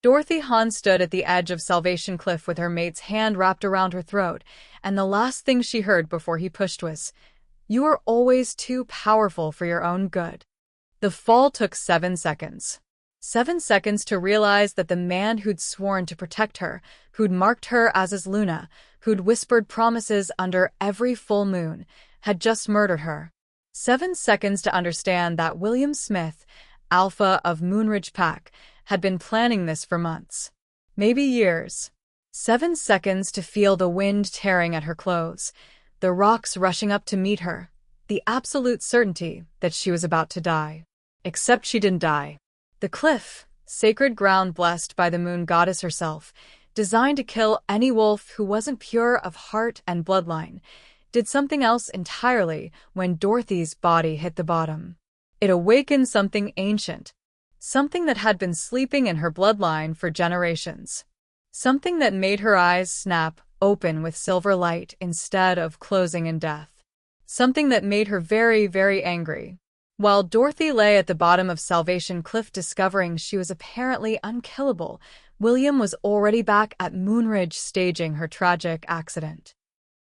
Dorothy Hahn stood at the edge of Salvation Cliff with her mate's hand wrapped around her throat, and the last thing she heard before he pushed was, "You are always too powerful for your own good." The fall took 7 seconds. 7 seconds to realize that the man who'd sworn to protect her, who'd marked her as his Luna, who'd whispered promises under every full moon, had just murdered her. 7 seconds to understand that William Smith, Alpha of Moonridge Pack, had been planning this for months. Maybe years. 7 seconds to feel the wind tearing at her clothes, the rocks rushing up to meet her, the absolute certainty that she was about to die. Except she didn't die. The cliff, sacred ground blessed by the moon goddess herself, designed to kill any wolf who wasn't pure of heart and bloodline, did something else entirely when Dorothy's body hit the bottom. It awakened something ancient, something that had been sleeping in her bloodline for generations. Something that made her eyes snap open with silver light instead of closing in death. Something that made her very, very angry. While Dorothy lay at the bottom of Salvation Cliff discovering she was apparently unkillable, William was already back at Moonridge staging her tragic accident.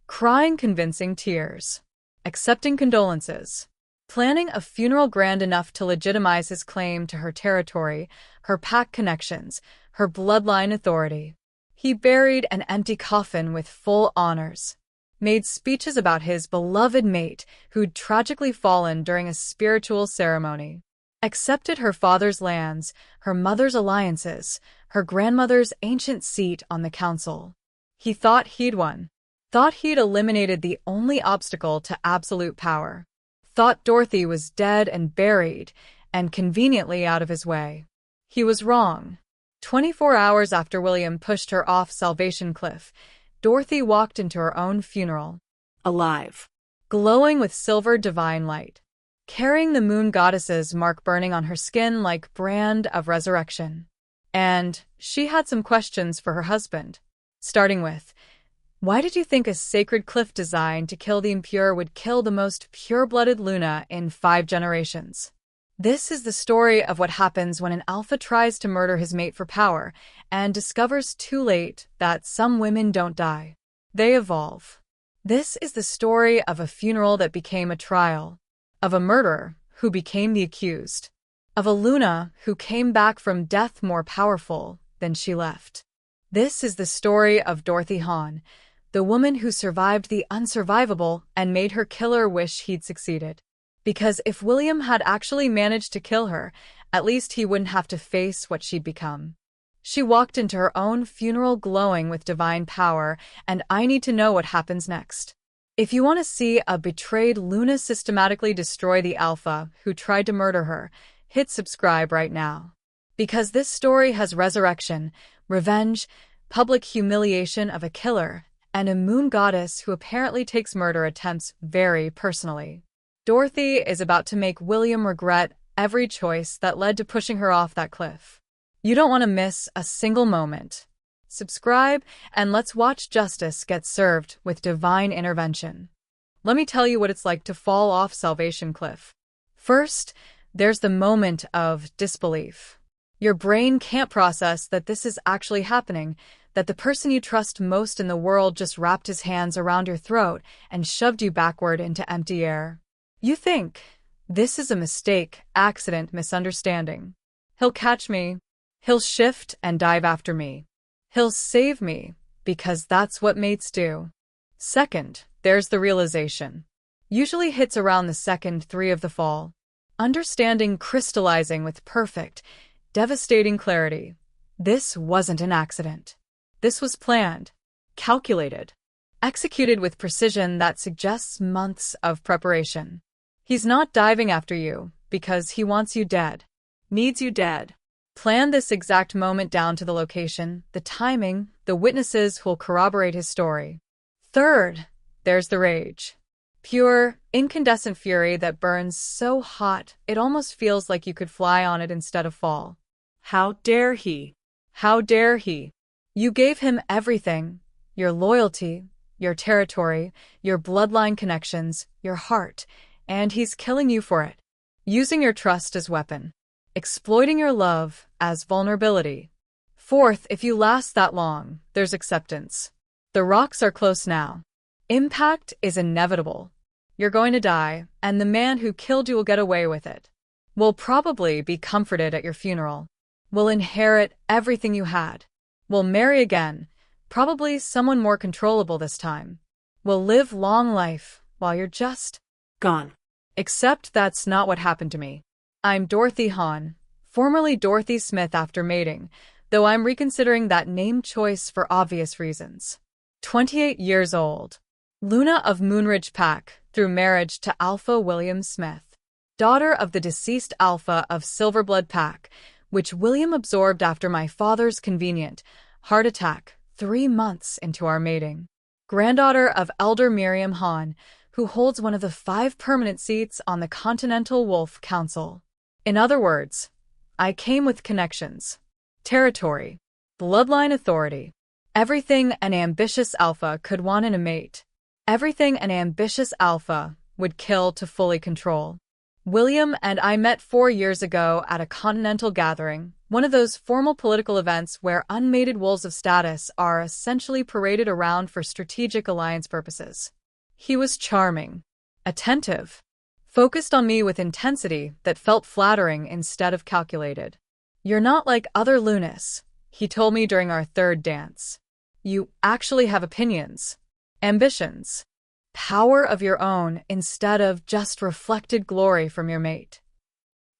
Crying convincing tears. Accepting condolences. Planning a funeral grand enough to legitimize his claim to her territory, her pack connections, her bloodline authority. He buried an empty coffin with full honors. Made speeches about his beloved mate who'd tragically fallen during a spiritual ceremony. Accepted her father's lands, her mother's alliances, her grandmother's ancient seat on the council. He thought he'd won. Thought he'd eliminated the only obstacle to absolute power. Thought Dorothy was dead and buried, and conveniently out of his way. He was wrong. 24 hours after William pushed her off Salvation Cliff, Dorothy walked into her own funeral. Alive. Glowing with silver divine light. Carrying the moon goddess's mark burning on her skin like brand of resurrection. And she had some questions for her husband. Starting with, why did you think a sacred cliff designed to kill the impure would kill the most pure-blooded Luna in 5 generations? This is the story of what happens when an alpha tries to murder his mate for power and discovers too late that some women don't die. They evolve. This is the story of a funeral that became a trial, of a murderer who became the accused, of a Luna who came back from death more powerful than she left. This is the story of Dorothy Hahn, the woman who survived the unsurvivable and made her killer wish he'd succeeded. Because if William had actually managed to kill her, at least he wouldn't have to face what she'd become. She walked into her own funeral glowing with divine power, and I need to know what happens next. If you want to see a betrayed Luna systematically destroy the alpha who tried to murder her, hit subscribe right now. Because this story has resurrection, revenge, public humiliation of a killer, and a moon goddess who apparently takes murder attempts very personally. Dorothy is about to make William regret every choice that led to pushing her off that cliff. You don't want to miss a single moment. Subscribe, and let's watch justice get served with divine intervention. Let me tell you what it's like to fall off Salvation Cliff. First, there's the moment of disbelief. Your brain can't process that this is actually happening, that the person you trust most in the world just wrapped his hands around your throat and shoved you backward into empty air. You think, this is a mistake, accident, misunderstanding. He'll catch me. He'll shift and dive after me. He'll save me, because that's what mates do. Second, there's the realization. Usually hits around the second 3 of the fall. Understanding crystallizing with perfect, devastating clarity. This wasn't an accident. This was planned, calculated, executed with precision that suggests months of preparation. He's not diving after you because he wants you dead, needs you dead. Plan this exact moment down to the location, the timing, the witnesses who'll corroborate his story. Third, there's the rage. Pure, incandescent fury that burns so hot it almost feels like you could fly on it instead of fall. How dare he? How dare he? You gave him everything, your loyalty, your territory, your bloodline connections, your heart, and he's killing you for it. Using your trust as weapon. Exploiting your love as vulnerability. Fourth, if you last that long, there's acceptance. The rocks are close now. Impact is inevitable. You're going to die, and the man who killed you will get away with it. Will probably be comforted at your funeral. Will inherit everything you had. Will marry again, probably someone more controllable this time. Will live long life while you're just gone. Except that's not what happened to me. I'm Dorothy Hahn, formerly Dorothy Smith after mating, though I'm reconsidering that name choice for obvious reasons. 28 years old. Luna of Moonridge Pack, through marriage to Alpha William Smith. Daughter of the deceased Alpha of Silverblood Pack, which William absorbed after my father's convenient heart attack 3 months into our mating. Granddaughter of Elder Miriam Hahn, who holds one of the 5 permanent seats on the Continental Wolf Council. In other words, I came with connections, territory, bloodline authority, everything an ambitious alpha could want in a mate, everything an ambitious alpha would kill to fully control. William and I met 4 years ago at a continental gathering, one of those formal political events where unmated wolves of status are essentially paraded around for strategic alliance purposes. He was charming, attentive, focused on me with intensity that felt flattering instead of calculated. "You're not like other Lunas," he told me during our 3rd dance. "You actually have opinions, ambitions, power of your own instead of just reflected glory from your mate."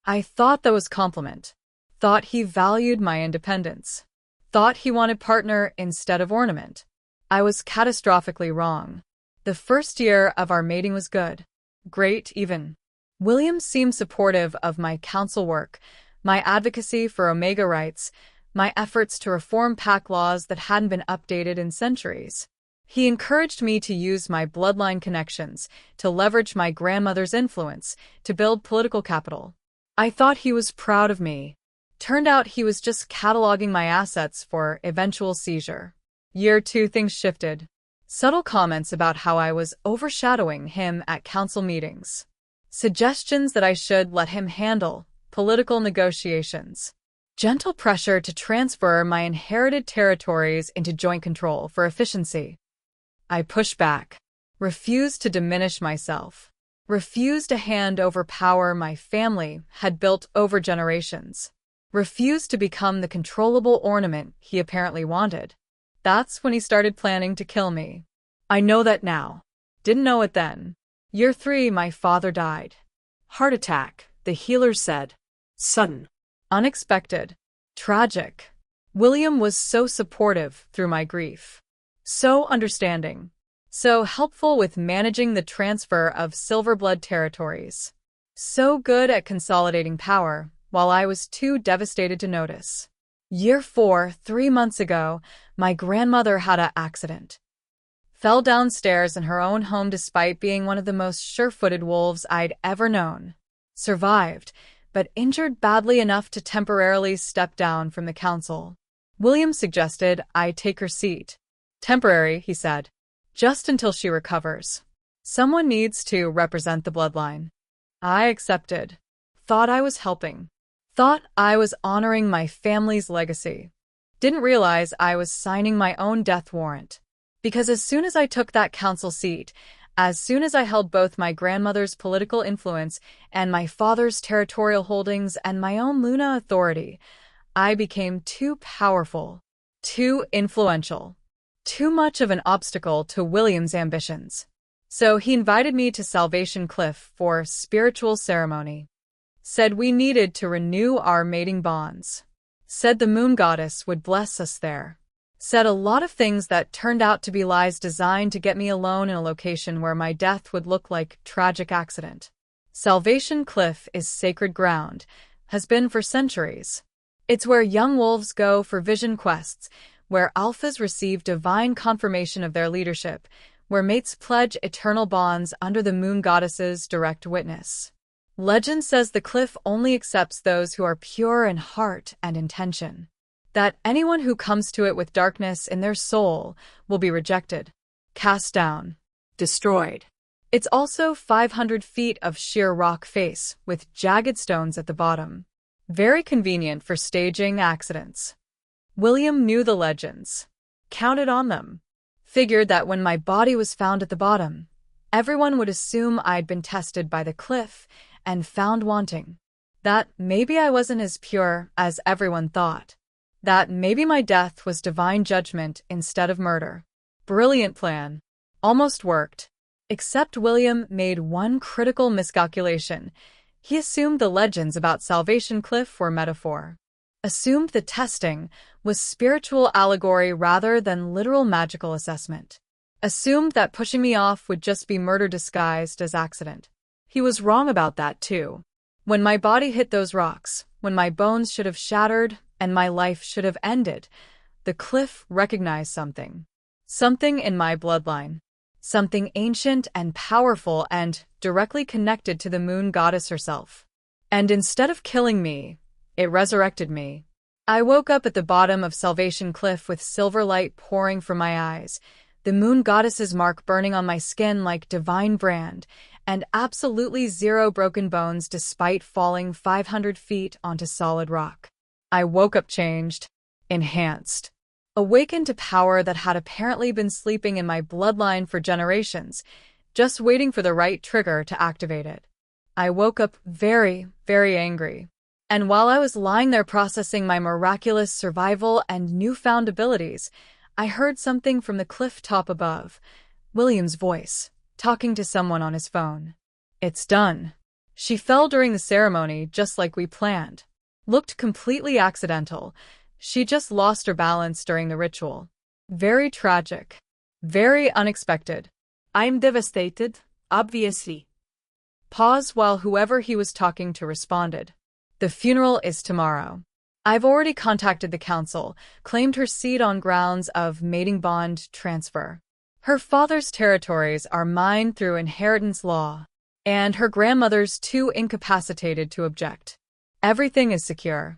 I thought that was compliment. Thought he valued my independence. Thought he wanted partner instead of ornament. I was catastrophically wrong. The first year of our mating was good. Great, even. William seemed supportive of my council work, my advocacy for Omega rights, my efforts to reform pack laws that hadn't been updated in centuries. He encouraged me to use my bloodline connections, to leverage my grandmother's influence, to build political capital. I thought he was proud of me. Turned out he was just cataloging my assets for eventual seizure. Year 2, things shifted. Subtle comments about how I was overshadowing him at council meetings. Suggestions that I should let him handle political negotiations. Gentle pressure to transfer my inherited territories into joint control for efficiency. I pushed back. Refused to diminish myself. Refused to hand over power my family had built over generations. Refused to become the controllable ornament he apparently wanted. That's when he started planning to kill me. I know that now. Didn't know it then. Year 3, my father died. Heart attack, the healers said. Sudden. Unexpected. Tragic. William was so supportive through my grief. So understanding. So helpful with managing the transfer of Silverblood territories. So good at consolidating power, while I was too devastated to notice. Year 4, 3 months ago, my grandmother had an accident. Fell downstairs in her own home despite being one of the most sure-footed wolves I'd ever known. Survived, but injured badly enough to temporarily step down from the council. William suggested I take her seat. Temporary, he said. Just until she recovers. Someone needs to represent the bloodline. I accepted. Thought I was helping. Thought I was honoring my family's legacy. Didn't realize I was signing my own death warrant. Because as soon as I took that council seat, as soon as I held both my grandmother's political influence and my father's territorial holdings and my own Luna authority, I became too powerful, too influential, too much of an obstacle to William's ambitions. So he invited me to Salvation Cliff for spiritual ceremony. Said we needed to renew our mating bonds. Said the moon goddess would bless us there. Said a lot of things that turned out to be lies designed to get me alone in a location where my death would look like tragic accident. Salvation Cliff is sacred ground, has been for centuries. It's where young wolves go for vision quests, where alphas receive divine confirmation of their leadership, where mates pledge eternal bonds under the moon goddess's direct witness. Legend says the cliff only accepts those who are pure in heart and intention. That anyone who comes to it with darkness in their soul will be rejected, cast down, destroyed. It's also 500 feet of sheer rock face with jagged stones at the bottom. Very convenient for staging accidents. William knew the legends, counted on them, figured that when my body was found at the bottom, everyone would assume I'd been tested by the cliff and found wanting. That maybe I wasn't as pure as everyone thought. That maybe my death was divine judgment instead of murder. Brilliant plan. Almost worked. Except William made one critical miscalculation. He assumed the legends about Salvation Cliff were metaphor. Assumed the testing was spiritual allegory rather than literal magical assessment. Assumed that pushing me off would just be murder disguised as accident. He was wrong about that too. When my body hit those rocks, when my bones should have shattered and my life should have ended, the cliff recognized something. Something in my bloodline. Something ancient and powerful and directly connected to the moon goddess herself. And instead of killing me, it resurrected me. I woke up at the bottom of Salvation Cliff with silver light pouring from my eyes, the moon goddess's mark burning on my skin like divine brand, and absolutely zero broken bones despite falling 500 feet onto solid rock. I woke up changed, enhanced, awakened to power that had apparently been sleeping in my bloodline for generations, just waiting for the right trigger to activate it. I woke up very, very angry. And while I was lying there processing my miraculous survival and newfound abilities, I heard something from the cliff top above. William's voice, talking to someone on his phone. It's done. She fell during the ceremony just like we planned. Looked completely accidental. She just lost her balance during the ritual. Very tragic. Very unexpected. I'm devastated, obviously. Pause while whoever he was talking to responded. The funeral is tomorrow. I've already contacted the council, claimed her seat on grounds of mating bond transfer. Her father's territories are mine through inheritance law, and her grandmother's too incapacitated to object. Everything is secure.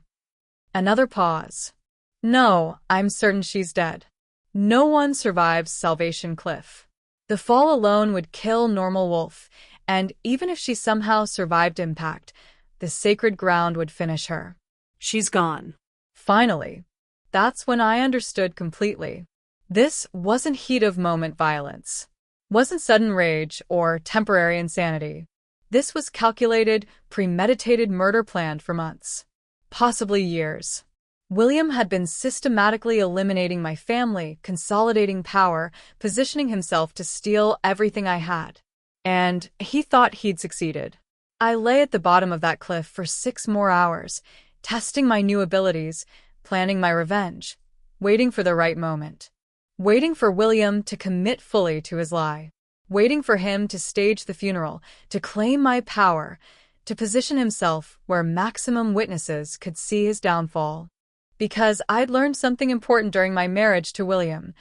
Another pause. No, I'm certain she's dead. No one survives Salvation Cliff. The fall alone would kill normal Wolf, and even if she somehow survived impact, the sacred ground would finish her. She's gone. Finally. That's when I understood completely. This wasn't heat-of-moment violence. Wasn't sudden rage or temporary insanity. This was calculated, premeditated murder planned for months. Possibly years. William had been systematically eliminating my family, consolidating power, positioning himself to steal everything I had. And he thought he'd succeeded. I lay at the bottom of that cliff for 6 more hours, testing my new abilities, planning my revenge, waiting for the right moment. Waiting for William to commit fully to his lie. Waiting for him to stage the funeral, to claim my power, to position himself where maximum witnesses could see his downfall. Because I'd learned something important during my marriage to William.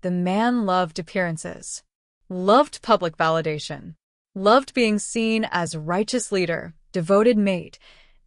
The man loved appearances. Loved public validation. Loved being seen as righteous leader, devoted mate,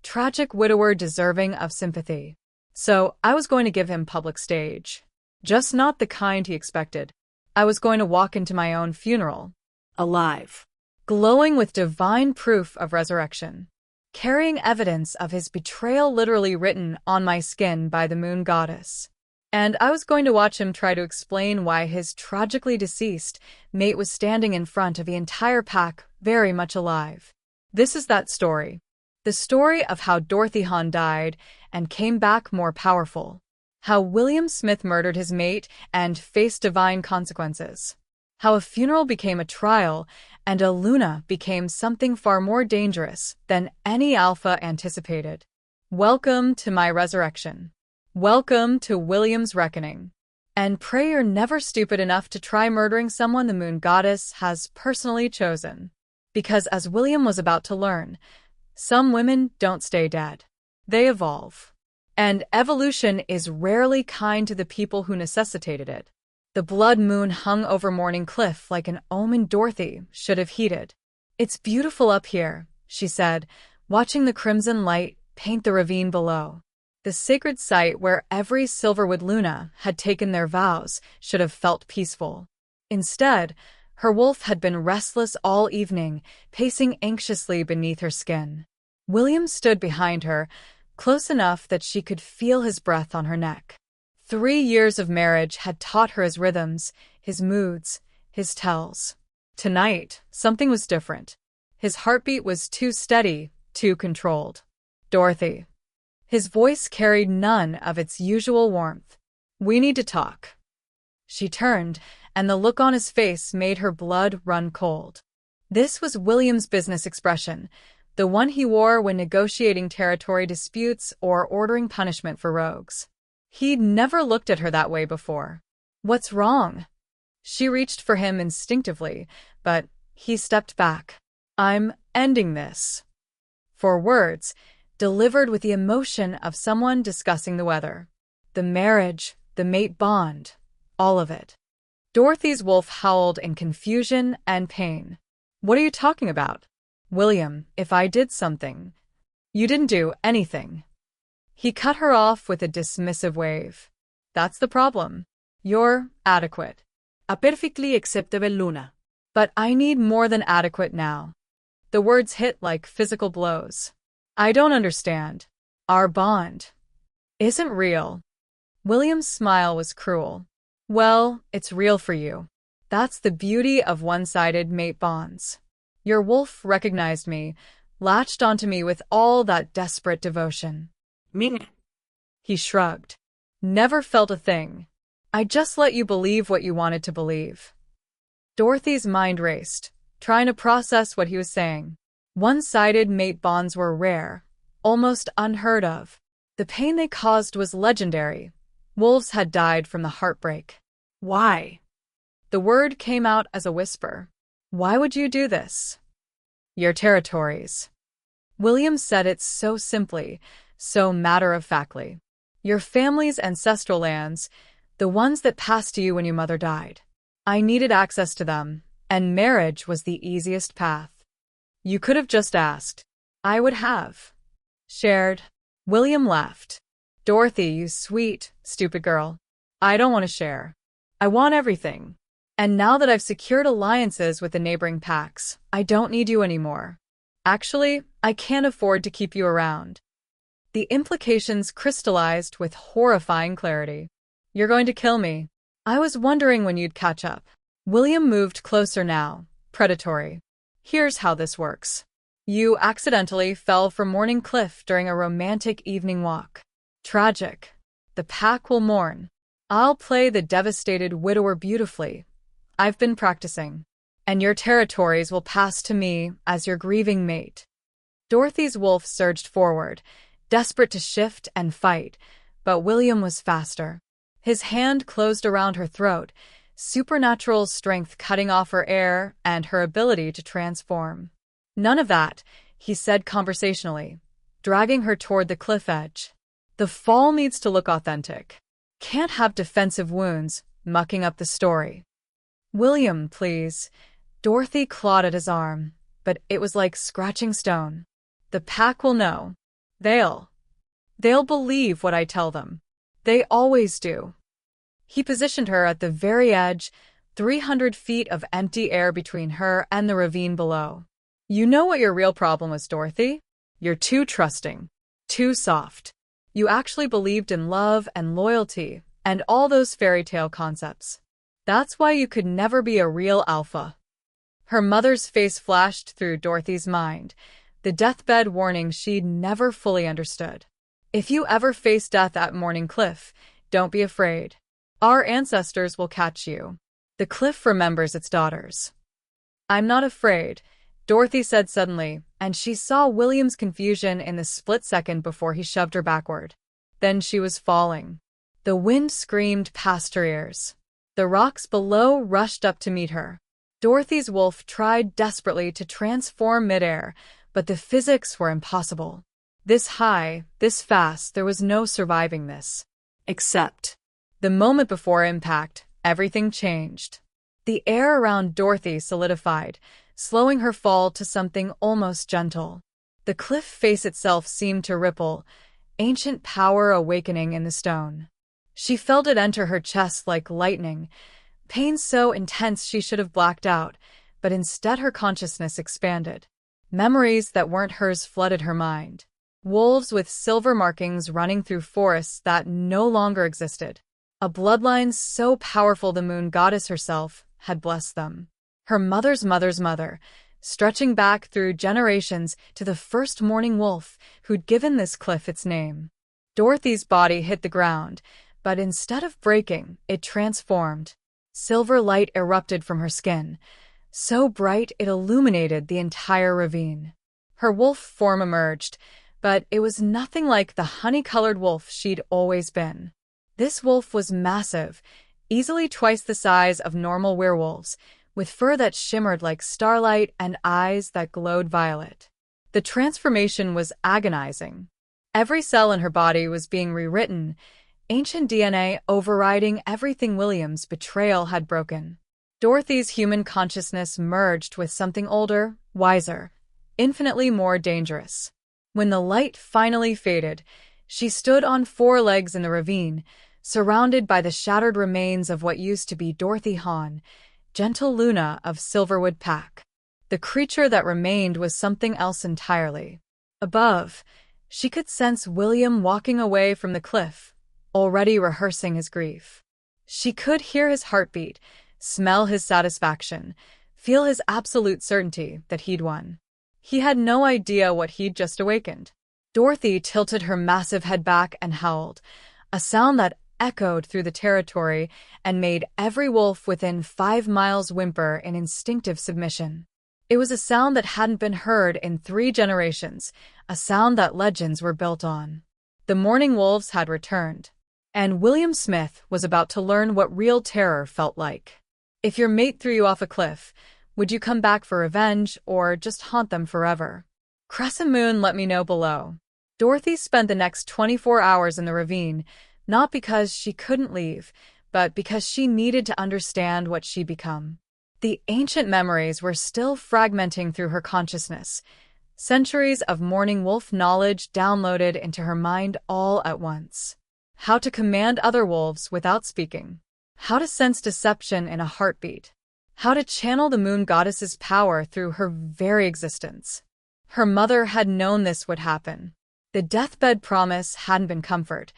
tragic widower deserving of sympathy. So I was going to give him public stage. Just not the kind he expected. I was going to walk into my own funeral. Alive. Glowing with divine proof of resurrection. Carrying evidence of his betrayal literally written on my skin by the moon goddess. And I was going to watch him try to explain why his tragically deceased mate was standing in front of the entire pack, very much alive. This is that story. The story of how Dorothy Hahn died and came back more powerful. How William Smith murdered his mate and faced divine consequences. How a funeral became a trial and a Luna became something far more dangerous than any Alpha anticipated. Welcome to my resurrection. Welcome to William's reckoning. And pray you're never stupid enough to try murdering someone the moon goddess has personally chosen. Because as William was about to learn, some women don't stay dead. They evolve. And evolution is rarely kind to the people who necessitated it. The blood moon hung over Morning Cliff like an omen Dorothy should have heeded. It's beautiful up here, she said, watching the crimson light paint the ravine below. The sacred site where every Silverwood Luna had taken their vows should have felt peaceful. Instead, her wolf had been restless all evening, pacing anxiously beneath her skin. William stood behind her, close enough that she could feel his breath on her neck. 3 years of marriage had taught her his rhythms, his moods, his tells. Tonight, something was different. His heartbeat was too steady, too controlled. Dorothy. His voice carried none of its usual warmth. We need to talk. She turned, and the look on his face made her blood run cold. This was William's business expression, the one he wore when negotiating territory disputes or ordering punishment for rogues. He'd never looked at her that way before. What's wrong? She reached for him instinctively, but he stepped back. I'm ending this. For words, delivered with the emotion of someone discussing the weather. The marriage, the mate bond, all of it. Dorothy's wolf howled in confusion and pain. What are you talking about? William, if I did something. You didn't do anything. He cut her off with a dismissive wave. That's the problem. You're adequate. A perfectly acceptable Luna. But I need more than adequate now. The words hit like physical blows. I don't understand. Our bond isn't real. William's smile was cruel. Well, it's real for you. That's the beauty of one-sided mate bonds. Your wolf recognized me, latched onto me with all that desperate devotion. Ming. He shrugged. Never felt a thing. I just let you believe what you wanted to believe. Dorothy's mind raced, trying to process what he was saying. One-sided mate bonds were rare, almost unheard of. The pain they caused was legendary. Wolves had died from the heartbreak. Why? The word came out as a whisper. Why would you do this? Your territories. William said it so simply, so matter-of-factly. Your family's ancestral lands, the ones that passed to you when your mother died. I needed access to them, and marriage was the easiest path. You could have just asked. I would have. Shared. William laughed. Dorothy, you sweet, stupid girl. I don't want to share. I want everything. And now that I've secured alliances with the neighboring packs, I don't need you anymore. Actually, I can't afford to keep you around. The implications crystallized with horrifying clarity. You're going to kill me. I was wondering when you'd catch up. William moved closer now, predatory. Here's how this works. You accidentally fell from Morning Cliff during a romantic evening walk. Tragic. The pack will mourn. I'll play the devastated widower beautifully. I've been practicing. And your territories will pass to me as your grieving mate. Dorothy's wolf surged forward, desperate to shift and fight, but William was faster. His hand closed around her throat, supernatural strength cutting off her air and her ability to transform. None of that, he said conversationally, dragging her toward the cliff edge. The fall needs to look authentic. Can't have defensive wounds mucking up the story. William, please. Dorothy clawed at his arm, but it was like scratching stone. The pack will know. They'll believe what I tell them. They always do. He positioned her at the very edge, 300 feet of empty air between her and the ravine below. You know what your real problem was, Dorothy? You're too trusting. Too soft. You actually believed in love and loyalty and all those fairy tale concepts. That's why you could never be a real alpha. Her mother's face flashed through Dorothy's mind, the deathbed warning she'd never fully understood. If you ever face death at Morning Cliff, don't be afraid. Our ancestors will catch you. The cliff remembers its daughters. I'm not afraid, Dorothy said suddenly, and she saw William's confusion in the split second before he shoved her backward. Then she was falling. The wind screamed past her ears. The rocks below rushed up to meet her. Dorothy's wolf tried desperately to transform midair, but the physics were impossible. This high, this fast, there was no surviving this. Except, the moment before impact, everything changed. The air around Dorothy solidified, slowing her fall to something almost gentle. The cliff face itself seemed to ripple, ancient power awakening in the stone. She felt it enter her chest like lightning, pain so intense she should have blacked out, but instead her consciousness expanded. Memories that weren't hers flooded her mind. Wolves with silver markings running through forests that no longer existed. a bloodline so powerful the moon goddess herself had blessed them. Her mother's mother's mother, stretching back through generations to the first morning wolf who'd given this cliff its name. Dorothy's body hit the ground, but instead of breaking, it transformed. Silver light erupted from her skin, so bright it illuminated the entire ravine. Her wolf form emerged, but it was nothing like the honey-colored wolf she'd always been. This wolf was massive, easily twice the size of normal werewolves, with fur that shimmered like starlight and eyes that glowed violet. The transformation was agonizing. Every cell in her body was being rewritten, ancient DNA overriding everything William's betrayal had broken. Dorothy's human consciousness merged with something older, wiser, infinitely more dangerous. When the light finally faded, she stood on 4 legs in the ravine, surrounded by the shattered remains of what used to be Dorothy Hahn, gentle Luna of Silverwood Pack. The creature that remained was something else entirely. Above, she could sense William walking away from the cliff, already rehearsing his grief. She could hear his heartbeat, smell his satisfaction, feel his absolute certainty that he'd won. He had no idea what he'd just awakened. Dorothy tilted her massive head back and howled, a sound that echoed through the territory and made every wolf within 5 miles whimper in instinctive submission. It was a sound that hadn't been heard in 3 generations, a sound that legends were built on. The morning wolves had returned, and William Smith was about to learn what real terror felt like. If your mate threw you off a cliff, would you come back for revenge or just haunt them forever? Crescent Moon, let me know below. Dorothy spent the next 24 hours in the ravine, not because she couldn't leave, but because she needed to understand what she'd become. The ancient memories were still fragmenting through her consciousness, centuries of morning wolf knowledge downloaded into her mind all at once. How to command other wolves without speaking. How to sense deception in a heartbeat. How to channel the moon goddess's power through her very existence. Her mother had known this would happen. The deathbed promise hadn't been comfort.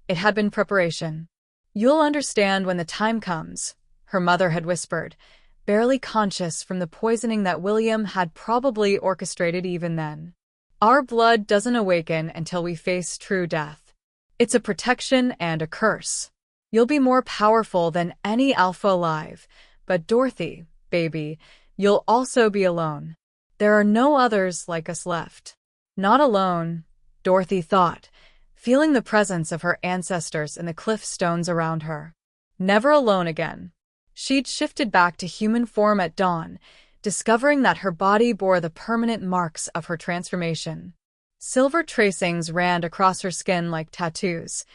It had been preparation. You'll understand when the time comes, her mother had whispered, barely conscious from the poisoning that William had probably orchestrated even then. Our blood doesn't awaken until we face true death. It's a protection and a curse. You'll be more powerful than any alpha alive, but Dorothy, baby, you'll also be alone. There are no others like us left. Not alone, Dorothy thought, feeling the presence of her ancestors in the cliff stones around her. Never alone again. She'd shifted back to human form at dawn, discovering that her body bore the permanent marks of her transformation. Silver tracings ran across her skin like tattoos,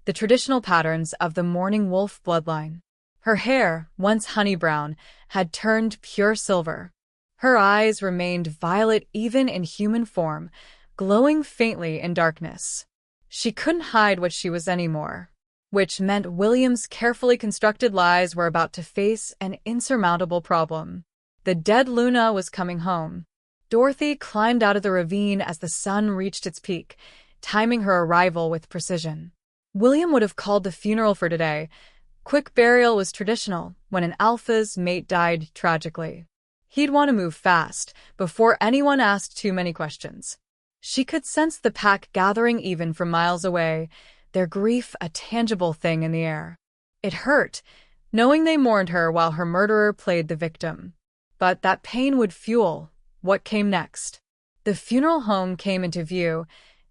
the traditional patterns of the morning wolf bloodline. Her hair, once honey brown, had turned pure silver. Her eyes remained violet even in human form, glowing faintly in darkness. She couldn't hide what she was anymore, which meant William's carefully constructed lies were about to face an insurmountable problem. The dead Luna was coming home. Dorothy climbed out of the ravine as the sun reached its peak, timing her arrival with precision. William would have called the funeral for today. Quick burial was traditional when an alpha's mate died tragically. He'd want to move fast, before anyone asked too many questions. She could sense the pack gathering even from miles away, their grief a tangible thing in the air. It hurt, knowing they mourned her while her murderer played the victim. But that pain would fuel what came next. The funeral home came into view,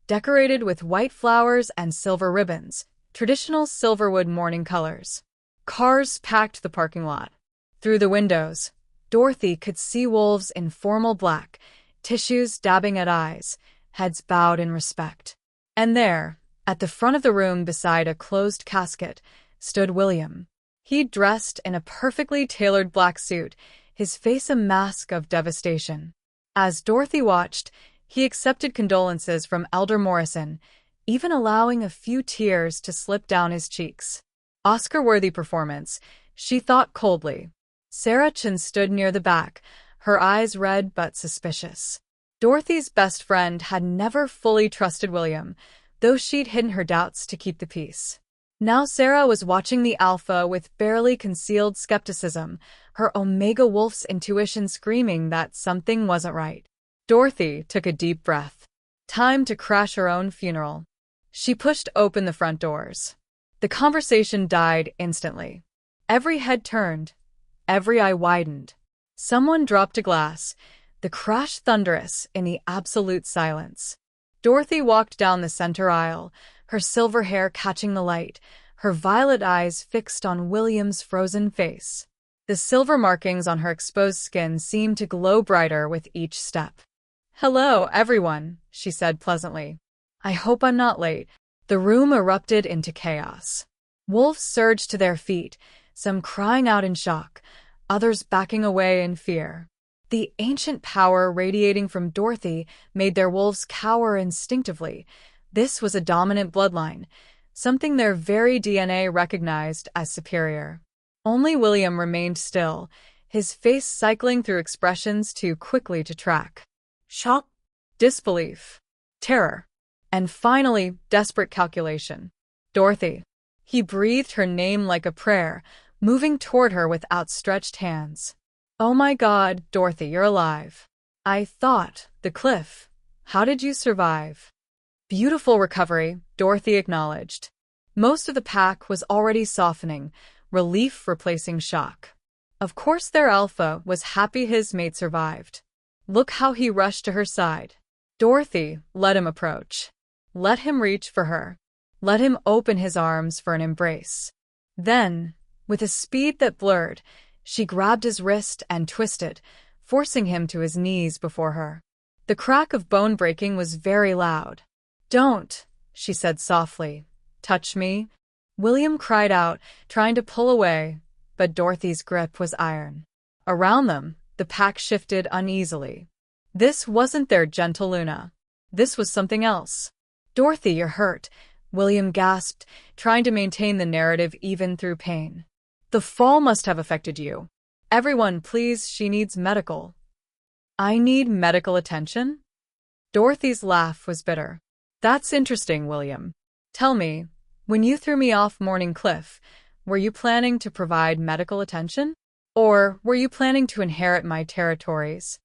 decorated with white flowers and silver ribbons, traditional Silverwood mourning colors. Cars packed the parking lot. Through the windows, Dorothy could see wolves in formal black, tissues dabbing at eyes, heads bowed in respect. And there, at the front of the room beside a closed casket, stood William. He'd dressed in a perfectly tailored black suit, his face a mask of devastation. As Dorothy watched, he accepted condolences from Elder Morrison, even allowing a few tears to slip down his cheeks. Oscar-worthy performance, she thought coldly. Sarah Chin stood near the back, her eyes red but suspicious. Dorothy's best friend had never fully trusted William, though she'd hidden her doubts to keep the peace. Now Sarah was watching the alpha with barely concealed skepticism, her Omega Wolf's intuition screaming that something wasn't right. Dorothy took a deep breath. Time to crash her own funeral. She pushed open the front doors. The conversation died instantly. Every head turned. Every eye widened. Someone dropped a glass, the crash thunderous in the absolute silence. Dorothy walked down the center aisle, her silver hair catching the light, her violet eyes fixed on William's frozen face. The silver markings on her exposed skin seemed to glow brighter with each step. "Hello, everyone," she said pleasantly. "I hope I'm not late." The room erupted into chaos. Wolves surged to their feet, some crying out in shock, others backing away in fear. The ancient power radiating from Dorothy made their wolves cower instinctively. This was a dominant bloodline, something their very DNA recognized as superior. Only William remained still, his face cycling through expressions too quickly to track. Shock, disbelief, terror, and finally, desperate calculation. "Dorothy." He breathed her name like a prayer, moving toward her with outstretched hands. "Oh my God, Dorothy, you're alive." "I thought, the cliff. How did you survive?" "Beautiful recovery," Dorothy acknowledged. Most of the pack was already softening, relief replacing shock. Of course their alpha was happy his mate survived. Look how he rushed to her side. Dorothy let him approach. Let him reach for her. Let him open his arms for an embrace. Then, with a speed that blurred, she grabbed his wrist and twisted, forcing him to his knees before her. The crack of bone breaking was very loud. "Don't," she said softly. "Touch me." William cried out, trying to pull away, but Dorothy's grip was iron. Around them, the pack shifted uneasily. This wasn't their gentle Luna. This was something else. "Dorothy, you're hurt," William gasped, trying to maintain the narrative even through pain. "The fall must have affected you. Everyone, please, she needs medical." "I need medical attention?" Dorothy's laugh was bitter. "That's interesting, William. Tell me, when you threw me off Morning Cliff, were you planning to provide medical attention? Or were you planning to inherit my territories?"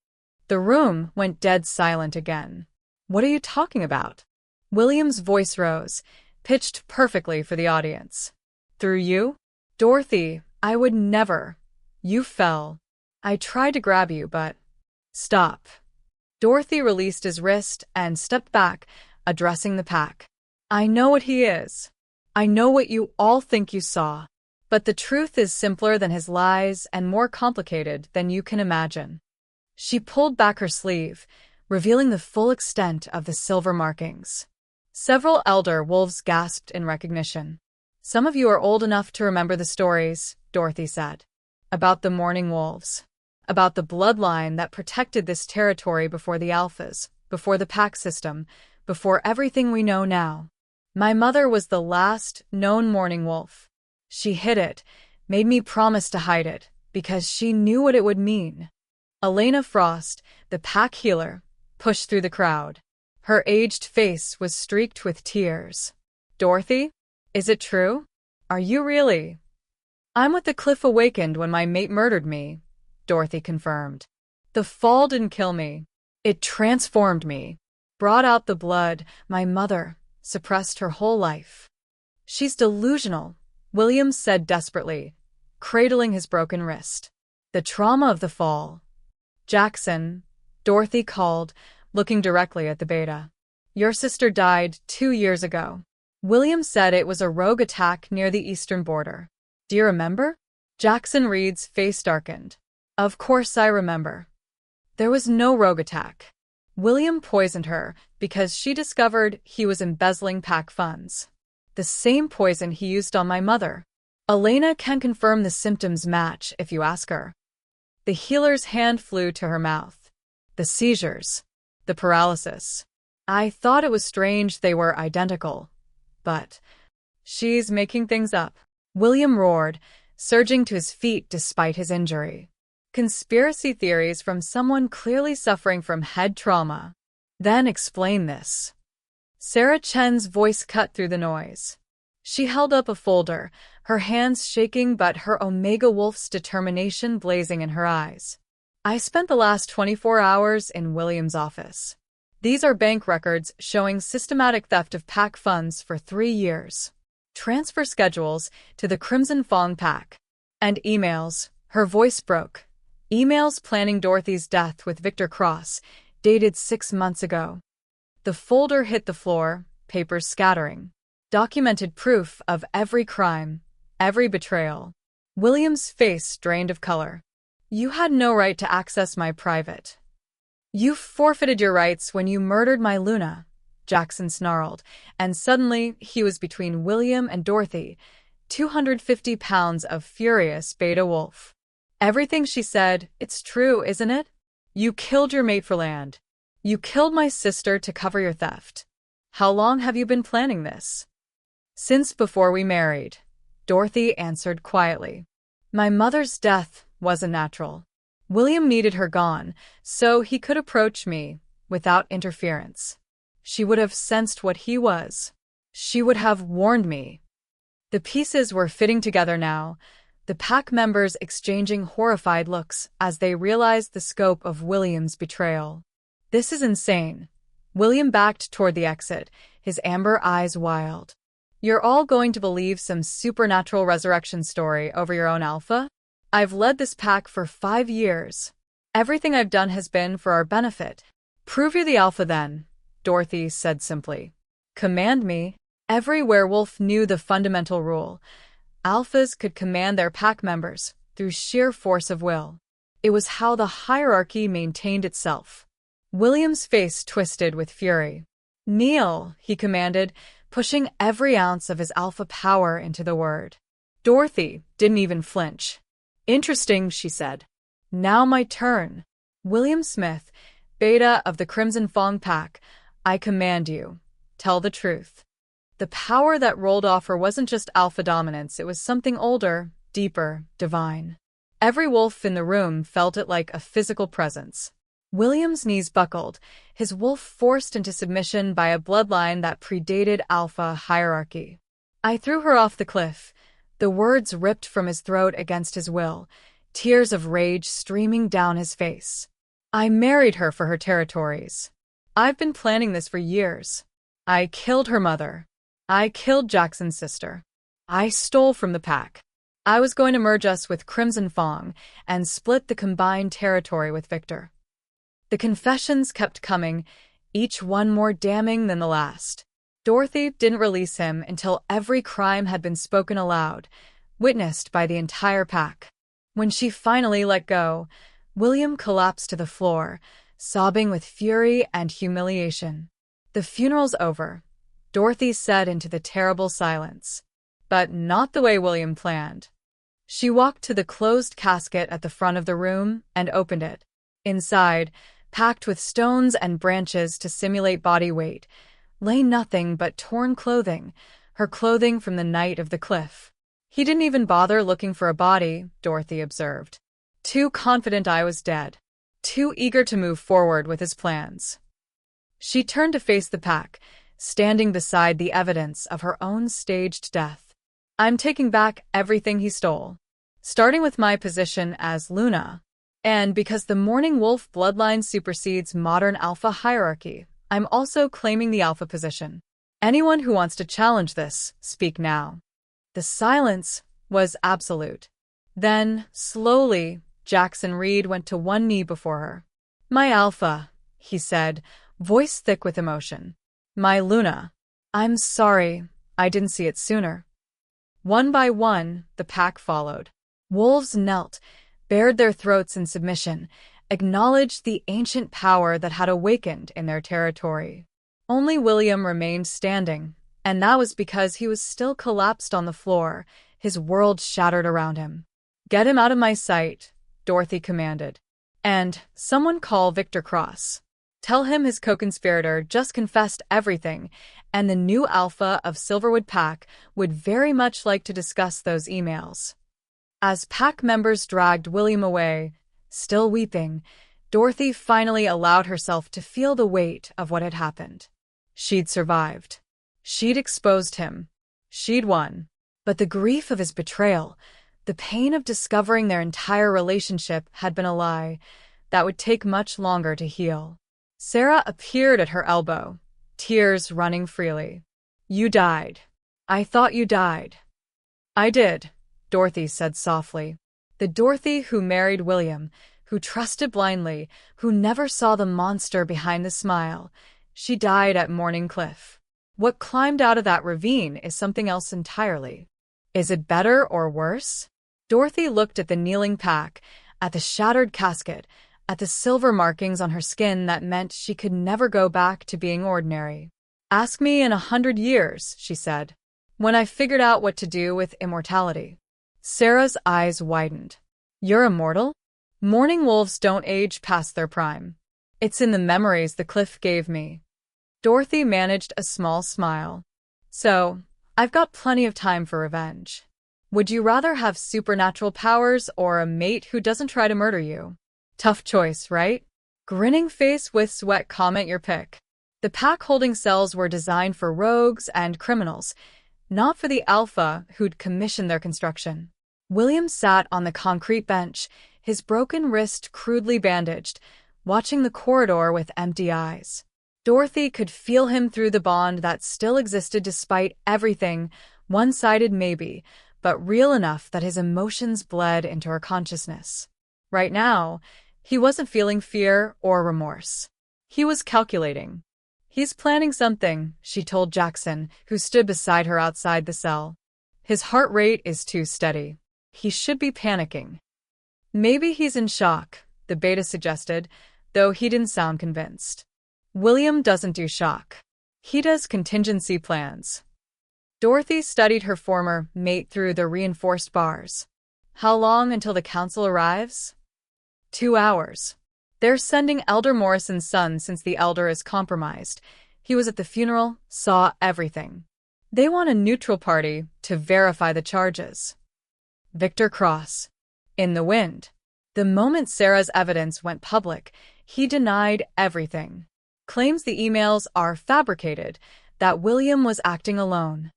The room went dead silent again. "What are you talking about?" William's voice rose, pitched perfectly for the audience. "Through you? Dorothy, I would never. You fell. I tried to grab you, but—" "Stop." Dorothy released his wrist and stepped back, addressing the pack. "I know what he is. I know what you all think you saw. But the truth is simpler than his lies and more complicated than you can imagine." She pulled back her sleeve, revealing the full extent of the silver markings. Several elder wolves gasped in recognition. "Some of you are old enough to remember the stories," Dorothy said. "About the mourning wolves. About the bloodline that protected this territory before the alphas, before the pack system, before everything we know now. My mother was the last known mourning wolf. She hid it, made me promise to hide it, because she knew what it would mean." Elena Frost, the pack healer, pushed through the crowd. Her aged face was streaked with tears. "Dorothy? Is it true? Are you really?" "I'm what the cliff awakened when my mate murdered me," Dorothy confirmed. "The fall didn't kill me. It transformed me. Brought out the blood my mother suppressed her whole life." "She's delusional," William said desperately, cradling his broken wrist. "The trauma of the fall." "Jackson," Dorothy called, looking directly at the beta. "Your sister died 2 years ago." William said it was a rogue attack near the eastern border. "Do you remember?" Jackson Reed's face darkened. "Of course I remember. There was no rogue attack. William poisoned her because she discovered he was embezzling pack funds. The same poison he used on my mother. Elena can confirm the symptoms match if you ask her." The healer's hand flew to her mouth. "The seizures. The paralysis. I thought it was strange they were identical. But she's making things up." William roared, surging to his feet despite his injury. "Conspiracy theories from someone clearly suffering from head trauma. Then explain this." Sarah Chen's voice cut through the noise. She held up a folder, her hands shaking but her Omega Wolf's determination blazing in her eyes. I spent the last 24 hours in William's office. These are bank records showing systematic theft of pack funds for 3 years. Transfer schedules to the Crimson Fawn pack. And emails. Her voice broke. Emails planning Dorothy's death with Victor Cross, dated 6 months ago. The folder hit the floor, papers scattering. Documented proof of every crime, every betrayal. William's face drained of color. You had no right to access my private. You forfeited your rights when you murdered my Luna, Jackson snarled, and suddenly he was between William and Dorothy, 250 pounds of furious beta wolf. Everything she said, it's true, isn't it? You killed your mate for land. You killed my sister to cover your theft. How long have you been planning this? Since before we married, Dorothy answered quietly. My mother's death wasn't natural. William needed her gone, so he could approach me without interference. She would have sensed what he was. She would have warned me. The pieces were fitting together now, the pack members exchanging horrified looks as they realized the scope of William's betrayal. This is insane. William backed toward the exit, his amber eyes wild. You're all going to believe some supernatural resurrection story over your own alpha? I've led this pack for 5 years. Everything I've done has been for our benefit. Prove you're the alpha then, Dorothy said simply. Command me. Every werewolf knew the fundamental rule. Alphas could command their pack members through sheer force of will. It was how the hierarchy maintained itself. William's face twisted with fury. Kneel, he commanded, pushing every ounce of his alpha power into the word. Dorothy didn't even flinch. Interesting, she said. Now my turn. William Smith, beta of the Crimson Fawn pack, I command you. Tell the truth. The power that rolled off her wasn't just alpha dominance, it was something older, deeper, divine. Every wolf in the room felt it like a physical presence. William's knees buckled, his wolf forced into submission by a bloodline that predated alpha hierarchy. I threw her off the cliff. The words ripped from his throat against his will, tears of rage streaming down his face. I married her for her territories. I've been planning this for years. I killed her mother. I killed Jackson's sister. I stole from the pack. I was going to merge us with Crimson Fawn and split the combined territory with Victor. The confessions kept coming, each one more damning than the last. Dorothy didn't release him until every crime had been spoken aloud, witnessed by the entire pack. When she finally let go, William collapsed to the floor, sobbing with fury and humiliation. The funeral's over, Dorothy said into the terrible silence. But not the way William planned. She walked to the closed casket at the front of the room and opened it. Inside, packed with stones and branches to simulate body weight, lay nothing but torn clothing, her clothing from the night of the cliff. He didn't even bother looking for a body, Dorothy observed. Too confident I was dead. Too eager to move forward with his plans. She turned to face the pack, standing beside the evidence of her own staged death. I'm taking back everything he stole, starting with my position as Luna. And because the Morning Wolf bloodline supersedes modern alpha hierarchy, I'm also claiming the alpha position. Anyone who wants to challenge this, speak now. The silence was absolute. Then, slowly, Jackson Reed went to one knee before her. My alpha, he said, voice thick with emotion. My Luna. I'm sorry, I didn't see it sooner. One by one, the pack followed. Wolves knelt, bared their throats in submission, acknowledged the ancient power that had awakened in their territory. Only William remained standing, and that was because he was still collapsed on the floor, his world shattered around him. Get him out of my sight, Dorothy commanded. And someone call Victor Cross. Tell him his co-conspirator just confessed everything, and the new alpha of Silverwood Pack would very much like to discuss those emails. As pack members dragged William away, still weeping, Dorothy finally allowed herself to feel the weight of what had happened. She'd survived. She'd exposed him. She'd won. But the grief of his betrayal, the pain of discovering their entire relationship had been a lie, that would take much longer to heal. Sarah appeared at her elbow, tears running freely. You died. I thought you died. I did, Dorothy said softly. The Dorothy who married William, who trusted blindly, who never saw the monster behind the smile. She died at Morning Cliff. What climbed out of that ravine is something else entirely. Is it better or worse? Dorothy looked at the kneeling pack, at the shattered casket, at the silver markings on her skin that meant she could never go back to being ordinary. Ask me in 100 years, she said, when I figured out what to do with immortality. Sarah's eyes widened. You're immortal? Morning wolves don't age past their prime. It's in the memories the cliff gave me. Dorothy managed a small smile. So, I've got plenty of time for revenge. Would you rather have supernatural powers or a mate who doesn't try to murder you? Tough choice, right? Grinning face with sweat, comment your pick. The pack-holding cells were designed for rogues and criminals, not for the alpha who'd commissioned their construction. William sat on the concrete bench, his broken wrist crudely bandaged, watching the corridor with empty eyes. Dorothy could feel him through the bond that still existed despite everything, one-sided maybe, but real enough that his emotions bled into her consciousness. Right now, he wasn't feeling fear or remorse. He was calculating. He's planning something, she told Jackson, who stood beside her outside the cell. His heart rate is too steady. He should be panicking. Maybe he's in shock, the beta suggested, though he didn't sound convinced. William doesn't do shock. He does contingency plans. Dorothy studied her former mate through the reinforced bars. How long until the council arrives? 2 hours. They're sending Elder Morrison's son since the elder is compromised. He was at the funeral, saw everything. They want a neutral party to verify the charges. Victor Cross. In the wind. The moment Sarah's evidence went public, he denied everything. Claims the emails are fabricated, that William was acting alone.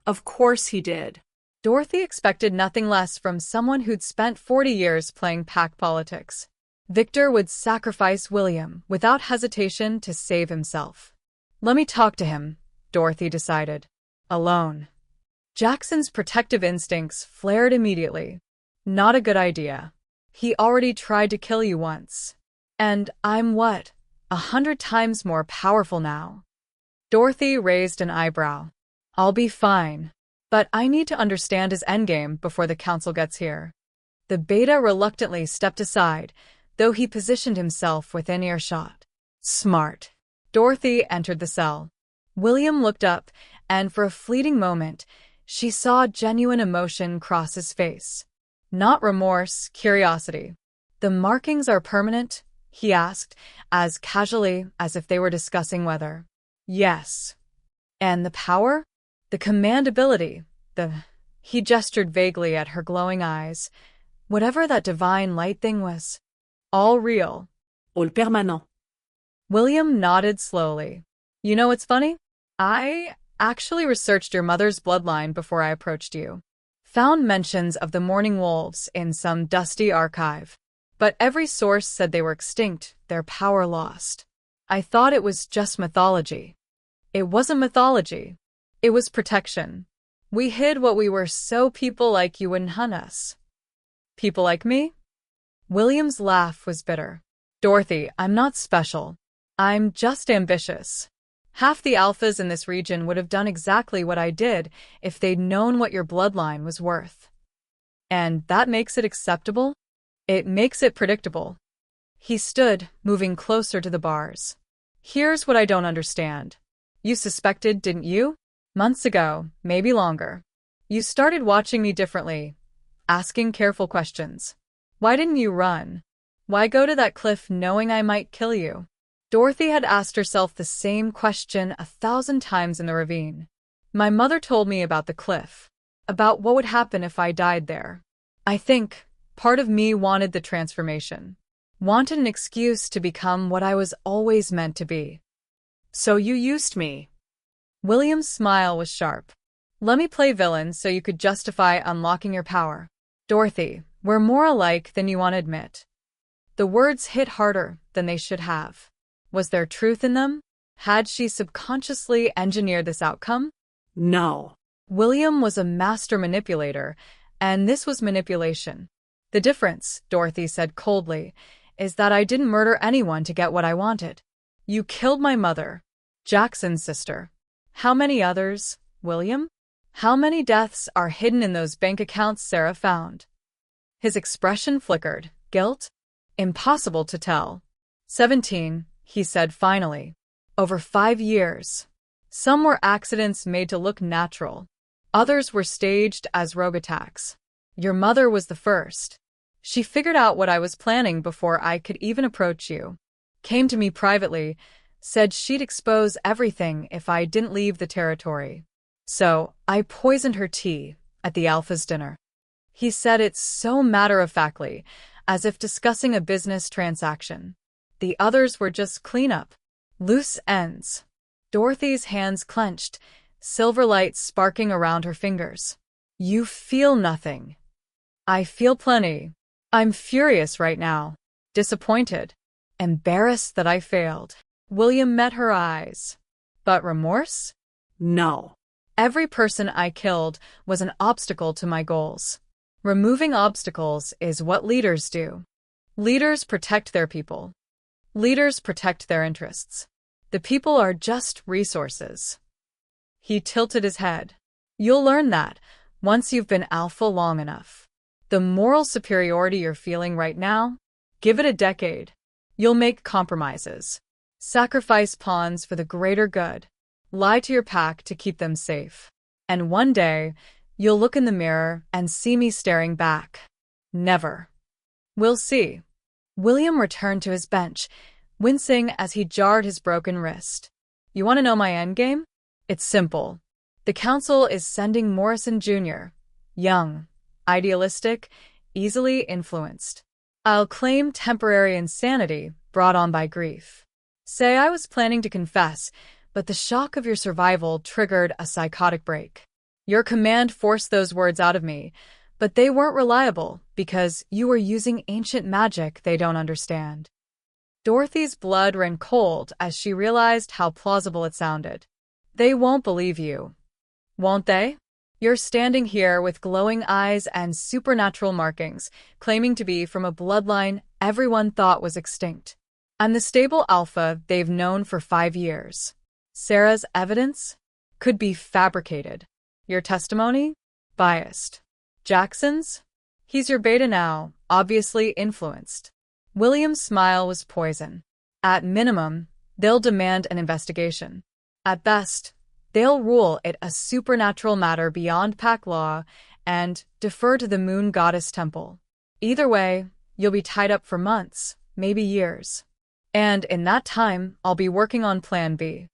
Of course he did. Dorothy expected nothing less from someone who'd spent 40 years playing pack politics. Victor would sacrifice William without hesitation to save himself. Let me talk to him, Dorothy decided. Alone. Jackson's protective instincts flared immediately. Not a good idea. He already tried to kill you once. And I'm what? 100 times more powerful now. Dorothy raised an eyebrow. I'll be fine. But I need to understand his endgame before the council gets here. The beta reluctantly stepped aside, though he positioned himself within earshot. Smart. Dorothy entered the cell. William looked up, and for a fleeting moment, she saw genuine emotion cross his face. Not remorse, curiosity. The markings are permanent? He asked, as casually as if they were discussing weather. Yes. And the power? The command ability, He gestured vaguely at her glowing eyes. Whatever that divine light thing was. All real. All permanent. William nodded slowly. You know what's funny? I actually researched your mother's bloodline before I approached you. Found mentions of the Morning Wolves in some dusty archive. But every source said they were extinct, their power lost. I thought it was just mythology. It wasn't mythology. It was protection. We hid what we were so people like you wouldn't hunt us. People like me? William's laugh was bitter. Dorothy, I'm not special. I'm just ambitious. Half the alphas in this region would have done exactly what I did if they'd known what your bloodline was worth. And that makes it acceptable? It makes it predictable. He stood, moving closer to the bars. Here's what I don't understand. You suspected, didn't you? Months ago, maybe longer. You started watching me differently, asking careful questions. Why didn't you run? Why go to that cliff knowing I might kill you? Dorothy had asked herself the same question 1,000 times in the ravine. My mother told me about the cliff, about what would happen if I died there. I think part of me wanted the transformation, wanted an excuse to become what I was always meant to be. So you used me. William's smile was sharp. Let me play villain so you could justify unlocking your power. Dorothy, we're more alike than you want to admit. The words hit harder than they should have. Was there truth in them? Had she subconsciously engineered this outcome? No. William was a master manipulator, and this was manipulation. The difference, Dorothy said coldly, is that I didn't murder anyone to get what I wanted. You killed my mother, Jackson's sister. How many others, William? How many deaths are hidden in those bank accounts Sarah found? His expression flickered. Guilt? Impossible to tell. 17, he said finally. Over 5 years. Some were accidents made to look natural. Others were staged as rogue attacks. Your mother was the first. She figured out what I was planning before I could even approach you. Came to me privately, said she'd expose everything if I didn't leave the territory. So, I poisoned her tea at the Alpha's dinner. He said it so matter-of-factly, as if discussing a business transaction. The others were just cleanup. Loose ends. Dorothy's hands clenched, silver light sparking around her fingers. You feel nothing. I feel plenty. I'm furious right now. Disappointed. Embarrassed that I failed. William met her eyes. But remorse? No. Every person I killed was an obstacle to my goals. Removing obstacles is what leaders do. Leaders protect their people. Leaders protect their interests. The people are just resources. He tilted his head. You'll learn that once you've been alpha long enough. The moral superiority you're feeling right now, give it a decade. You'll make compromises. Sacrifice pawns for the greater good. Lie to your pack to keep them safe. And one day, you'll look in the mirror and see me staring back. Never. We'll see. William returned to his bench, wincing as he jarred his broken wrist. You want to know my endgame? It's simple. The council is sending Morrison Jr., young, idealistic, easily influenced. I'll claim temporary insanity brought on by grief. Say I was planning to confess, but the shock of your survival triggered a psychotic break. Your command forced those words out of me, but they weren't reliable because you were using ancient magic they don't understand. Dorothy's blood ran cold as she realized how plausible it sounded. They won't believe you. Won't they? You're standing here with glowing eyes and supernatural markings, claiming to be from a bloodline everyone thought was extinct. I'm the stable alpha they've known for 5 years. Sarah's evidence could be fabricated. Your testimony? Biased. Jackson's? He's your beta now, obviously influenced. William's smile was poison. At minimum, they'll demand an investigation. At best, they'll rule it a supernatural matter beyond pack law and defer to the moon goddess temple. Either way, you'll be tied up for months, maybe years. And in that time, I'll be working on Plan B.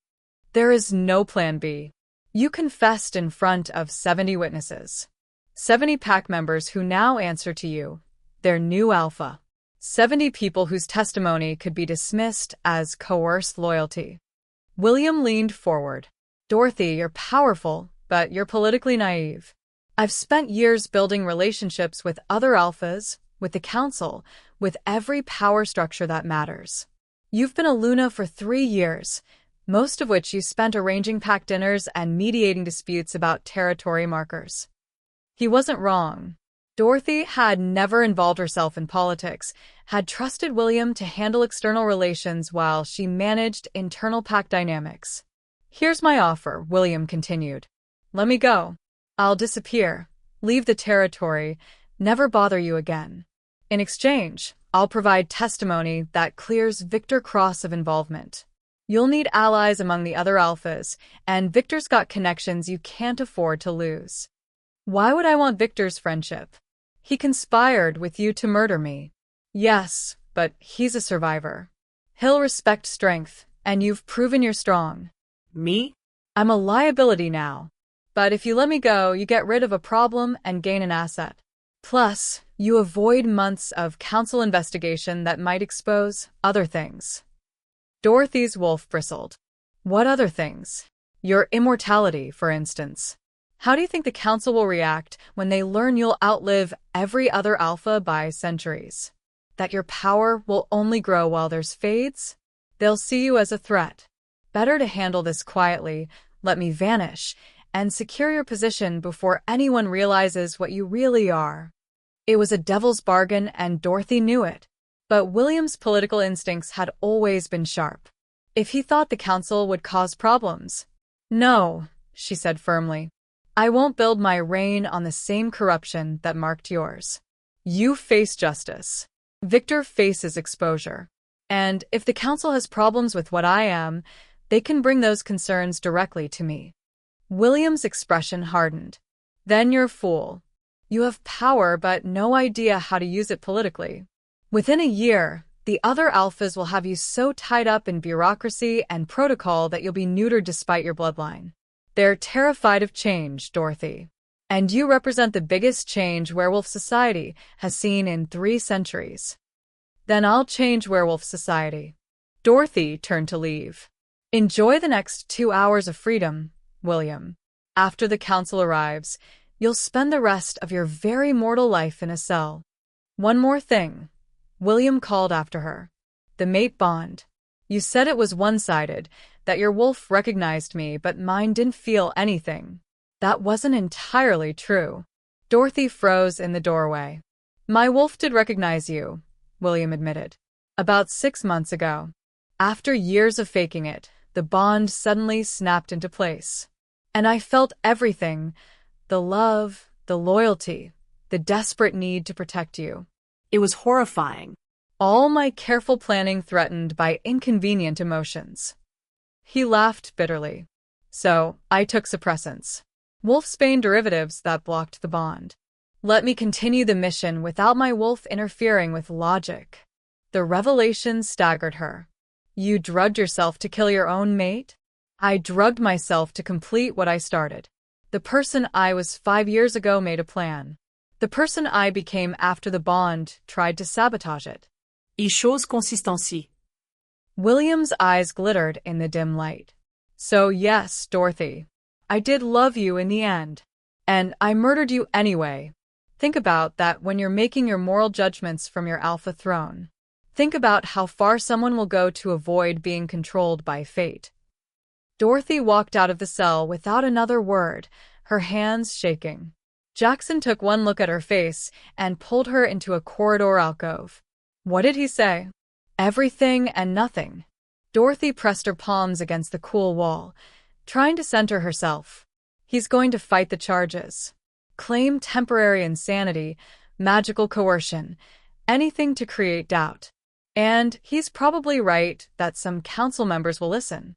There is no Plan B. You confessed in front of 70 witnesses. 70 pack members who now answer to you. Their new alpha. 70 people whose testimony could be dismissed as coerced loyalty. William leaned forward. Dorothy, you're powerful, but you're politically naive. I've spent years building relationships with other alphas, with the council, with every power structure that matters. You've been a Luna for 3 years, most of which you spent arranging pack dinners and mediating disputes about territory markers. He wasn't wrong. Dorothy had never involved herself in politics, had trusted William to handle external relations while she managed internal pack dynamics. Here's my offer, William continued. Let me go. I'll disappear, leave the territory, never bother you again. In exchange, I'll provide testimony that clears Victor Cross of involvement. You'll need allies among the other alphas, and Victor's got connections you can't afford to lose. Why would I want Victor's friendship? He conspired with you to murder me. Yes, but he's a survivor. He'll respect strength, and you've proven you're strong. Me? I'm a liability now. But if you let me go, you get rid of a problem and gain an asset. Plus, you avoid months of council investigation that might expose other things. Dorothy's wolf bristled. What other things? Your immortality, for instance. How do you think the council will react when they learn you'll outlive every other alpha by centuries? That your power will only grow while there's fades? They'll see you as a threat. Better to handle this quietly, let me vanish, and secure your position before anyone realizes what you really are. It was a devil's bargain, and Dorothy knew it. But William's political instincts had always been sharp. If he thought the council would cause problems. No, she said firmly. I won't build my reign on the same corruption that marked yours. You face justice. Victor faces exposure. And if the council has problems with what I am, they can bring those concerns directly to me. William's expression hardened. Then you're a fool. You have power but no idea how to use it politically. Within a year, the other alphas will have you so tied up in bureaucracy and protocol that you'll be neutered despite your bloodline. They're terrified of change, Dorothy. And you represent the biggest change werewolf society has seen in 3 centuries. Then I'll change werewolf society. Dorothy turned to leave. Enjoy the next 2 hours of freedom, William. After the council arrives, you'll spend the rest of your very mortal life in a cell. One more thing. William called after her. The mate bond. You said it was one-sided, that your wolf recognized me but mine didn't feel anything. That wasn't entirely true. Dorothy froze in the doorway. My wolf did recognize you, William admitted. About 6 months ago. After years of faking it, the bond suddenly snapped into place. And I felt everything. The love, the loyalty, the desperate need to protect you. It was horrifying. All my careful planning threatened by inconvenient emotions. He laughed bitterly. So, I took suppressants. Wolfsbane derivatives that blocked the bond. Let me continue the mission without my wolf interfering with logic. The revelation staggered her. You drugged yourself to kill your own mate? I drugged myself to complete what I started. The person I was 5 years ago made a plan. The person I became after the bond tried to sabotage it. Et chose consistency. William's eyes glittered in the dim light. So yes, Dorothy. I did love you in the end. And I murdered you anyway. Think about that when you're making your moral judgments from your alpha throne. Think about how far someone will go to avoid being controlled by fate. Dorothy walked out of the cell without another word, her hands shaking. Jackson took one look at her face and pulled her into a corridor alcove. What did he say? Everything and nothing. Dorothy pressed her palms against the cool wall, trying to center herself. He's going to fight the charges. Claim temporary insanity, magical coercion, anything to create doubt. And he's probably right that some council members will listen.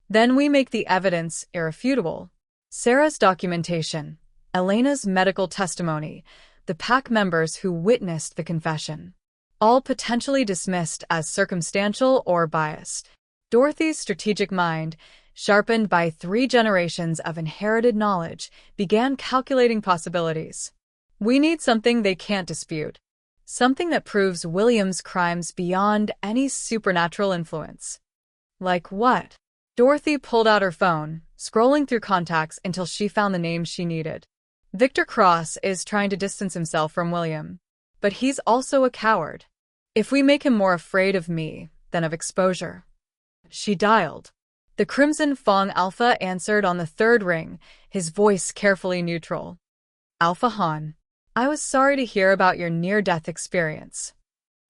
Then we make the evidence irrefutable. Sarah's documentation, Elena's medical testimony, the pack members who witnessed the confession. All potentially dismissed as circumstantial or biased. Dorothy's strategic mind, sharpened by 3 generations of inherited knowledge, began calculating possibilities. We need something they can't dispute. Something that proves William's crimes beyond any supernatural influence. Like what? Dorothy pulled out her phone, scrolling through contacts until she found the name she needed. Victor Cross is trying to distance himself from William. But he's also a coward. If we make him more afraid of me than of exposure. She dialed. The Crimson Fong Alpha answered on the 3rd ring, his voice carefully neutral. Alpha Han, I was sorry to hear about your near-death experience.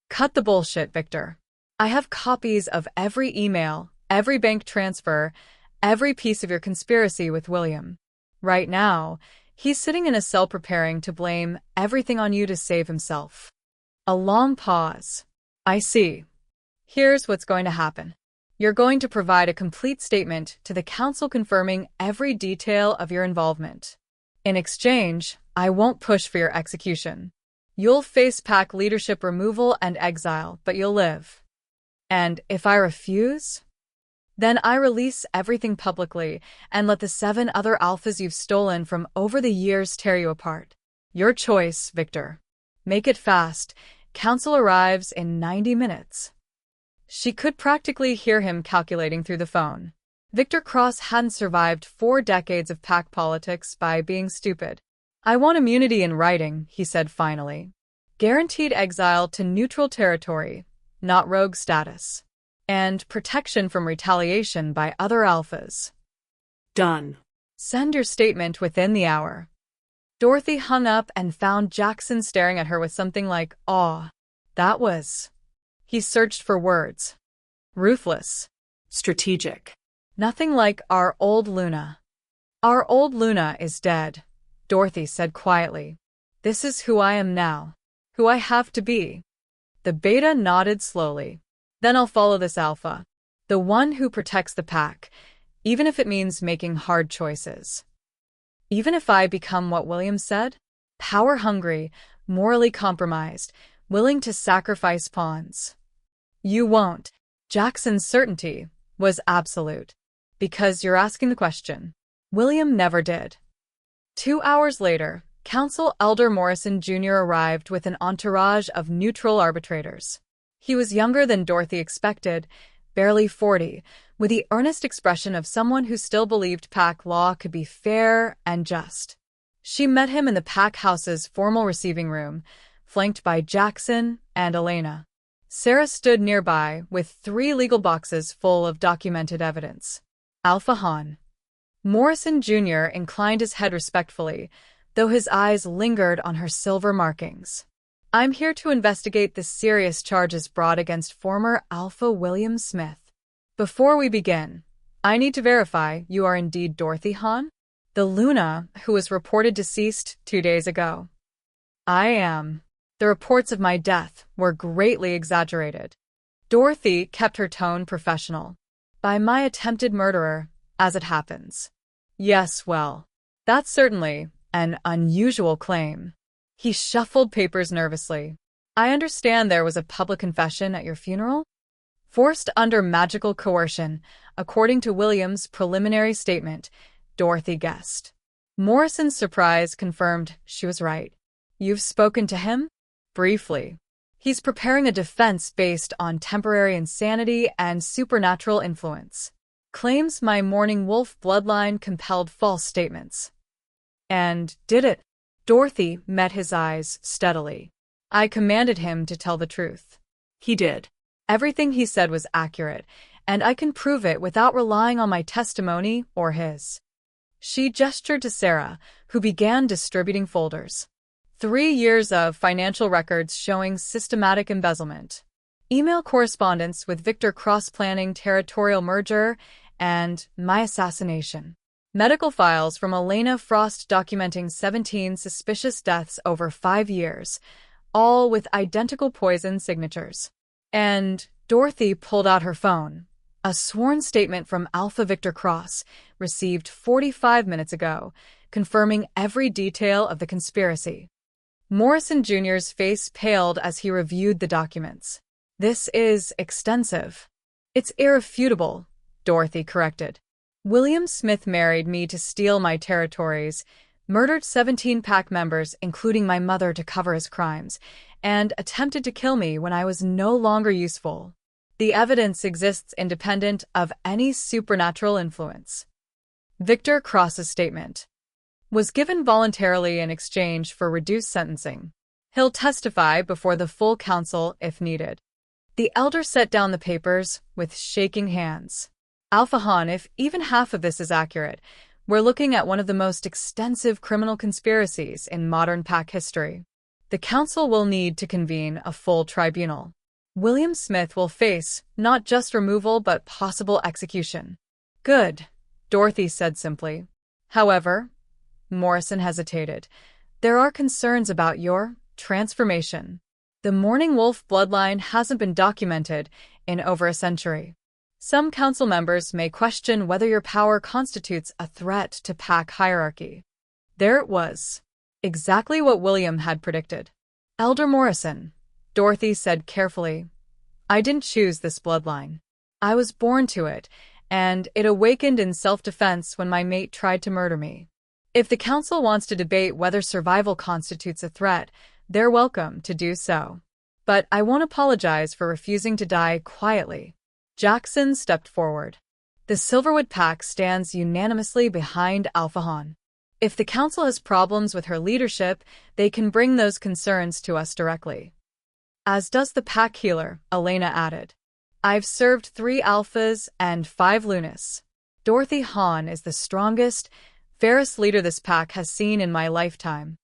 Cut the bullshit, Victor. I have copies of every email, every bank transfer, every piece of your conspiracy with William. Right now, he's sitting in a cell preparing to blame everything on you to save himself. A long pause. I see. Here's what's going to happen. You're going to provide a complete statement to the council confirming every detail of your involvement. In exchange, I won't push for your execution. You'll face pack leadership removal and exile, but you'll live. And if I refuse? Then I release everything publicly and let the 7 other alphas you've stolen from over the years tear you apart. Your choice, Victor. Make it fast. Council arrives in 90 minutes. She could practically hear him calculating through the phone. Victor Cross hadn't survived 4 decades of pack politics by being stupid. I want immunity in writing, he said finally. Guaranteed exile to neutral territory, not rogue status. And protection from retaliation by other alphas. Done. Send your statement within the hour. Dorothy hung up and found Jackson staring at her with something like awe. That was... He searched for words. Ruthless. Strategic. Nothing like our old Luna. Our old Luna is dead, Dorothy said quietly. This is who I am now. Who I have to be. The beta nodded slowly. Then I'll follow this alpha. The one who protects the pack, even if it means making hard choices. Even if I become what William said? Power-hungry, morally compromised, willing to sacrifice pawns. You won't. Jackson's certainty was absolute. Because you're asking the question. William never did. 2 hours later, Counsel Elder Morrison Jr. arrived with an entourage of neutral arbitrators. He was younger than Dorothy expected, barely 40, with the earnest expression of someone who still believed pack law could be fair and just. She met him in the pack house's formal receiving room, flanked by Jackson and Elena. Sarah stood nearby with 3 legal boxes full of documented evidence. Alpha Han. Morrison Jr. inclined his head respectfully, though his eyes lingered on her silver markings. I'm here to investigate the serious charges brought against former Alpha William Smith. Before we begin, I need to verify you are indeed Dorothy Han, the Luna who was reported deceased 2 days ago. I am. The reports of my death were greatly exaggerated. Dorothy kept her tone professional. By my attempted murderer, as it happens. Yes, well, that's certainly an unusual claim. He shuffled papers nervously. I understand there was a public confession at your funeral? Forced under magical coercion, according to William's preliminary statement, Dorothy guessed. Morrison's surprise confirmed she was right. You've spoken to him? Briefly. He's preparing a defense based on temporary insanity and supernatural influence. Claims my Morning Wolf bloodline compelled false statements. And did it? Dorothy met his eyes steadily. I commanded him to tell the truth. He did. Everything he said was accurate, and I can prove it without relying on my testimony or his. She gestured to Sarah, who began distributing folders. 3 years of financial records showing systematic embezzlement. Email correspondence with Victor Cross planning territorial merger and my assassination. Medical files from Elena Frost documenting 17 suspicious deaths over 5 years, all with identical poison signatures. And Dorothy pulled out her phone. A sworn statement from Alpha Victor Cross, received 45 minutes ago, confirming every detail of the conspiracy. Morrison Jr.'s face paled as he reviewed the documents. This is extensive. It's irrefutable, Dorothy corrected. William Smith married me to steal my territories, murdered 17 pack members, including my mother, to cover his crimes, and attempted to kill me when I was no longer useful. The evidence exists independent of any supernatural influence. Victor Cross's statement was given voluntarily in exchange for reduced sentencing. He'll testify before the full council if needed. The elder set down the papers with shaking hands. Alpha Han, if even half of this is accurate, we're looking at one of the most extensive criminal conspiracies in modern pack history. The council will need to convene a full tribunal. William Smith will face not just removal but possible execution. Good, Dorothy said simply. However, Morrison hesitated. There are concerns about your transformation. The Morning Wolf bloodline hasn't been documented in over a century. Some council members may question whether your power constitutes a threat to pack hierarchy. There it was. Exactly what William had predicted. Elder Morrison, Dorothy said carefully, I didn't choose this bloodline. I was born to it, and it awakened in self-defense when my mate tried to murder me. If the council wants to debate whether survival constitutes a threat, they're welcome to do so. But I won't apologize for refusing to die quietly. Jackson stepped forward. The Silverwood Pack stands unanimously behind Alpha Han. If the council has problems with her leadership, they can bring those concerns to us directly. As does the pack healer, Elena added. I've served 3 alphas and 5 lunas. Dorothy Han is the strongest, fairest leader this pack has seen in my lifetime.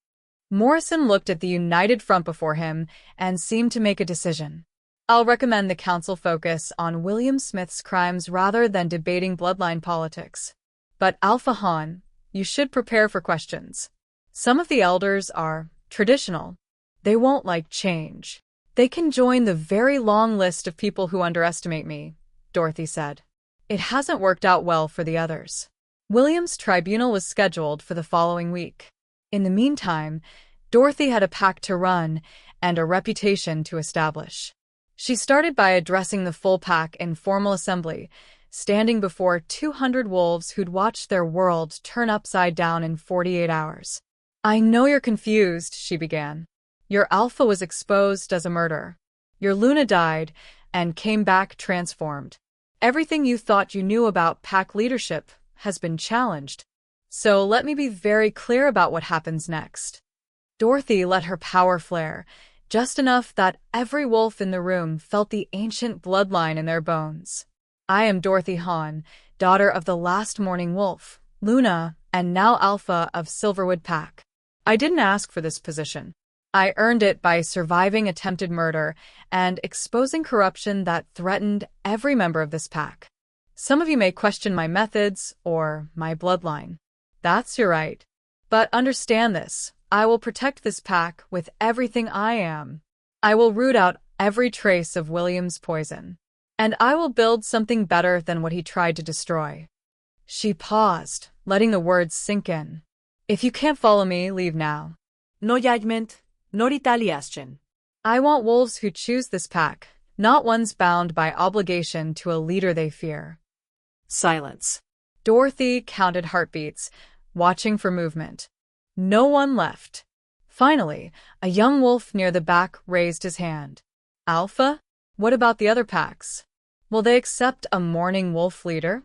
Morrison looked at the united front before him and seemed to make a decision. I'll recommend the council focus on William Smith's crimes rather than debating bloodline politics. But Alpha Han, you should prepare for questions. Some of the elders are traditional. They won't like change. They can join the very long list of people who underestimate me, Dorothy said. It hasn't worked out well for the others. William's tribunal was scheduled for the following week. In the meantime, Dorothy had a pack to run and a reputation to establish. She started by addressing the full pack in formal assembly, standing before 200 wolves who'd watched their world turn upside down in 48 hours. I know you're confused, she began. Your alpha was exposed as a murderer. Your Luna died and came back transformed. Everything you thought you knew about pack leadership has been challenged. So let me be very clear about what happens next. Dorothy let her power flare, just enough that every wolf in the room felt the ancient bloodline in their bones. I am Dorothy Han, daughter of the last morning wolf, Luna, and now alpha of Silverwood Pack. I didn't ask for this position. I earned it by surviving attempted murder and exposing corruption that threatened every member of this pack. Some of you may question my methods or my bloodline. That's your right. But understand this, I will protect this pack with everything I am. I will root out every trace of William's poison. And I will build something better than what he tried to destroy. She paused, letting the words sink in. If you can't follow me, leave now. No judgment, no retaliation. I want wolves who choose this pack, not ones bound by obligation to a leader they fear. Silence. Dorothy counted heartbeats, watching for movement. No one left. Finally, a young wolf near the back raised his hand. Alpha? What about the other packs? Will they accept a morning wolf leader?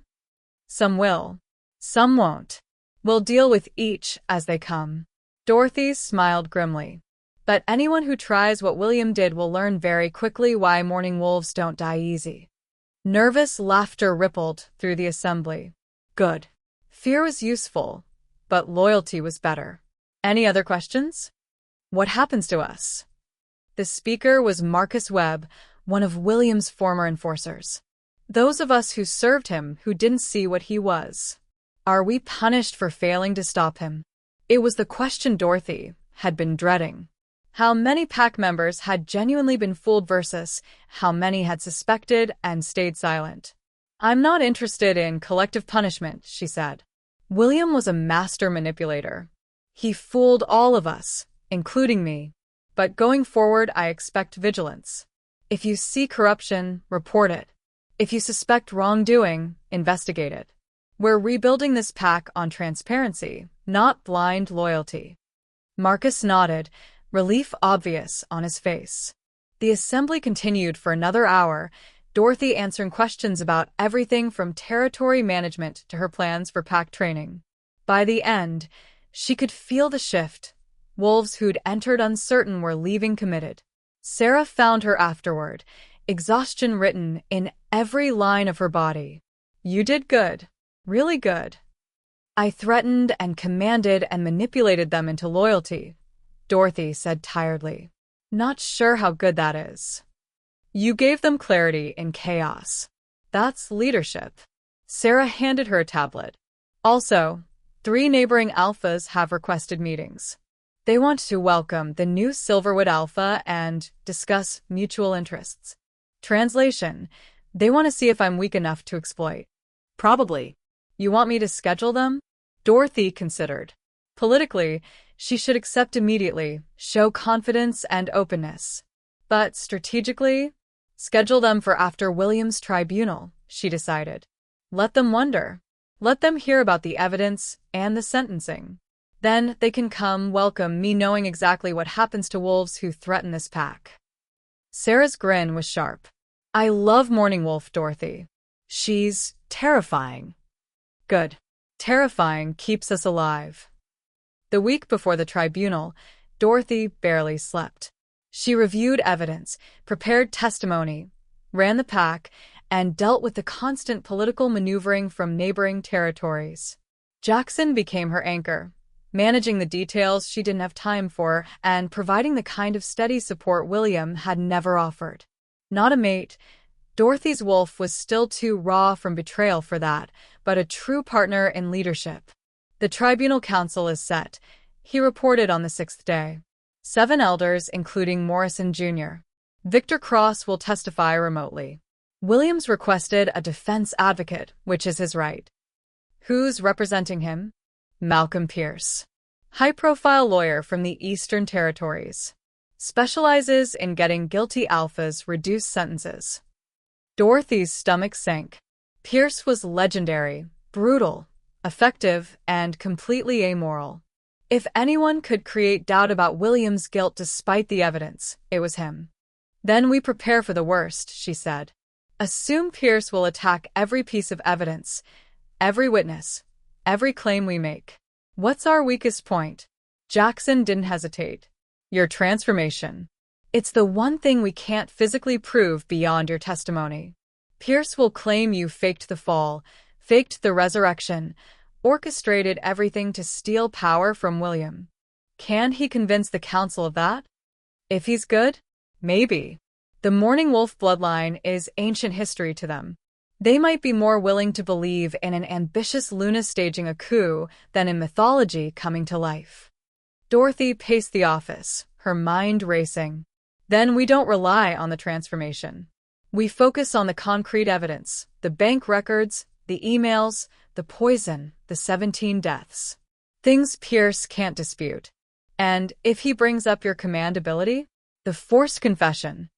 Some will. Some won't. We'll deal with each as they come. Dorothy smiled grimly. But anyone who tries what William did will learn very quickly why morning wolves don't die easy. Nervous laughter rippled through the assembly. Good. Fear was useful, but loyalty was better. Any other questions? What happens to us? The speaker was Marcus Webb, one of William's former enforcers. Those of us who served him who didn't see what he was. Are we punished for failing to stop him? It was the question Dorothy had been dreading. How many pack members had genuinely been fooled versus how many had suspected and stayed silent. I'm not interested in collective punishment, she said. William was a master manipulator. He fooled all of us, including me. But going forward, I expect vigilance. If you see corruption, report it. If you suspect wrongdoing, investigate it. We're rebuilding this pack on transparency, not blind loyalty. Marcus nodded, relief obvious on his face. The assembly continued for another hour, Dorothy answering questions about everything from territory management to her plans for pack training. By the end, she could feel the shift. Wolves who'd entered uncertain were leaving committed. Sarah found her afterward, exhaustion written in every line of her body. You did good. Really good. I threatened and commanded and manipulated them into loyalty, Dorothy said tiredly. Not sure how good that is. You gave them clarity in chaos. That's leadership. Sarah handed her a tablet. Also, 3 neighboring alphas have requested meetings. They want to welcome the new Silverwood Alpha and discuss mutual interests. Translation: they want to see if I'm weak enough to exploit. Probably. You want me to schedule them? Dorothy considered. Politically, she should accept immediately, show confidence and openness. But strategically, schedule them for after William's tribunal, she decided. Let them wonder. Let them hear about the evidence and the sentencing. Then they can come welcome me knowing exactly what happens to wolves who threaten this pack. Sarah's grin was sharp. I love Morning Wolf, Dorothy. She's terrifying. Good. Terrifying keeps us alive. The week before the tribunal, Dorothy barely slept. She reviewed evidence, prepared testimony, ran the pack, and dealt with the constant political maneuvering from neighboring territories. Jackson became her anchor, managing the details she didn't have time for and providing the kind of steady support William had never offered. Not a mate, Dorothy's wolf was still too raw from betrayal for that, but a true partner in leadership. The tribunal council is set, he reported on the 6th day. 7 elders, including Morrison Jr. Victor Cross will testify remotely. Williams requested a defense advocate, which is his right. Who's representing him? Malcolm Pierce. High-profile lawyer from the Eastern Territories. Specializes in getting guilty alphas reduced sentences. Dorothy's stomach sank. Pierce was legendary, brutal, effective, and completely amoral. If anyone could create doubt about William's guilt despite the evidence, it was him. Then we prepare for the worst, she said. Assume Pierce will attack every piece of evidence, every witness, every claim we make. What's our weakest point? Jackson didn't hesitate. Your transformation. It's the one thing we can't physically prove beyond your testimony. Pierce will claim you faked the fall, faked the resurrection, orchestrated everything to steal power from William. Can he convince the council of that? If he's good, maybe. The Mourning Wolf bloodline is ancient history to them. They might be more willing to believe in an ambitious Luna staging a coup than in mythology coming to life. Dorothy paced the office, her mind racing. Then we don't rely on the transformation. We focus on the concrete evidence, the bank records, the emails, the poison, the 17 deaths. Things Pierce can't dispute. And if he brings up your command ability, the forced confession.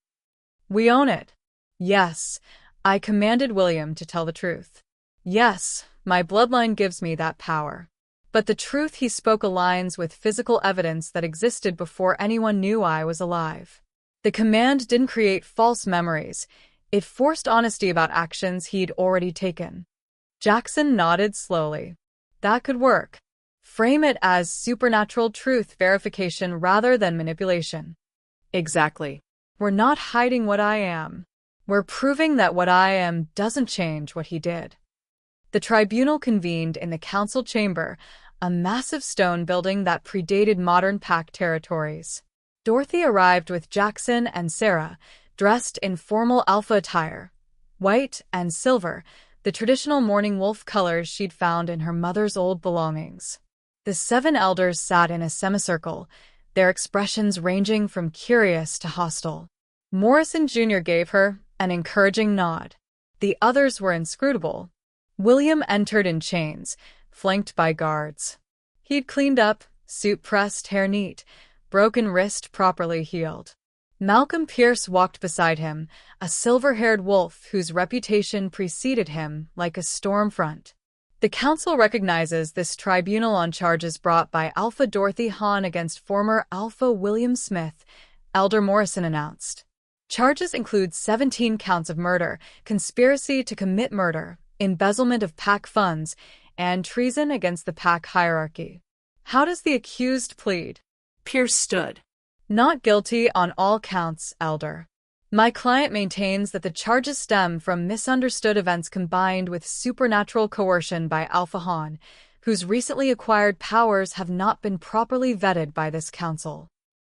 We own it. Yes, I commanded William to tell the truth. Yes, my bloodline gives me that power. But the truth he spoke aligns with physical evidence that existed before anyone knew I was alive. The command didn't create false memories. It forced honesty about actions he'd already taken. Jackson nodded slowly. That could work. Frame it as supernatural truth verification rather than manipulation. Exactly. We're not hiding what I am. We're proving that what I am doesn't change what he did. The tribunal convened in the council chamber, a massive stone building that predated modern pack territories. Dorothy arrived with Jackson and Sarah, dressed in formal alpha attire, white and silver, the traditional Mourning Wolf colors she'd found in her mother's old belongings. The 7 elders sat in a semicircle, their expressions ranging from curious to hostile. Morrison Jr. gave her an encouraging nod. The others were inscrutable. William entered in chains, flanked by guards. He'd cleaned up, suit pressed, hair neat, broken wrist properly healed. Malcolm Pierce walked beside him, a silver-haired wolf whose reputation preceded him like a storm front. The council recognizes this tribunal on charges brought by Alpha Dorothy Hahn against former Alpha William Smith, Elder Morrison announced. Charges include 17 counts of murder, conspiracy to commit murder, embezzlement of pack funds, and treason against the pack hierarchy. How does the accused plead? Pierce stood. Not guilty on all counts, Elder. My client maintains that the charges stem from misunderstood events combined with supernatural coercion by Alpha Hahn, whose recently acquired powers have not been properly vetted by this council.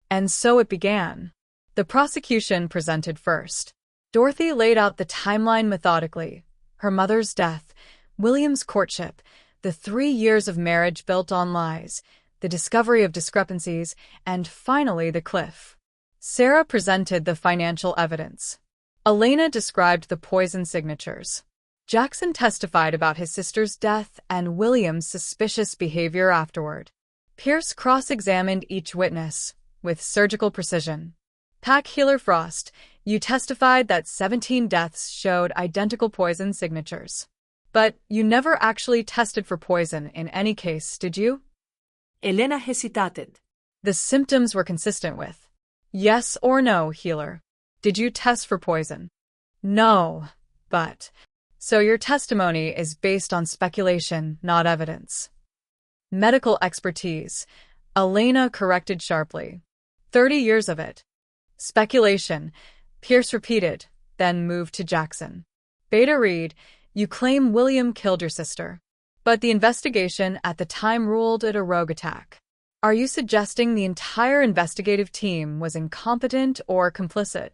And so it began. The prosecution presented first. Dorothy laid out the timeline methodically. Her mother's death, William's courtship, the 3 years of marriage built on lies, the discovery of discrepancies, and finally the cliff. Sarah presented the financial evidence. Elena described the poison signatures. Jackson testified about his sister's death and William's suspicious behavior afterward. Pierce cross-examined each witness, with surgical precision. Pack Healer Frost, you testified that 17 deaths showed identical poison signatures. But you never actually tested for poison in any case, did you? Elena hesitated. The symptoms were consistent with. Yes or no, Healer. Did you test for poison? No, but So your testimony is based on speculation, not evidence. Medical expertise. Elena corrected sharply. 30 years of it. Speculation, Pierce repeated, then moved to Jackson. Beta Reed, you claim William killed your sister. But the investigation at the time ruled it a rogue attack. Are you suggesting the entire investigative team was incompetent or complicit?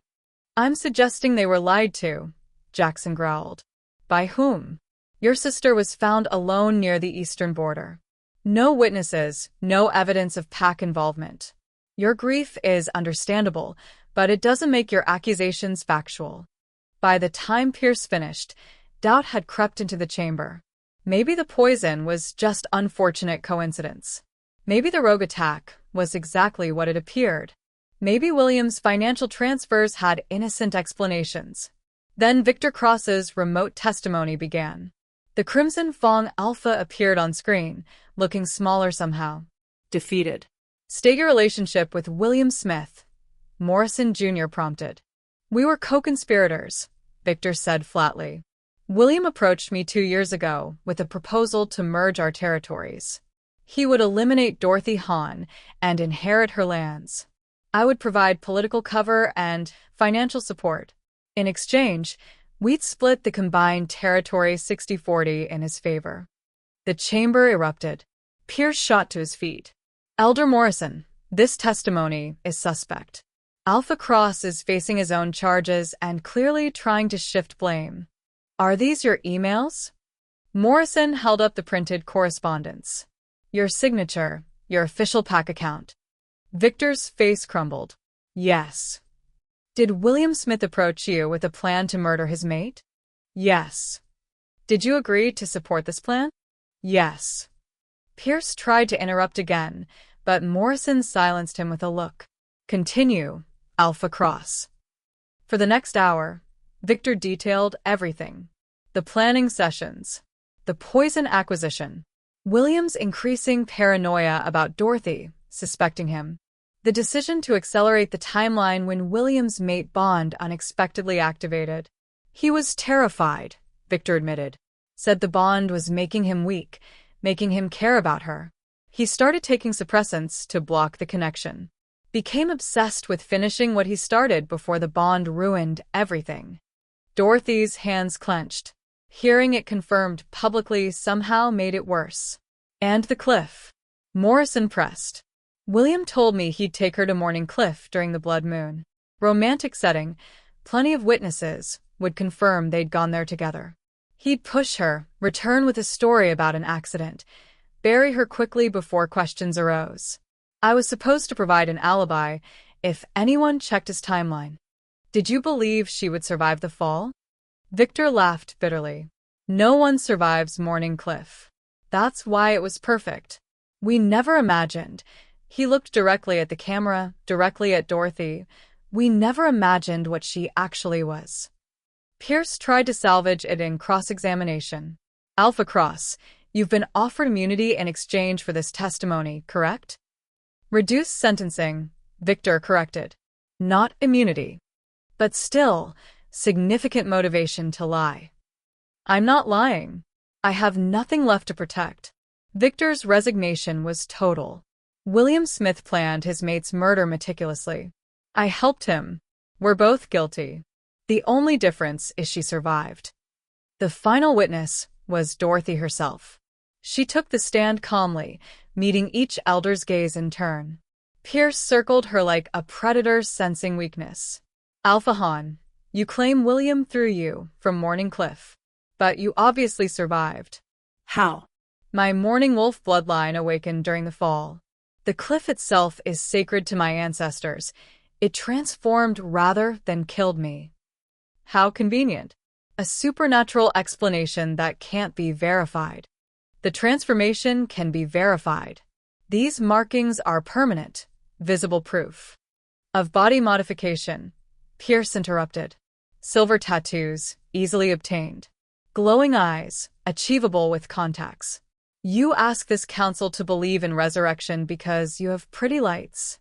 I'm suggesting they were lied to, Jackson growled. By whom? Your sister was found alone near the eastern border. No witnesses, no evidence of pack involvement. Your grief is understandable, but it doesn't make your accusations factual. By the time Pierce finished, doubt had crept into the chamber. Maybe the poison was just unfortunate coincidence. Maybe the rogue attack was exactly what it appeared. Maybe William's financial transfers had innocent explanations. Then Victor Cross's remote testimony began. The Crimson Fong Alpha appeared on screen, looking smaller somehow. Defeated. State your relationship with William Smith, Morrison Jr. prompted. We were co-conspirators, Victor said flatly. William approached me 2 years ago with a proposal to merge our territories. He would eliminate Dorothy Hahn and inherit her lands. I would provide political cover and financial support. In exchange, we'd split the combined territory 60-40 in his favor. The chamber erupted. Pierce shot to his feet. Elder Morrison, this testimony is suspect. Alpha Cross is facing his own charges and clearly trying to shift blame. Are these your emails? Morrison held up the printed correspondence. Your signature, your official pack account. Victor's face crumbled. Yes. Did William Smith approach you with a plan to murder his mate? Yes. Did you agree to support this plan? Yes. Pierce tried to interrupt again, but Morrison silenced him with a look. Continue, Alpha Cross. For the next hour, Victor detailed everything. The planning sessions, the poison acquisition, William's increasing paranoia about Dorothy, suspecting him, the decision to accelerate the timeline when William's mate Bond unexpectedly activated. He was terrified, Victor admitted. Said the bond was making him weak, making him care about her. He started taking suppressants to block the connection. Became obsessed with finishing what he started before the bond ruined everything. Dorothy's hands clenched. Hearing it confirmed publicly somehow made it worse. And the cliff. Morrison pressed. William told me he'd take her to Morning Cliff during the blood moon. Romantic setting, plenty of witnesses would confirm they'd gone there together. He'd push her, return with a story about an accident, bury her quickly before questions arose. I was supposed to provide an alibi if anyone checked his timeline. Did you believe she would survive the fall? Victor laughed bitterly. No one survives Morning Cliff. That's why it was perfect. We never imagined. He looked directly at the camera, directly at Dorothy. We never imagined what she actually was. Pierce tried to salvage it in cross-examination. Alpha Cross, you've been offered immunity in exchange for this testimony, correct? Reduced sentencing, Victor corrected. Not immunity. But still, significant motivation to lie. I'm not lying. I have nothing left to protect. Victor's resignation was total. William Smith planned his mate's murder meticulously. I helped him. We're both guilty. The only difference is she survived. The final witness was Dorothy herself. She took the stand calmly, meeting each elder's gaze in turn. Pierce circled her like a predator sensing weakness. Alpha Hahn, you claim William threw you from Morning Cliff. But you obviously survived. How? My Morning Wolf bloodline awakened during the fall. The cliff itself is sacred to my ancestors. It transformed rather than killed me. How convenient. A supernatural explanation that can't be verified. The transformation can be verified. These markings are permanent, visible proof. Of body modification, Pierce interrupted. Silver tattoos, easily obtained. Glowing eyes, achievable with contacts. You ask this council to believe in resurrection because you have pretty lights.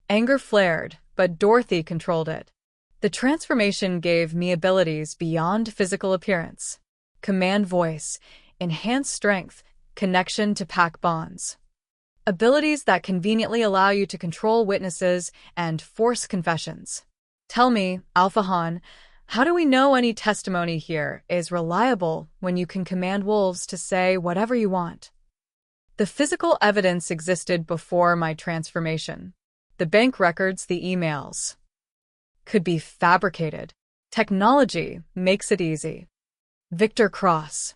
Anger flared, but Dorothy controlled it. The transformation gave me abilities beyond physical appearance. command voice, enhanced strength, connection to pack bonds. Abilities that conveniently allow you to control witnesses and force confessions. Tell me, Alpha Han, how do we know any testimony here is reliable when you can command wolves to say whatever you want? The physical evidence existed before my transformation. The bank records, the emails, could be fabricated. Technology makes it easy. Victor Cross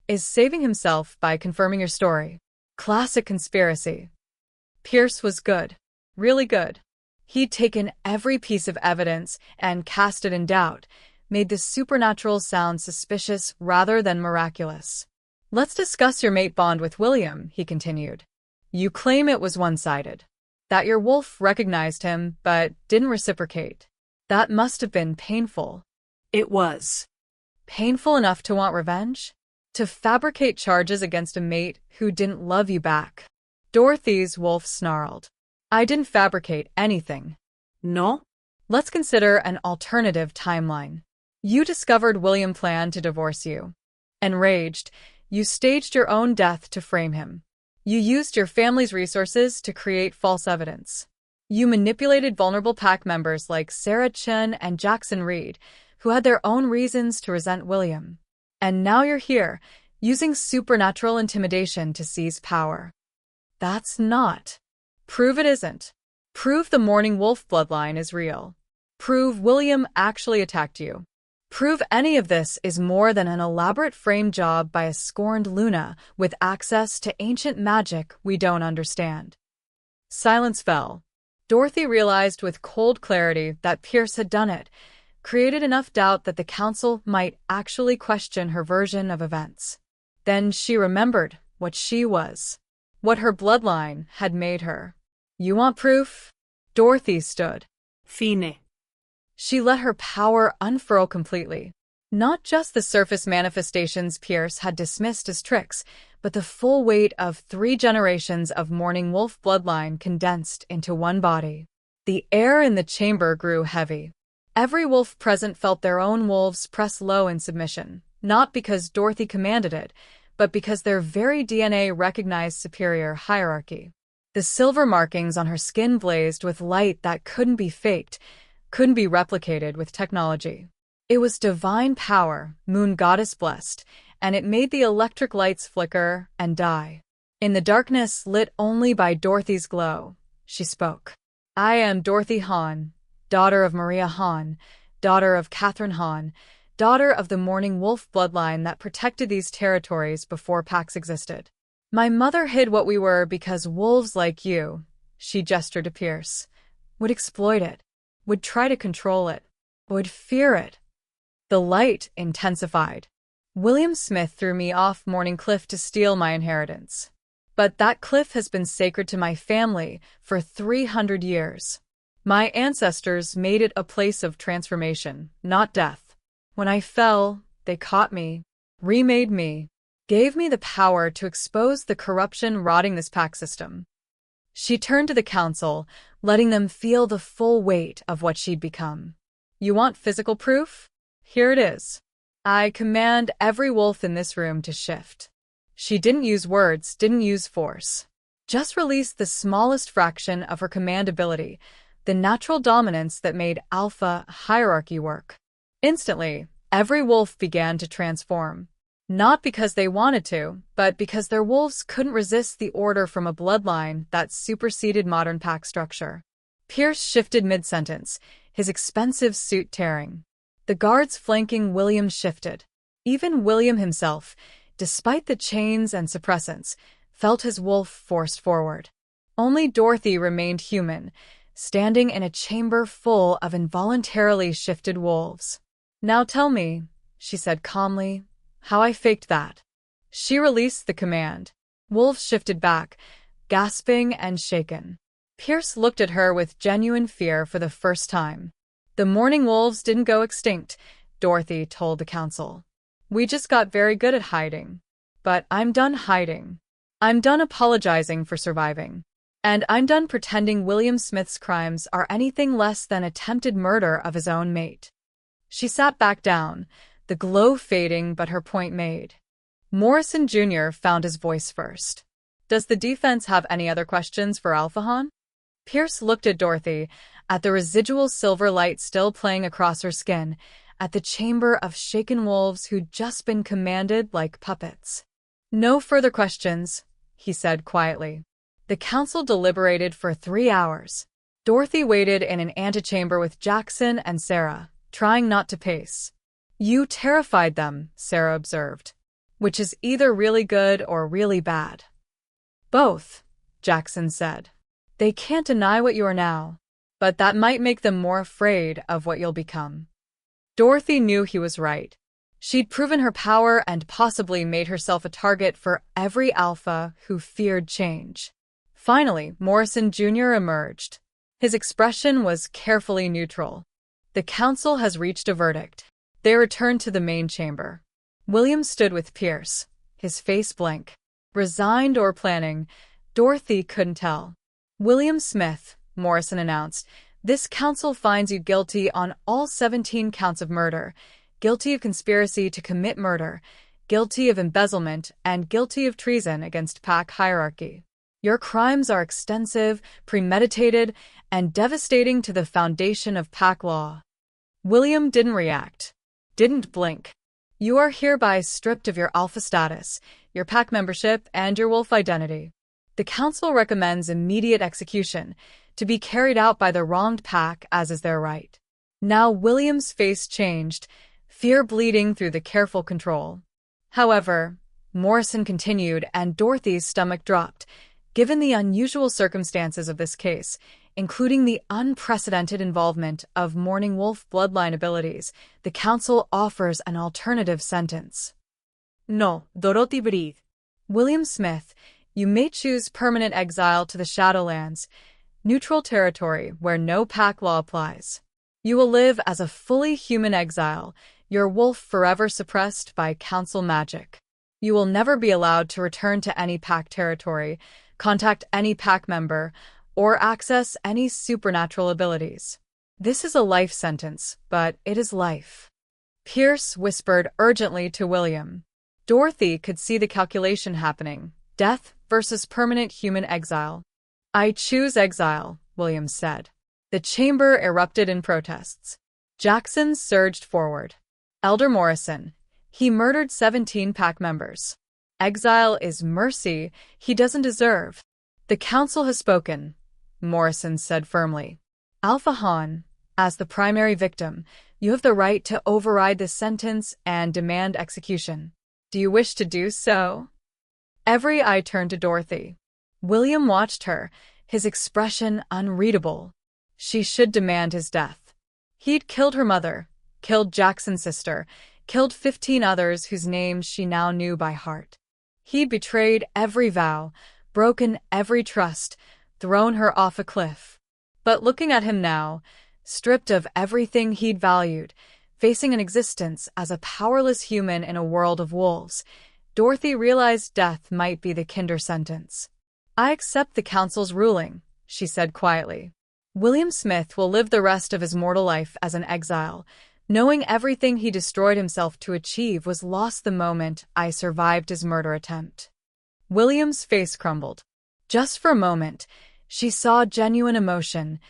is saving himself by confirming your story. Classic conspiracy. Pierce was good. Really good. He'd taken every piece of evidence and cast it in doubt, made the supernatural sound suspicious rather than miraculous. Let's discuss your mate bond with William, he continued. You claim it was one-sided. That your wolf recognized him but didn't reciprocate. That must have been painful. It was. Painful enough to want revenge? To fabricate charges against a mate who didn't love you back? Dorothy's wolf snarled. I didn't fabricate anything. No? Let's consider an alternative timeline. You discovered William planned to divorce you. Enraged, you staged your own death to frame him. You used your family's resources to create false evidence. You manipulated vulnerable pack members like Sarah Chen and Jackson Reed, who had their own reasons to resent William. And now you're here, using supernatural intimidation to seize power. That's not. Prove it isn't. Prove the Morning Wolf bloodline is real. Prove William actually attacked you. Prove any of this is more than an elaborate frame job by a scorned Luna with access to ancient magic we don't understand. Silence fell. Dorothy realized with cold clarity that Pierce had done it, created enough doubt that the council might actually question her version of events. Then she remembered what she was, what her bloodline had made her. You want proof? Dorothy stood. Fine. She let her power unfurl completely. Not just the surface manifestations Pierce had dismissed as tricks, but the full weight of 3 generations of Morning Wolf bloodline condensed into one body. The air in the chamber grew heavy. Every wolf present felt their own wolves press low in submission, not because Dorothy commanded it, but because their very DNA recognized superior hierarchy. The silver markings on her skin blazed with light that couldn't be faked, couldn't be replicated with technology. It was divine power, moon goddess blessed, and it made the electric lights flicker and die. In the darkness lit only by Dorothy's glow, she spoke. I am Dorothy Han, daughter of Maria Han, daughter of Catherine Han, daughter of the Morning Wolf bloodline that protected these territories before packs existed. My mother hid what we were because wolves like you, she gestured to Pierce, would exploit it, would try to control it, would fear it. The light intensified. William Smith threw me off Morning Cliff to steal my inheritance. But that cliff has been sacred to my family for 300 years. My ancestors made it a place of transformation, not death. When I fell, they caught me, remade me, gave me the power to expose the corruption rotting this pack system. She turned to the council, letting them feel the full weight of what she'd become. You want physical proof? Here it is. I command every wolf in this room to shift. She didn't use words, didn't use force. Just released the smallest fraction of her command ability, the natural dominance that made alpha hierarchy work. Instantly, every wolf began to transform. Not because they wanted to, but because their wolves couldn't resist the order from a bloodline that superseded modern pack structure. Pierce shifted mid-sentence, his expensive suit tearing. The guards flanking William shifted. Even William himself, despite the chains and suppressants, felt his wolf forced forward. Only Dorothy remained human, standing in a chamber full of involuntarily shifted wolves. Now tell me, she said calmly, how I faked that. She released the command. Wolves shifted back, gasping and shaken. Pierce looked at her with genuine fear for the first time. The Morning Wolves didn't go extinct, Dorothy told the council. We just got very good at hiding. But I'm done hiding. I'm done apologizing for surviving. And I'm done pretending William Smith's crimes are anything less than attempted murder of his own mate. She sat back down, the glow fading but her point made. Morrison Jr. found his voice first. Does the defense have any other questions for Alpha Han? Pierce looked at Dorothy, at the residual silver light still playing across her skin, at the chamber of shaken wolves who'd just been commanded like puppets. No further questions, he said quietly. The council deliberated for 3 hours. Dorothy waited in an antechamber with Jackson and Sarah, trying not to pace. You terrified them, Sarah observed. Which is either really good or really bad. Both, Jackson said. They can't deny what you are now, but that might make them more afraid of what you'll become. Dorothy knew he was right. She'd proven her power and possibly made herself a target for every alpha who feared change. Finally, Morrison Jr. emerged. His expression was carefully neutral. The council has reached a verdict. They returned to the main chamber. William stood with Pierce, his face blank. Resigned or planning, Dorothy couldn't tell. William Smith, Morrison announced, this council finds you guilty on all 17 counts of murder, guilty of conspiracy to commit murder, guilty of embezzlement, and guilty of treason against pack hierarchy. Your crimes are extensive, premeditated, and devastating to the foundation of pack law. William didn't react, didn't blink. You are hereby stripped of your alpha status, your pack membership, and your wolf identity. The council recommends immediate execution, to be carried out by the wronged pack as is their right. Now William's face changed, fear bleeding through the careful control. However, Morrison continued and Dorothy's stomach dropped. Given the unusual circumstances of this case, including the unprecedented involvement of Mourning Wolf bloodline abilities, the council offers an alternative sentence. No, Dorothy breathe. William Smith, you may choose permanent exile to the Shadowlands, neutral territory where no pack law applies. You will live as a fully human exile, your wolf forever suppressed by council magic. You will never be allowed to return to any pack territory, contact any pack member, or access any supernatural abilities. This is a life sentence, but it is life. Pierce whispered urgently to William. Dorothy could see the calculation happening. Death versus permanent human exile. I choose exile, William said. The chamber erupted in protests. Jackson surged forward. Elder Morrison, he murdered 17 pack members. Exile is mercy he doesn't deserve. The council has spoken, Morrison said firmly. Alpha Han, as the primary victim, you have the right to override this sentence and demand execution. Do you wish to do so? Every eye turned to Dorothy. William watched her, his expression unreadable. She should demand his death. He'd killed her mother, killed Jackson's sister, killed 15 others whose names she now knew by heart. He'd betrayed every vow, broken every trust, thrown her off a cliff. But looking at him now, stripped of everything he'd valued, facing an existence as a powerless human in a world of wolves, Dorothy realized death might be the kinder sentence. I accept the council's ruling, she said quietly. William Smith will live the rest of his mortal life as an exile, knowing everything he destroyed himself to achieve was lost the moment I survived his murder attempt. William's face crumbled. Just for a moment, she saw genuine emotion,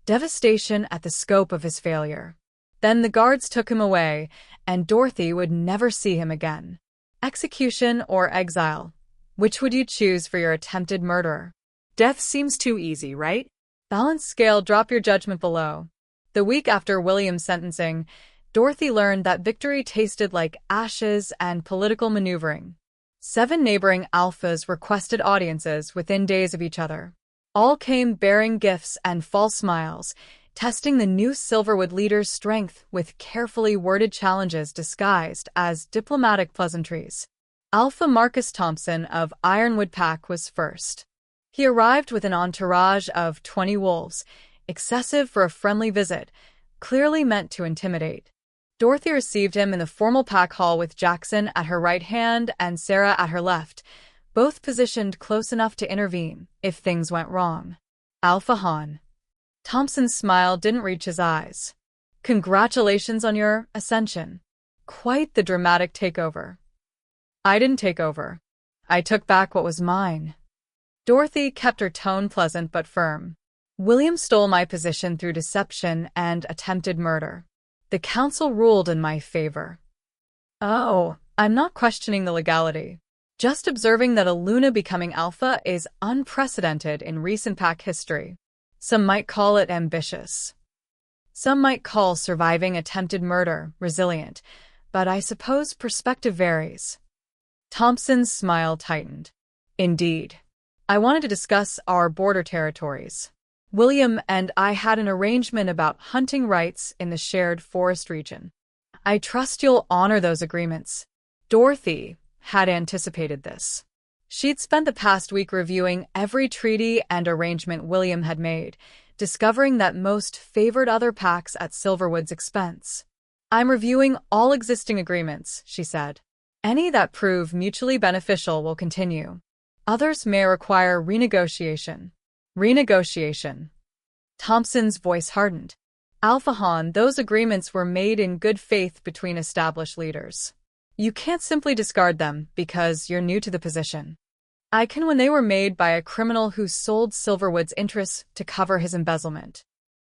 devastation at the scope of his failure. Then the guards took him away, and Dorothy would never see him again. Execution or exile? Which would you choose for your attempted murderer? Death seems too easy, right? Balance scale, drop your judgment below. The week after William's sentencing, Dorothy learned that victory tasted like ashes and political maneuvering. 7 neighboring alphas requested audiences within days of each other. All came bearing gifts and false smiles, testing the new Silverwood leader's strength with carefully worded challenges disguised as diplomatic pleasantries. Alpha Marcus Thompson of Ironwood Pack was first. He arrived with an entourage of 20 wolves, excessive for a friendly visit, clearly meant to intimidate. Dorothy received him in the formal pack hall with Jackson at her right hand and Sarah at her left, both positioned close enough to intervene if things went wrong. Alpha Han. Thompson's smile didn't reach his eyes. Congratulations on your ascension. Quite the dramatic takeover. I didn't take over. I took back what was mine. Dorothy kept her tone pleasant but firm. William stole my position through deception and attempted murder. The council ruled in my favor. Oh, I'm not questioning the legality. Just observing that a Luna becoming alpha is unprecedented in recent pack history. Some might call it ambitious. Some might call surviving attempted murder resilient, but I suppose perspective varies. Thompson's smile tightened. Indeed. I wanted to discuss our border territories. William and I had an arrangement about hunting rights in the shared forest region. I trust you'll honor those agreements. Dorothy had anticipated this. She'd spent the past week reviewing every treaty and arrangement William had made, discovering that most favored other packs at Silverwood's expense. I'm reviewing all existing agreements, she said. Any that prove mutually beneficial will continue. Others may require renegotiation. Renegotiation. Thompson's voice hardened. Alphahan, those agreements were made in good faith between established leaders. You can't simply discard them because you're new to the position. I can when they were made by a criminal who sold Silverwood's interests to cover his embezzlement.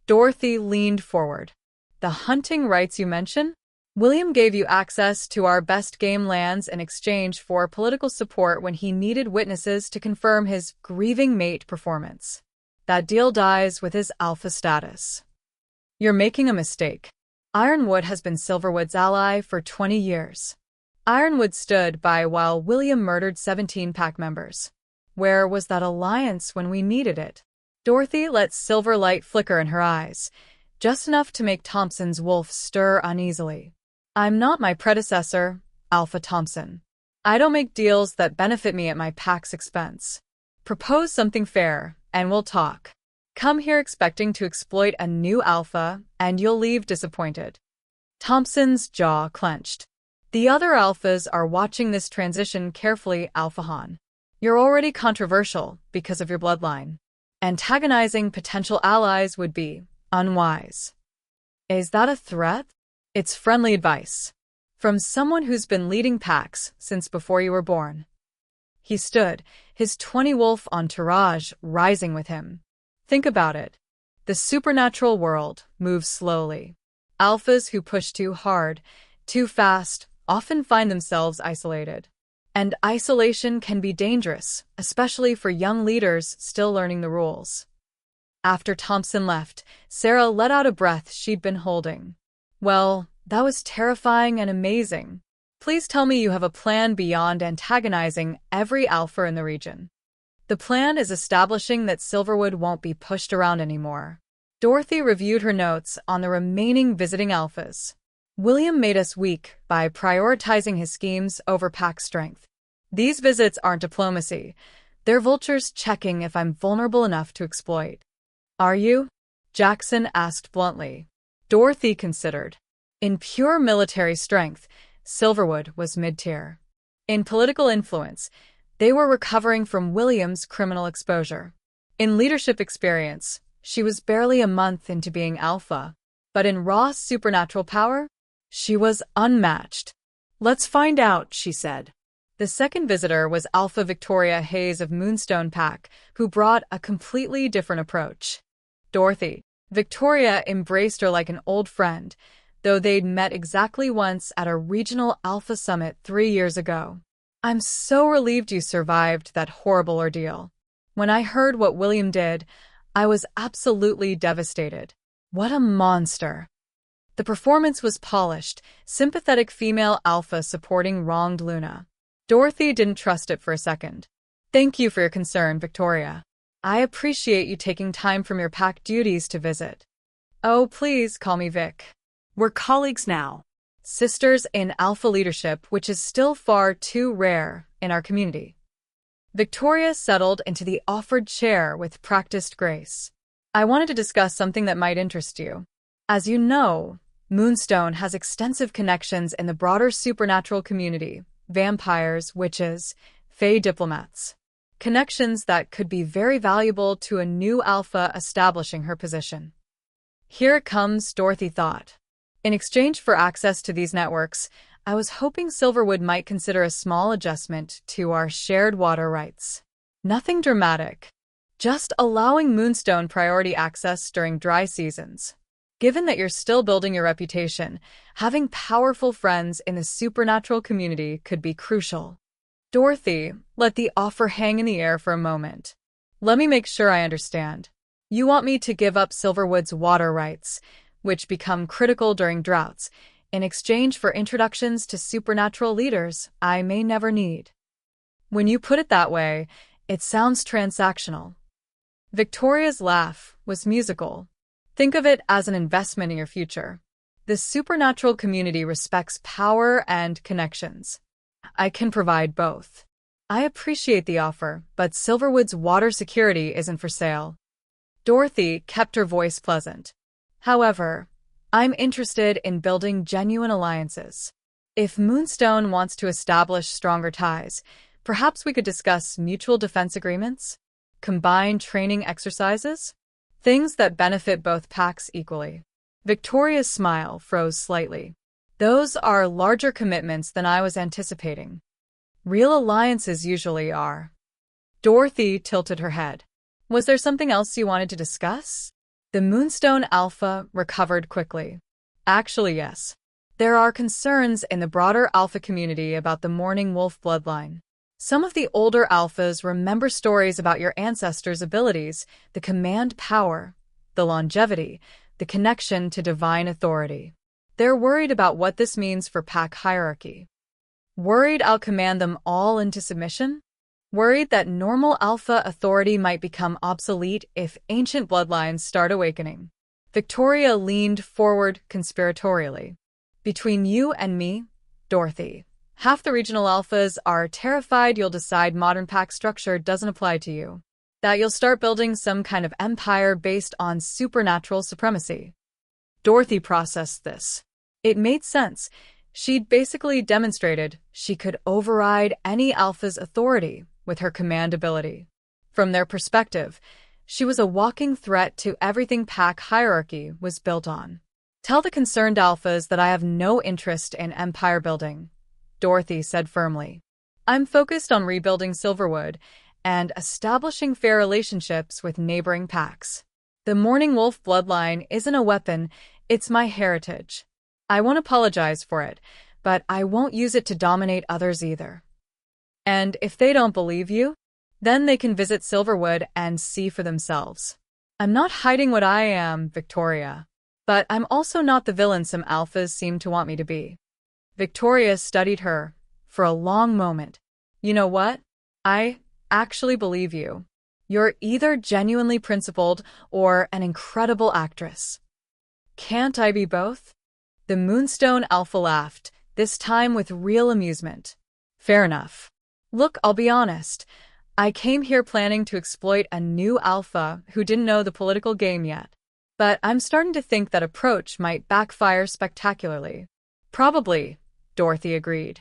Dorothy leaned forward. The hunting rights you mention? William gave you access to our best game lands in exchange for political support when he needed witnesses to confirm his grieving mate performance. That deal dies with his alpha status. You're making a mistake. Ironwood has been Silverwood's ally for 20 years. Ironwood stood by while William murdered 17 pack members. Where was that alliance when we needed it? Dorothy let silver light flicker in her eyes, just enough to make Thompson's wolf stir uneasily. I'm not my predecessor, Alpha Thompson. I don't make deals that benefit me at my pack's expense. Propose something fair, and we'll talk. Come here expecting to exploit a new alpha, and you'll leave disappointed. Thompson's jaw clenched. The other alphas are watching this transition carefully, Alphahan. You're already controversial because of your bloodline. Antagonizing potential allies would be unwise. Is that a threat? It's friendly advice. From someone who's been leading packs since before you were born. He stood, his 20-wolf entourage rising with him. Think about it. The supernatural world moves slowly. Alphas who push too hard, too fast, often find themselves isolated. And isolation can be dangerous, especially for young leaders still learning the rules. After Thompson left, Sarah let out a breath she'd been holding. Well, that was terrifying and amazing. Please tell me you have a plan beyond antagonizing every alpha in the region. The plan is establishing that Silverwood won't be pushed around anymore. Dorothy reviewed her notes on the remaining visiting alphas. William made us weak by prioritizing his schemes over pack strength. These visits aren't diplomacy. They're vultures checking if I'm vulnerable enough to exploit. Are you? Jackson asked bluntly. Dorothy considered. In pure military strength, Silverwood was mid-tier. In political influence, they were recovering from William's criminal exposure. In leadership experience, she was barely a month into being alpha. But in raw supernatural power, she was unmatched. Let's find out, she said. The second visitor was Alpha Victoria Hayes of Moonstone Pack, who brought a completely different approach. Dorothy. Victoria embraced her like an old friend, though they'd met exactly once at a regional Alpha Summit 3 years ago. I'm so relieved you survived that horrible ordeal. When I heard what William did, I was absolutely devastated. What a monster. The performance was polished, sympathetic female alpha supporting wronged Luna. Dorothy didn't trust it for a second. Thank you for your concern, Victoria. I appreciate you taking time from your pack duties to visit. Oh, please call me Vic. We're colleagues now. Sisters in alpha leadership, which is still far too rare in our community. Victoria settled into the offered chair with practiced grace. I wanted to discuss something that might interest you. As you know, Moonstone has extensive connections in the broader supernatural community, vampires, witches, fae diplomats. Connections that could be very valuable to a new alpha establishing her position. Here it comes, Dorothy thought. In exchange for access to these networks, I was hoping Silverwood might consider a small adjustment to our shared water rights. Nothing dramatic, just allowing Moonstone priority access during dry seasons. Given that you're still building your reputation, having powerful friends in the supernatural community could be crucial. Dorothy let the offer hang in the air for a moment. Let me make sure I understand. You want me to give up Silverwood's water rights, which become critical during droughts, in exchange for introductions to supernatural leaders I may never need. When you put it that way, it sounds transactional. Victoria's laugh was musical. Think of it as an investment in your future. The supernatural community respects power and connections. I can provide both. I appreciate the offer, but Silverwood's water security isn't for sale. Dorothy kept her voice pleasant. However, I'm interested in building genuine alliances. If Moonstone wants to establish stronger ties, perhaps we could discuss mutual defense agreements, combined training exercises, things that benefit both packs equally. Victoria's smile froze slightly. Those are larger commitments than I was anticipating. Real alliances usually are. Dorothy tilted her head. Was there something else you wanted to discuss? The Moonstone Alpha recovered quickly. Actually, yes. There are concerns in the broader Alpha community about the Morning Wolf bloodline. Some of the older Alphas remember stories about your ancestors' abilities, the command power, the longevity, the connection to divine authority. They're worried about what this means for pack hierarchy. Worried I'll command them all into submission? Worried that normal Alpha authority might become obsolete if ancient bloodlines start awakening. Victoria leaned forward conspiratorially. Between you and me, Dorothy, half the regional Alphas are terrified you'll decide modern pack structure doesn't apply to you. That you'll start building some kind of empire based on supernatural supremacy. Dorothy processed this. It made sense. She'd basically demonstrated she could override any Alpha's authority with her command ability. From their perspective, she was a walking threat to everything pack hierarchy was built on. Tell the concerned Alphas that I have no interest in empire building, Dorothy said firmly. I'm focused on rebuilding Silverwood and establishing fair relationships with neighboring packs. The Morning Wolf bloodline isn't a weapon, it's my heritage. I won't apologize for it, but I won't use it to dominate others either. And if they don't believe you, then they can visit Silverwood and see for themselves. I'm not hiding what I am, Victoria. But I'm also not the villain some Alphas seem to want me to be. Victoria studied her for a long moment. You know what? I actually believe you. You're either genuinely principled or an incredible actress. Can't I be both? The Moonstone Alpha laughed, this time with real amusement. Fair enough. Look, I'll be honest. I came here planning to exploit a new Alpha who didn't know the political game yet. But I'm starting to think that approach might backfire spectacularly. Probably, Dorothy agreed.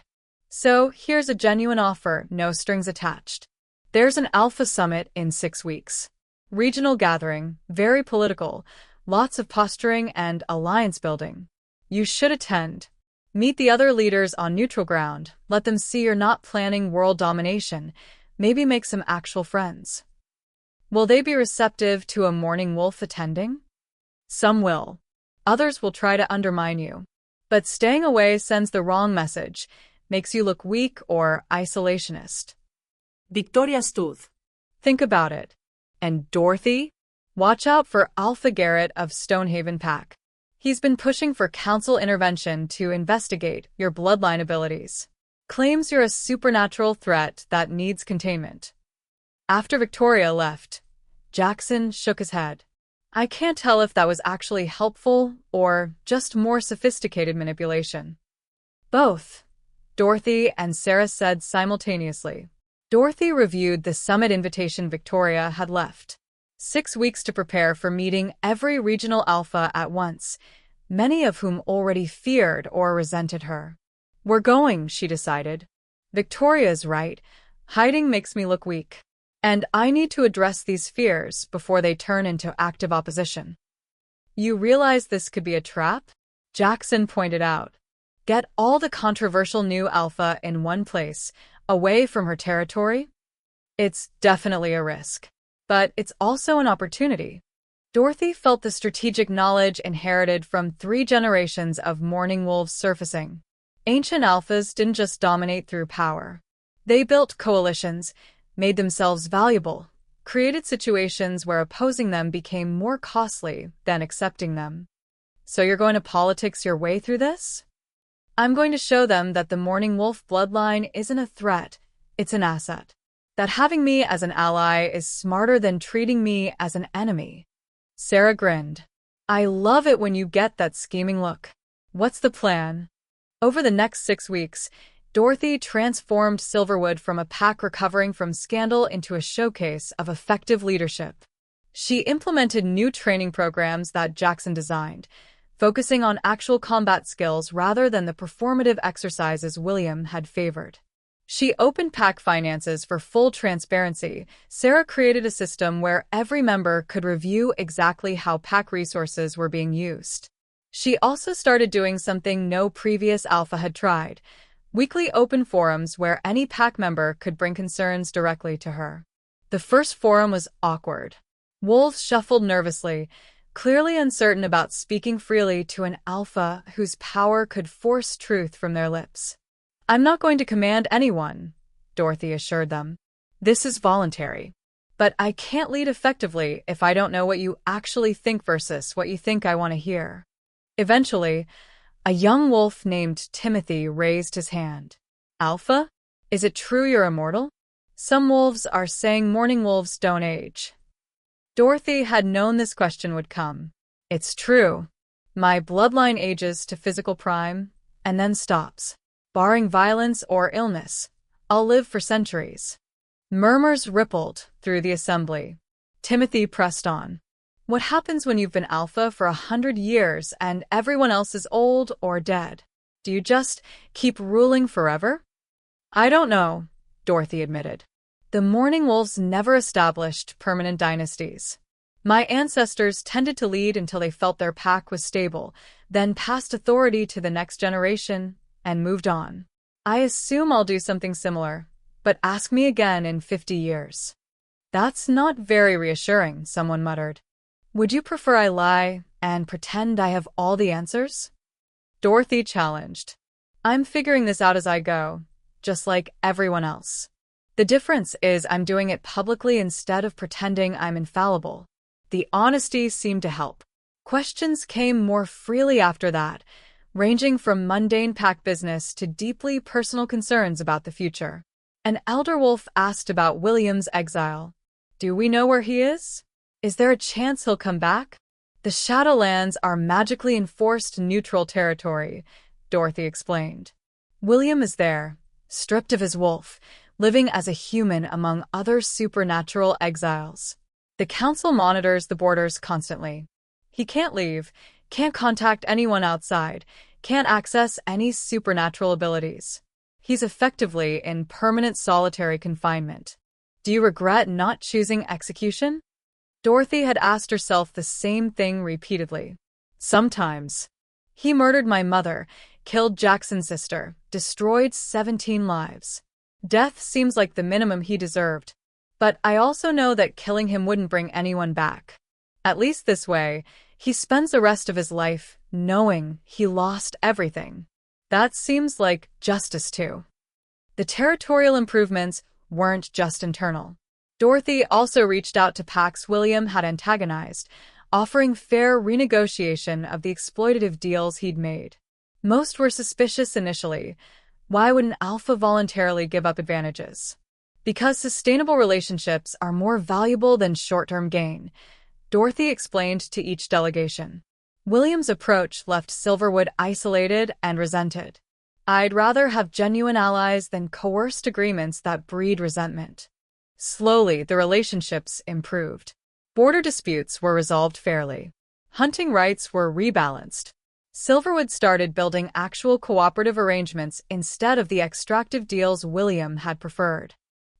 So here's a genuine offer, no strings attached. There's an Alpha Summit in 6 weeks. Regional gathering, very political, lots of posturing and alliance building. You should attend. Meet the other leaders on neutral ground, let them see you're not planning world domination, maybe make some actual friends. Will they be receptive to a Morning Wolf attending? Some will. Others will try to undermine you. But staying away sends the wrong message, makes you look weak or isolationist. Victoria stood. Think about it. And Dorothy? Watch out for Alpha Garrett of Stonehaven Pack. He's been pushing for council intervention to investigate your bloodline abilities. Claims you're a supernatural threat that needs containment. After Victoria left, Jackson shook his head. I can't tell if that was actually helpful or just more sophisticated manipulation. Both, Dorothy and Sarah said simultaneously. Dorothy reviewed the summit invitation Victoria had left. 6 weeks to prepare for meeting every regional Alpha at once, many of whom already feared or resented her. We're going, she decided. Victoria's right. Hiding makes me look weak. And I need to address these fears before they turn into active opposition. You realize this could be a trap? Jackson pointed out. Get all the controversial new alpha in one place, away from her territory? It's definitely a risk. But it's also an opportunity. Dorothy felt the strategic knowledge inherited from 3 generations of mourning wolves surfacing. Ancient alphas didn't just dominate through power. They built coalitions, made themselves valuable, created situations where opposing them became more costly than accepting them. So you're going to politics your way through this? I'm going to show them that the mourning wolf bloodline isn't a threat, it's an asset. That having me as an ally is smarter than treating me as an enemy. Sarah grinned. I love it when you get that scheming look. What's the plan? Over the next 6 weeks, Dorothy transformed Silverwood from a pack recovering from scandal into a showcase of effective leadership. She implemented new training programs that Jackson designed, focusing on actual combat skills rather than the performative exercises William had favored. She opened pack finances for full transparency. Sarah created a system where every member could review exactly how pack resources were being used. She also started doing something no previous alpha had tried: weekly open forums where any pack member could bring concerns directly to her. The first forum was awkward. Wolves shuffled nervously, clearly uncertain about speaking freely to an alpha whose power could force truth from their lips. I'm not going to command anyone, Dorothy assured them. This is voluntary. But I can't lead effectively if I don't know what you actually think versus what you think I want to hear. Eventually, a young wolf named Timothy raised his hand. Alpha? Is it true you're immortal? Some wolves are saying mourning wolves don't age. Dorothy had known this question would come. It's true. My bloodline ages to physical prime, and then stops. Barring violence or illness, I'll live for centuries. Murmurs rippled through the assembly. Timothy pressed on. What happens when you've been alpha for 100 years and everyone else is old or dead? Do you just keep ruling forever? I don't know, Dorothy admitted. The mourning wolves never established permanent dynasties. My ancestors tended to lead until they felt their pack was stable, then passed authority to the next generation and moved on. I assume I'll do something similar, but ask me again in 50 years. That's not very reassuring, someone muttered. Would you prefer I lie and pretend I have all the answers? Dorothy challenged. I'm figuring this out as I go, just like everyone else. The difference is I'm doing it publicly instead of pretending I'm infallible. The honesty seemed to help. Questions came more freely after that, ranging from mundane pack business to deeply personal concerns about the future. An elder wolf asked about William's exile. Do we know where he is? Is there a chance he'll come back? The Shadowlands are magically enforced neutral territory, Dorothy explained. William is there, stripped of his wolf, living as a human among other supernatural exiles. The council monitors the borders constantly. He can't leave, can't contact anyone outside, can't access any supernatural abilities. He's effectively in permanent solitary confinement. Do you regret not choosing execution? Dorothy had asked herself the same thing repeatedly. Sometimes. He murdered my mother, killed Jackson's sister, destroyed 17 lives. Death seems like the minimum he deserved. But I also know that killing him wouldn't bring anyone back. At least this way, he spends the rest of his life knowing he lost everything. That seems like justice too. The territorial improvements weren't just internal. Dorothy also reached out to packs William had antagonized, offering fair renegotiation of the exploitative deals he'd made. Most were suspicious initially. Why would an alpha voluntarily give up advantages? Because sustainable relationships are more valuable than short-term gain, Dorothy explained to each delegation. William's approach left Silverwood isolated and resented. I'd rather have genuine allies than coerced agreements that breed resentment. Slowly, the relationships improved. Border disputes were resolved fairly. Hunting rights were rebalanced. Silverwood started building actual cooperative arrangements instead of the extractive deals William had preferred.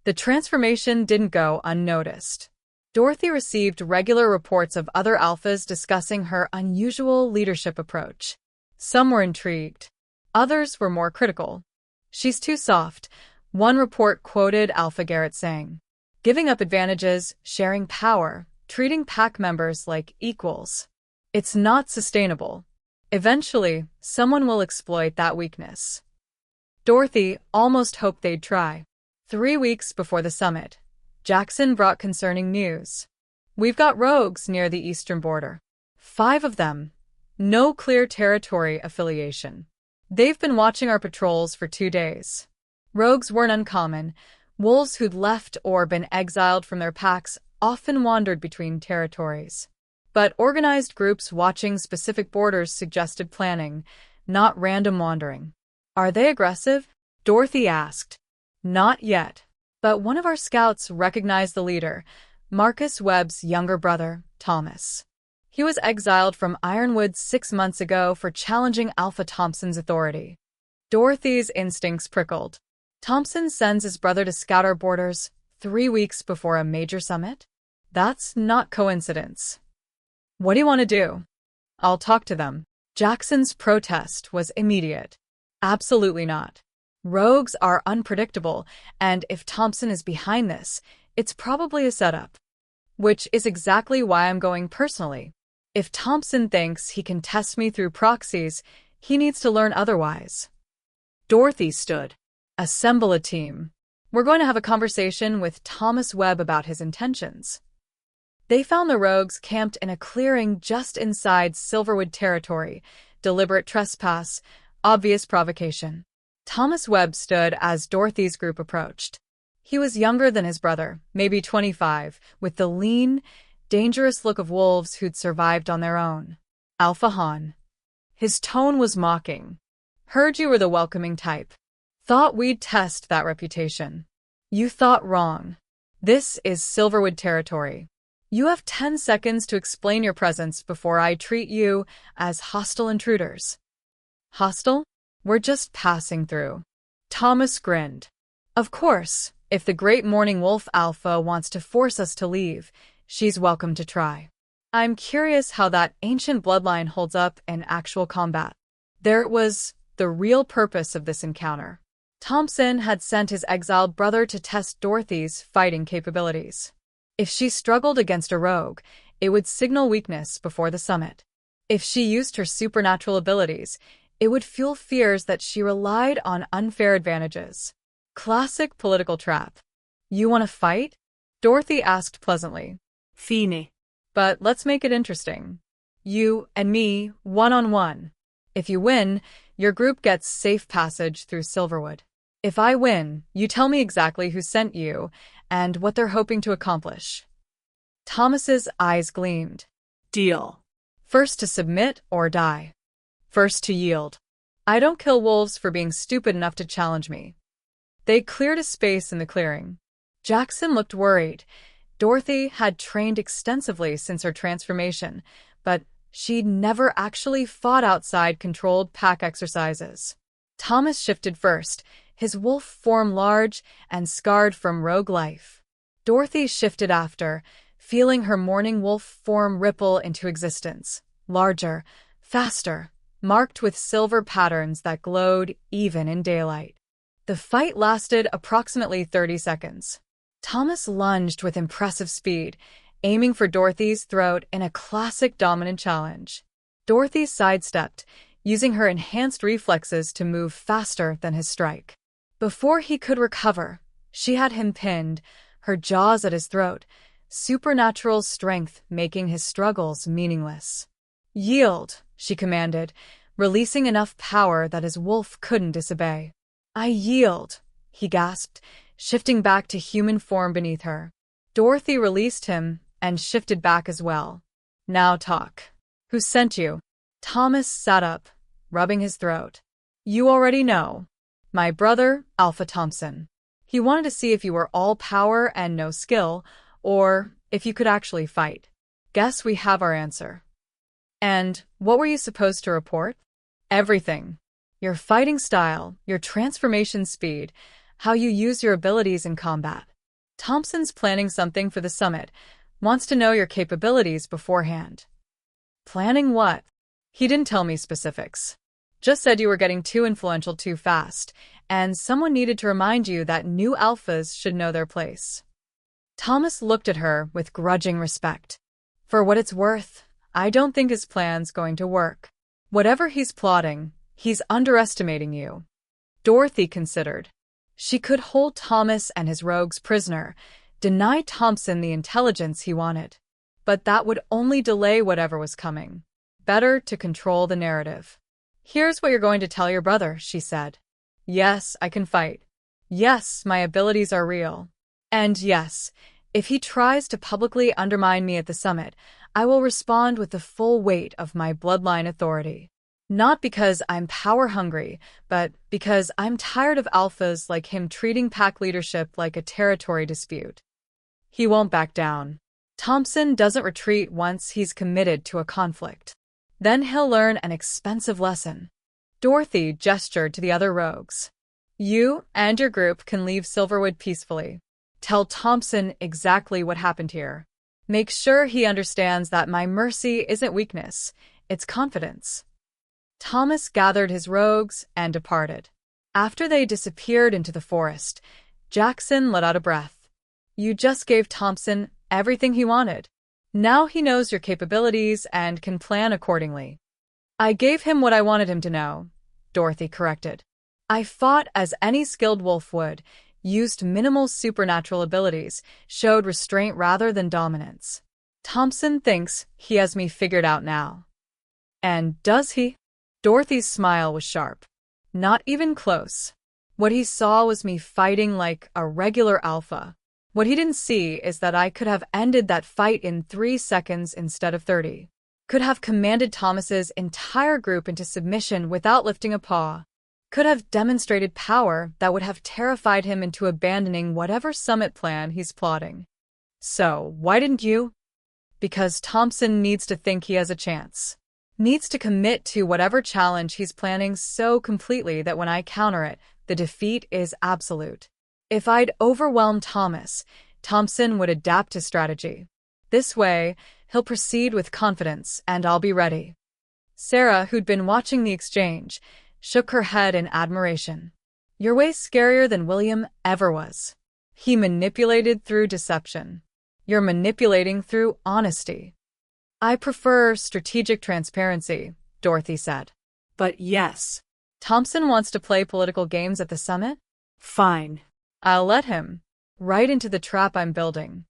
The transformation didn't go unnoticed. Dorothy received regular reports of other alphas discussing her unusual leadership approach. Some were intrigued. Others were more critical. "She's too soft," one report quoted Alpha Garrett saying. "Giving up advantages, sharing power, treating pack members like equals. It's not sustainable. Eventually, someone will exploit that weakness." Dorothy almost hoped they'd try. 3 weeks before the summit, Jackson brought concerning news. "We've got rogues near the eastern border. 5 of them. No clear territory affiliation. They've been watching our patrols for 2 days. Rogues weren't uncommon. Wolves who'd left or been exiled from their packs often wandered between territories. But organized groups watching specific borders suggested planning, not random wandering." "Are they aggressive?" Dorothy asked. "Not yet. But one of our scouts recognized the leader, Marcus Webb's younger brother, Thomas. He was exiled from Ironwood 6 months ago for challenging Alpha Thompson's authority." Dorothy's instincts prickled. Thompson sends his brother to scout our borders 3 weeks before a major summit? That's not coincidence. "What do you want to do?" "I'll talk to them." Jackson's protest was immediate. "Absolutely not. Rogues are unpredictable, and if Thompson is behind this, it's probably a setup. Which is exactly why I'm going personally. If Thompson thinks he can test me through proxies, he needs to learn otherwise." Dorothy stood. "Assemble a team. We're going to have a conversation with Thomas Webb about his intentions." They found the rogues camped in a clearing just inside Silverwood territory. Deliberate trespass, obvious provocation. Thomas Webb stood as Dorothy's group approached. He was younger than his brother, maybe 25, with the lean, dangerous look of wolves who'd survived on their own. "Alpha Han." His tone was mocking. "Heard you were the welcoming type. Thought we'd test that reputation. You thought wrong. This is Silverwood territory. You have 10 seconds to explain your presence before I treat you as hostile intruders." "Hostile? We're just passing through." Thomas grinned. "Of course, if the Great Morning Wolf Alpha wants to force us to leave, she's welcome to try. I'm curious how that ancient bloodline holds up in actual combat." There it was, the real purpose of this encounter. Thompson had sent his exiled brother to test Dorothy's fighting capabilities. If she struggled against a rogue, it would signal weakness before the summit. If she used her supernatural abilities, it would fuel fears that she relied on unfair advantages. Classic political trap. "You want to fight?" Dorothy asked pleasantly. "Fine. "But let's make it interesting. You and me, one-on-one. If you win, your group gets safe passage through Silverwood. If I win, you tell me exactly who sent you and what they're hoping to accomplish." Thomas's eyes gleamed. "Deal." "First to submit or die." "First to yield. I don't kill wolves for being stupid enough to challenge me." They cleared a space in the clearing. Jackson looked worried. Dorothy had trained extensively since her transformation, but she'd never actually fought outside controlled pack exercises. Thomas shifted first, his wolf form large and scarred from rogue life. Dorothy shifted after, feeling her morning wolf form ripple into existence, larger, faster, marked with silver patterns that glowed even in daylight. The fight lasted approximately 30 seconds. Thomas lunged with impressive speed, aiming for Dorothy's throat in a classic dominant challenge. Dorothy sidestepped, using her enhanced reflexes to move faster than his strike. Before he could recover, she had him pinned, her jaws at his throat, supernatural strength making his struggles meaningless. "Yield," she commanded, releasing enough power that his wolf couldn't disobey. "I yield," he gasped, shifting back to human form beneath her. Dorothy released him and shifted back as well. "Now talk. Who sent you?" Thomas sat up, rubbing his throat. "You already know. My brother, Alpha Thompson. He wanted to see if you were all power and no skill, or if you could actually fight. Guess we have our answer." "And what were you supposed to report?" "Everything. Your fighting style, your transformation speed, how you use your abilities in combat. Thompson's planning something for the summit, wants to know your capabilities beforehand." "Planning what?" "He didn't tell me specifics. Just said you were getting too influential too fast, and someone needed to remind you that new alphas should know their place. Thomas looked at her with grudging respect. For what it's worth, I don't think his plan's going to work. Whatever he's plotting, he's underestimating you. Dorothy considered. She could hold Thomas and his rogues prisoner, deny Thompson the intelligence he wanted. But that would only delay whatever was coming. Better to control the narrative. Here's what you're going to tell your brother, she said. Yes, I can fight. Yes, my abilities are real. And yes, if he tries to publicly undermine me at the summit, I will respond with the full weight of my bloodline authority. Not because I'm power-hungry, but because I'm tired of alphas like him treating pack leadership like a territory dispute. He won't back down. Thompson doesn't retreat once he's committed to a conflict. Then he'll learn an expensive lesson. Dorothy gestured to the other rogues. You and your group can leave Silverwood peacefully. Tell Thompson exactly what happened here. Make sure he understands that my mercy isn't weakness, it's confidence. Thomas gathered his rogues and departed. After they disappeared into the forest, Jackson let out a breath. You just gave Thompson everything he wanted. Now he knows your capabilities and can plan accordingly. I gave him what I wanted him to know, Dorothy corrected. I fought as any skilled wolf would, used minimal supernatural abilities, showed restraint rather than dominance. Thompson thinks he has me figured out now. And does he? Dorothy's smile was sharp. Not even close. What he saw was me fighting like a regular alpha. What he didn't see is that I could have ended that fight in 3 seconds instead of 30. Could have commanded Thomas's entire group into submission without lifting a paw. Could have demonstrated power that would have terrified him into abandoning whatever summit plan he's plotting. So, why didn't you? Because Thompson needs to think he has a chance. Needs to commit to whatever challenge he's planning so completely that when I counter it, the defeat is absolute. If I'd overwhelmed Thomas, Thompson would adapt his strategy. This way, he'll proceed with confidence, and I'll be ready. Sarah, who'd been watching the exchange, shook her head in admiration. You're way scarier than William ever was. He manipulated through deception. You're manipulating through honesty. I prefer strategic transparency, Dorothy said. But yes. Thompson wants to play political games at the summit? Fine. I'll let him. Right into the trap I'm building.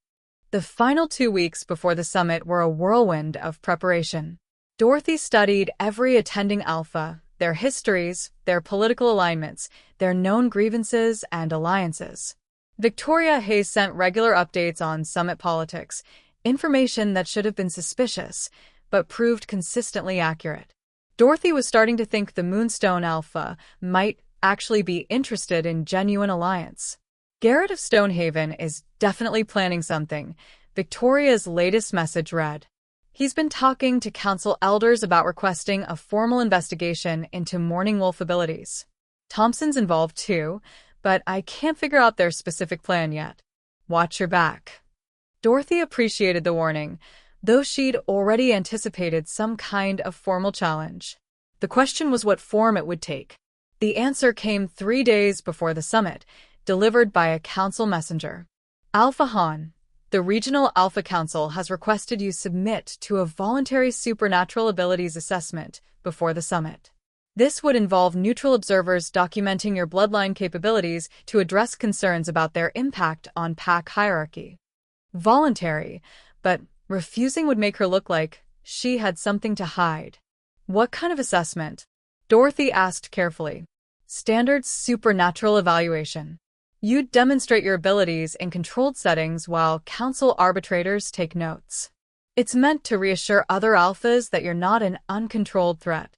The final 2 weeks before the summit were a whirlwind of preparation. Dorothy studied every attending alpha, their histories, their political alignments, their known grievances and alliances. Victoria Hayes sent regular updates on summit politics, information that should have been suspicious, but proved consistently accurate. Dorothy was starting to think the Moonstone Alpha might actually be interested in genuine alliance. Garrett of Stonehaven is definitely planning something, Victoria's latest message read. He's been talking to council elders about requesting a formal investigation into Morning Wolf abilities. Thompson's involved too, but I can't figure out their specific plan yet. Watch your back. Dorothy appreciated the warning, though she'd already anticipated some kind of formal challenge. The question was what form it would take. The answer came 3 days before the summit, delivered by a council messenger. Alpha Han, the Regional Alpha Council has requested you submit to a voluntary supernatural abilities assessment before the summit. This would involve neutral observers documenting your bloodline capabilities to address concerns about their impact on pack hierarchy. Voluntary, but refusing would make her look like she had something to hide. What kind of assessment? Dorothy asked carefully. Standard supernatural evaluation. You'd demonstrate your abilities in controlled settings while council arbitrators take notes. It's meant to reassure other alphas that you're not an uncontrolled threat.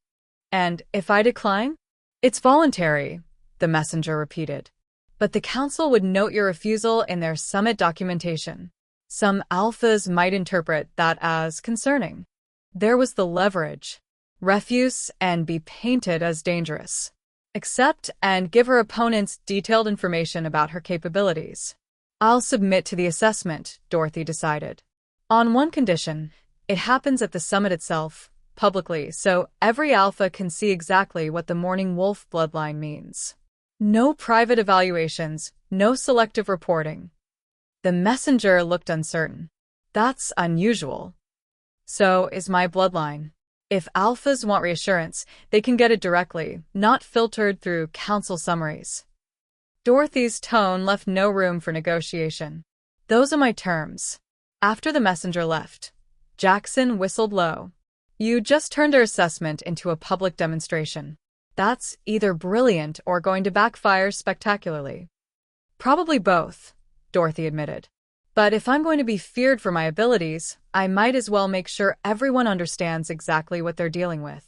And if I decline? It's voluntary, the messenger repeated. But the council would note your refusal in their summit documentation. Some alphas might interpret that as concerning. There was the leverage. Refuse and be painted as dangerous. Accept and give her opponents detailed information about her capabilities. I'll submit to the assessment, Dorothy decided. On one condition, it happens at the summit itself, publicly so every alpha can see exactly what the Morning Wolf bloodline means. No private evaluations, no selective reporting. The messenger looked uncertain. That's unusual. So is my bloodline. If alphas want reassurance, they can get it directly, not filtered through council summaries. Dorothy's tone left no room for negotiation. Those are my terms. After the messenger left, Jackson whistled low. You just turned our assessment into a public demonstration. That's either brilliant or going to backfire spectacularly. Probably both, Dorothy admitted. But if I'm going to be feared for my abilities, I might as well make sure everyone understands exactly what they're dealing with.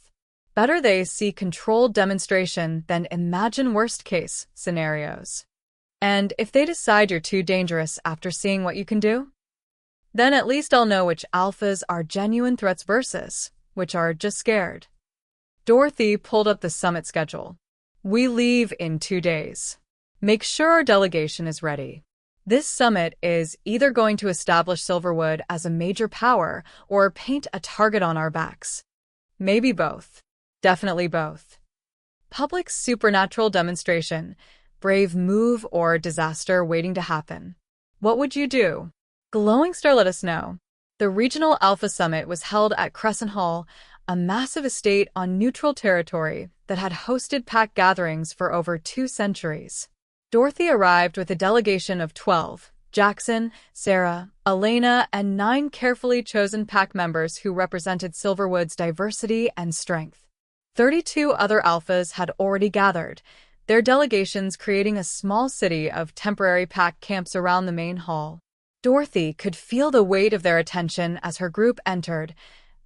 Better they see controlled demonstration than imagine worst-case scenarios. And if they decide you're too dangerous after seeing what you can do, then at least I'll know which alphas are genuine threats versus which are just scared. Dorothy pulled up the summit schedule. We leave in 2 days. Make sure our delegation is ready. This summit is either going to establish Silverwood as a major power or paint a target on our backs. Maybe both. Definitely both. Public supernatural demonstration, brave move or disaster waiting to happen. What would you do? Glowing Star let us know. The Regional Alpha Summit was held at Crescent Hall, a massive estate on neutral territory that had hosted pack gatherings for over 2 centuries. Dorothy arrived with a delegation of 12, Jackson, Sarah, Elena, and 9 carefully chosen pack members who represented Silverwood's diversity and strength. 32 other alphas had already gathered, their delegations creating a small city of temporary pack camps around the main hall. Dorothy could feel the weight of their attention as her group entered,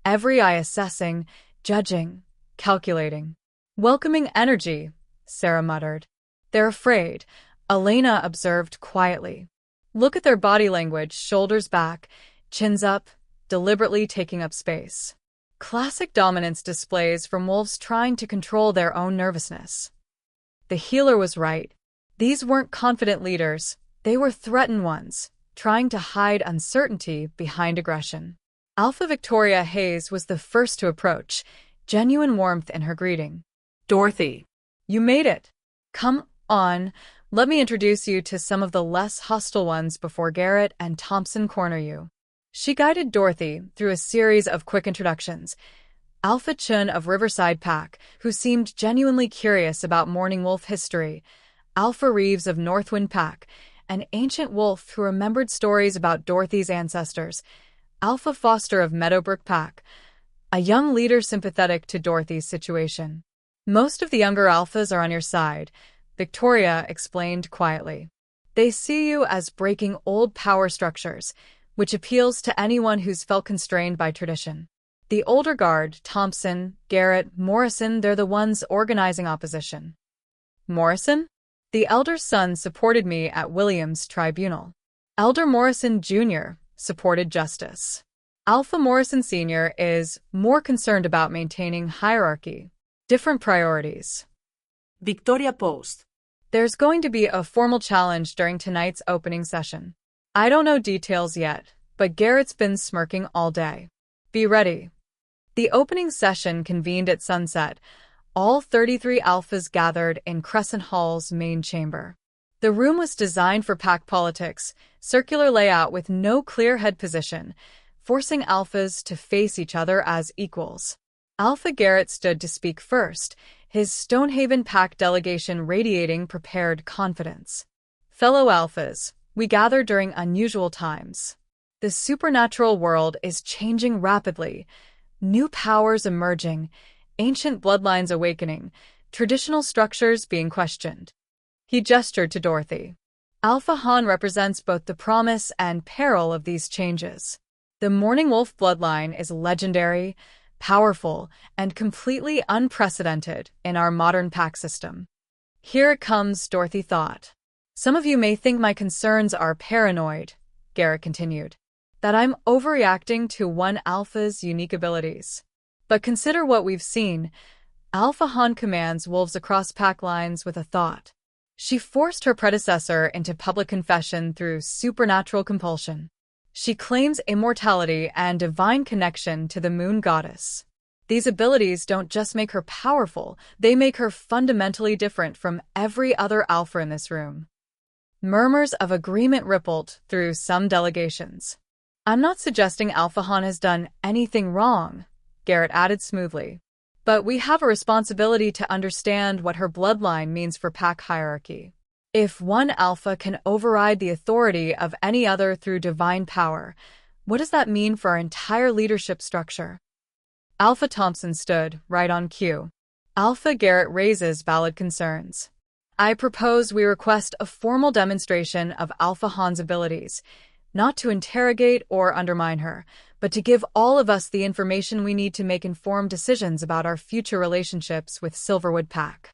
every eye assessing, judging, calculating. Welcoming energy, Sarah muttered. They're afraid, Elena observed quietly. Look at their body language, shoulders back, chins up, deliberately taking up space. Classic dominance displays from wolves trying to control their own nervousness. The healer was right. These weren't confident leaders, they were threatened ones, trying to hide uncertainty behind aggression. Alpha Victoria Hayes was the first to approach, genuine warmth in her greeting. Dorothy. You made it. Come on, let me introduce you to some of the less hostile ones before Garrett and Thompson corner you. She guided Dorothy through a series of quick introductions. Alpha Chun of Riverside Pack, who seemed genuinely curious about Morning Wolf history. Alpha Reeves of Northwind Pack, an ancient wolf who remembered stories about Dorothy's ancestors. Alpha Foster of Meadowbrook Pack, a young leader sympathetic to Dorothy's situation. Most of the younger alphas are on your side, Victoria explained quietly. They see you as breaking old power structures, which appeals to anyone who's felt constrained by tradition. The older guard, Thompson, Garrett, Morrison, they're the ones organizing opposition. Morrison? The elder son supported me at Williams' tribunal. Elder Morrison Jr. supported justice. Alpha Morrison Sr. is more concerned about maintaining hierarchy. Different priorities. Victoria Post. There's going to be a formal challenge during tonight's opening session. I don't know details yet, but Garrett's been smirking all day. Be ready. The opening session convened at sunset. All 33 alphas gathered in Crescent Hall's main chamber. The room was designed for pack politics, circular layout with no clear head position, forcing alphas to face each other as equals. Alpha Garrett stood to speak first, his Stonehaven Pack delegation radiating prepared confidence. Fellow alphas, we gather during unusual times. The supernatural world is changing rapidly, new powers emerging, ancient bloodlines awakening, traditional structures being questioned. He gestured to Dorothy. Alpha Han represents both the promise and peril of these changes. The Morning Wolf bloodline is legendary, powerful, and completely unprecedented in our modern pack system. Here it comes, Dorothy thought. Some of you may think my concerns are paranoid, Garrett continued, that I'm overreacting to one alpha's unique abilities. But consider what we've seen. Alpha Han commands wolves across pack lines with a thought. She forced her predecessor into public confession through supernatural compulsion. She claims immortality and divine connection to the moon goddess. These abilities don't just make her powerful, they make her fundamentally different from every other alpha in this room. Murmurs of agreement rippled through some delegations. I'm not suggesting Alpha Han has done anything wrong, Garrett added smoothly. But we have a responsibility to understand what her bloodline means for pack hierarchy. If one alpha can override the authority of any other through divine power, what does that mean for our entire leadership structure? Alpha Thompson stood right on cue. Alpha Garrett raises valid concerns. I propose we request a formal demonstration of Alpha Han's abilities, not to interrogate or undermine her, but to give all of us the information we need to make informed decisions about our future relationships with Silverwood Pack.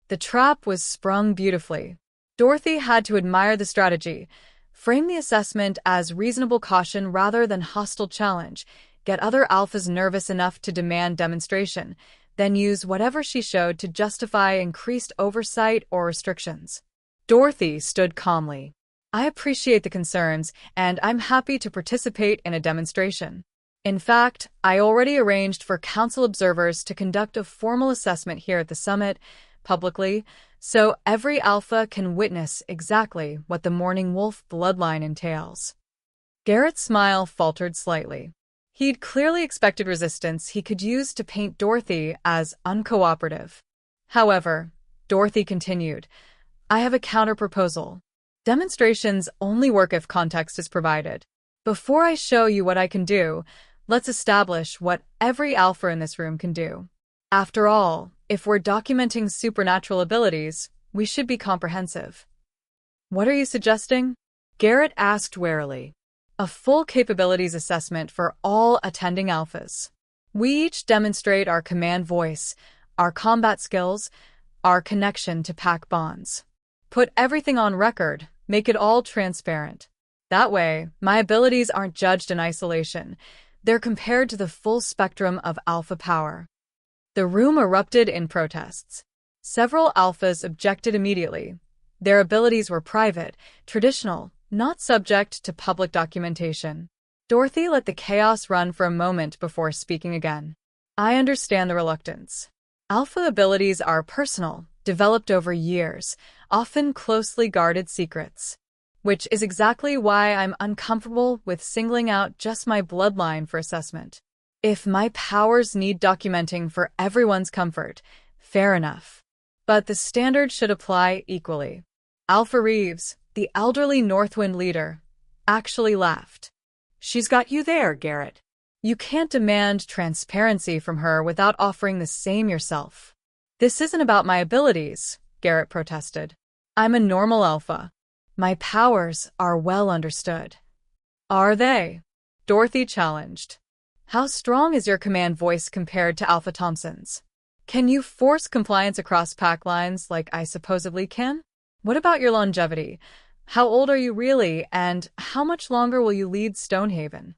The trap was sprung beautifully. Dorothy had to admire the strategy, frame the assessment as reasonable caution rather than hostile challenge, get other alphas nervous enough to demand demonstration, then use whatever she showed to justify increased oversight or restrictions. Dorothy stood calmly. I appreciate the concerns, and I'm happy to participate in a demonstration. In fact, I already arranged for council observers to conduct a formal assessment here at the summit, publicly, so every alpha can witness exactly what the Morning Wolf bloodline entails. Garrett's smile faltered slightly. He'd clearly expected resistance he could use to paint Dorothy as uncooperative. However, Dorothy continued, I have a counter-proposal. Demonstrations only work if context is provided. Before I show you what I can do, let's establish what every alpha in this room can do. After all, if we're documenting supernatural abilities, we should be comprehensive. What are you suggesting? Garrett asked warily. A full capabilities assessment for all attending alphas. We each demonstrate our command voice, our combat skills, our connection to pack bonds. Put everything on record, make it all transparent. That way, my abilities aren't judged in isolation. They're compared to the full spectrum of alpha power. The room erupted in protests. Several alphas objected immediately. Their abilities were private, traditional, not subject to public documentation. Dorothy let the chaos run for a moment before speaking again. I understand the reluctance. Alpha abilities are personal, developed over years, often closely guarded secrets. Which is exactly why I'm uncomfortable with singling out just my bloodline for assessment. If my powers need documenting for everyone's comfort, fair enough. But the standard should apply equally. Alpha Reeves, the elderly Northwind leader, actually laughed. She's got you there, Garrett. You can't demand transparency from her without offering the same yourself. This isn't about my abilities, Garrett protested. I'm a normal alpha. My powers are well understood. Are they? Dorothy challenged. How strong is your command voice compared to Alpha Thompson's? Can you force compliance across pack lines like I supposedly can? What about your longevity? How old are you really, and how much longer will you lead Stonehaven?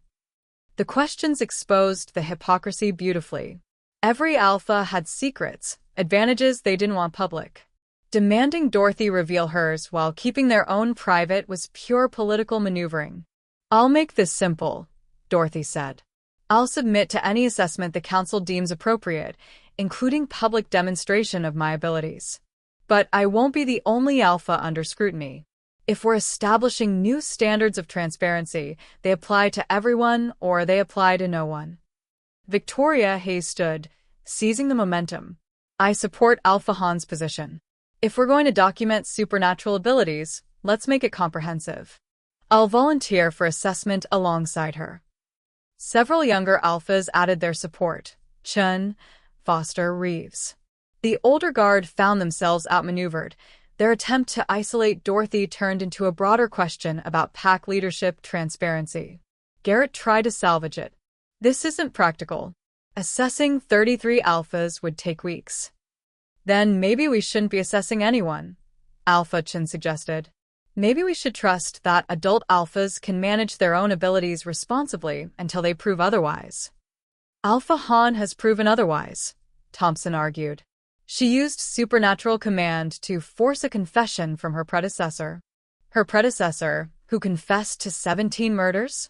The questions exposed the hypocrisy beautifully. Every alpha had secrets, advantages they didn't want public. Demanding Dorothy reveal hers while keeping their own private was pure political maneuvering. I'll make this simple, Dorothy said. I'll submit to any assessment the council deems appropriate, including public demonstration of my abilities. But I won't be the only alpha under scrutiny. If we're establishing new standards of transparency, they apply to everyone or they apply to no one. Victoria Hayes stood, seizing the momentum. I support Alpha Han's position. If we're going to document supernatural abilities, let's make it comprehensive. I'll volunteer for assessment alongside her. Several younger alphas added their support. Chun, Foster, Reeves. The older guard found themselves outmaneuvered. Their attempt to isolate Dorothy turned into a broader question about pack leadership transparency. Garrett tried to salvage it. This isn't practical. Assessing 33 alphas would take weeks. Then maybe we shouldn't be assessing anyone, Alpha Chin suggested. Maybe we should trust that adult alphas can manage their own abilities responsibly until they prove otherwise. Alpha Han has proven otherwise, Thompson argued. She used supernatural command to force a confession from her predecessor. Her predecessor, who confessed to 17 murders?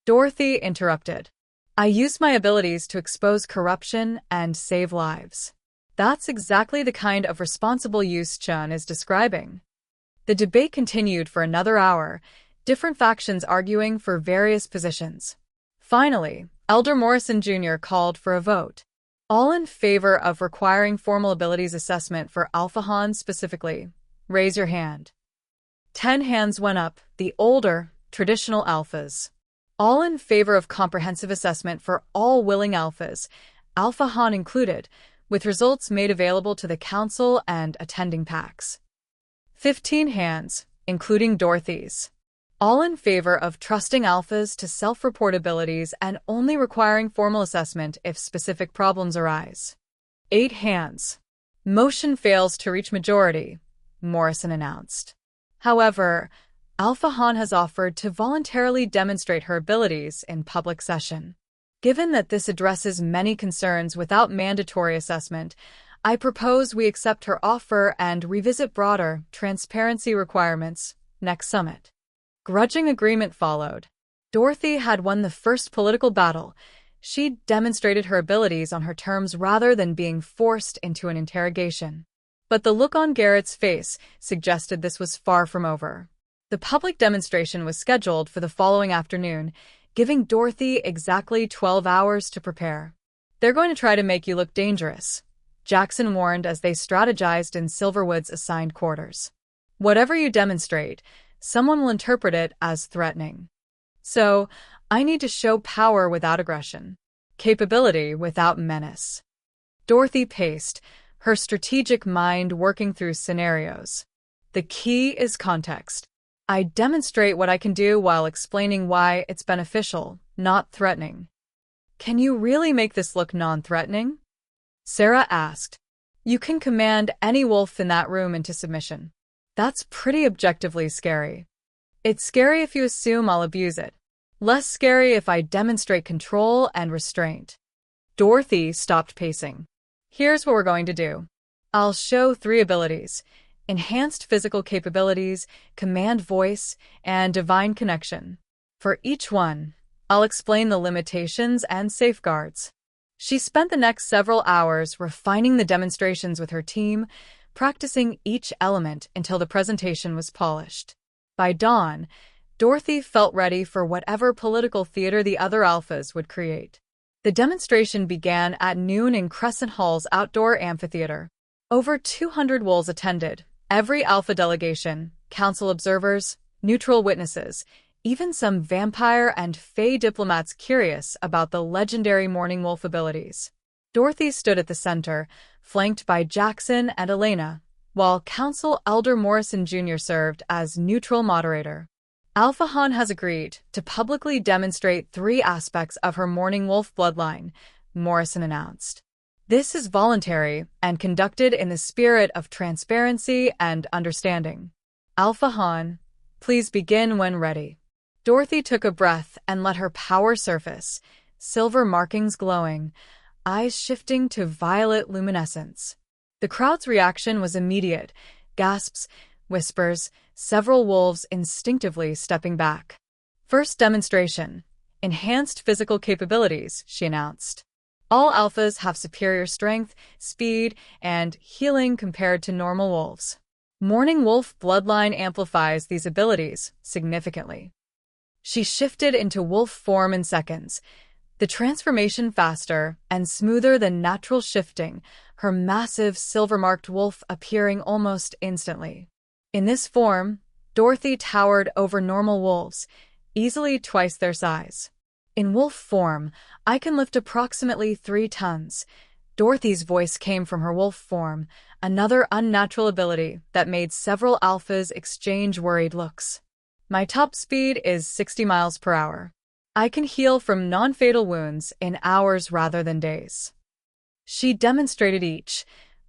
Dorothy interrupted. I used my abilities to expose corruption and save lives. That's exactly the kind of responsible use Chun is describing. The debate continued for another hour, different factions arguing for various positions. Finally, Elder Morrison Jr. called for a vote. All in favor of requiring formal abilities assessment for Alpha Han specifically, raise your hand. 10 hands went up, the older, traditional alphas. All in favor of comprehensive assessment for all willing alphas, Alpha Han included, with results made available to the council and attending packs. 15 hands, including Dorothy's. All in favor of trusting alphas to self-report abilities and only requiring formal assessment if specific problems arise. 8 hands. Motion fails to reach majority, Morrison announced. However, Alpha Han has offered to voluntarily demonstrate her abilities in public session. Given that this addresses many concerns without mandatory assessment, I propose we accept her offer and revisit broader transparency requirements next summit. Grudging agreement followed. Dorothy had won the first political battle. She demonstrated her abilities on her terms rather than being forced into an interrogation. But the look on Garrett's face suggested this was far from over. The public demonstration was scheduled for the following afternoon, giving Dorothy exactly 12 hours to prepare. They're going to try to make you look dangerous, Jackson warned as they strategized in Silverwood's assigned quarters. Whatever you demonstrate, someone will interpret it as threatening. So, I need to show power without aggression, capability without menace. Dorothy paced, her strategic mind working through scenarios. The key is context. I demonstrate what I can do while explaining why it's beneficial, not threatening. Can you really make this look non-threatening? Sarah asked. You can command any wolf in that room into submission. That's pretty objectively scary. It's scary if you assume I'll abuse it. Less scary if I demonstrate control and restraint. Dorothy stopped pacing. Here's what we're going to do. I'll show 3 abilities: enhanced physical capabilities, command voice, and divine connection. For each one, I'll explain the limitations and safeguards. She spent the next several hours refining the demonstrations with her team, practicing each element until the presentation was polished. By dawn, Dorothy felt ready for whatever political theater the other alphas would create. The demonstration began at noon in Crescent Hall's outdoor amphitheater. Over 200 wolves attended, every alpha delegation, council observers, neutral witnesses, even some vampire and fae diplomats curious about the legendary Morning Wolf abilities. Dorothy stood at the center, flanked by Jackson and Elena, while Council Elder Morrison Jr. served as neutral moderator. Alpha Han has agreed to publicly demonstrate 3 aspects of her Morning Wolf bloodline, Morrison announced. This is voluntary and conducted in the spirit of transparency and understanding. Alpha Han, please begin when ready. Dorothy took a breath and let her power surface, silver markings glowing, eyes shifting to violet luminescence. The crowd's reaction was immediate, gasps, whispers, several wolves instinctively stepping back. First demonstration, enhanced physical capabilities, she announced. All alphas have superior strength, speed, and healing compared to normal wolves. Morning Wolf bloodline amplifies these abilities significantly. She shifted into wolf form in seconds, the transformation faster and smoother than natural shifting, her massive silver-marked wolf appearing almost instantly. In this form, Dorothy towered over normal wolves, easily twice their size. In wolf form, I can lift approximately 3 tons. Dorothy's voice came from her wolf form, another unnatural ability that made several alphas exchange worried looks. My top speed is 60 miles per hour. I can heal from non-fatal wounds in hours rather than days. She demonstrated each,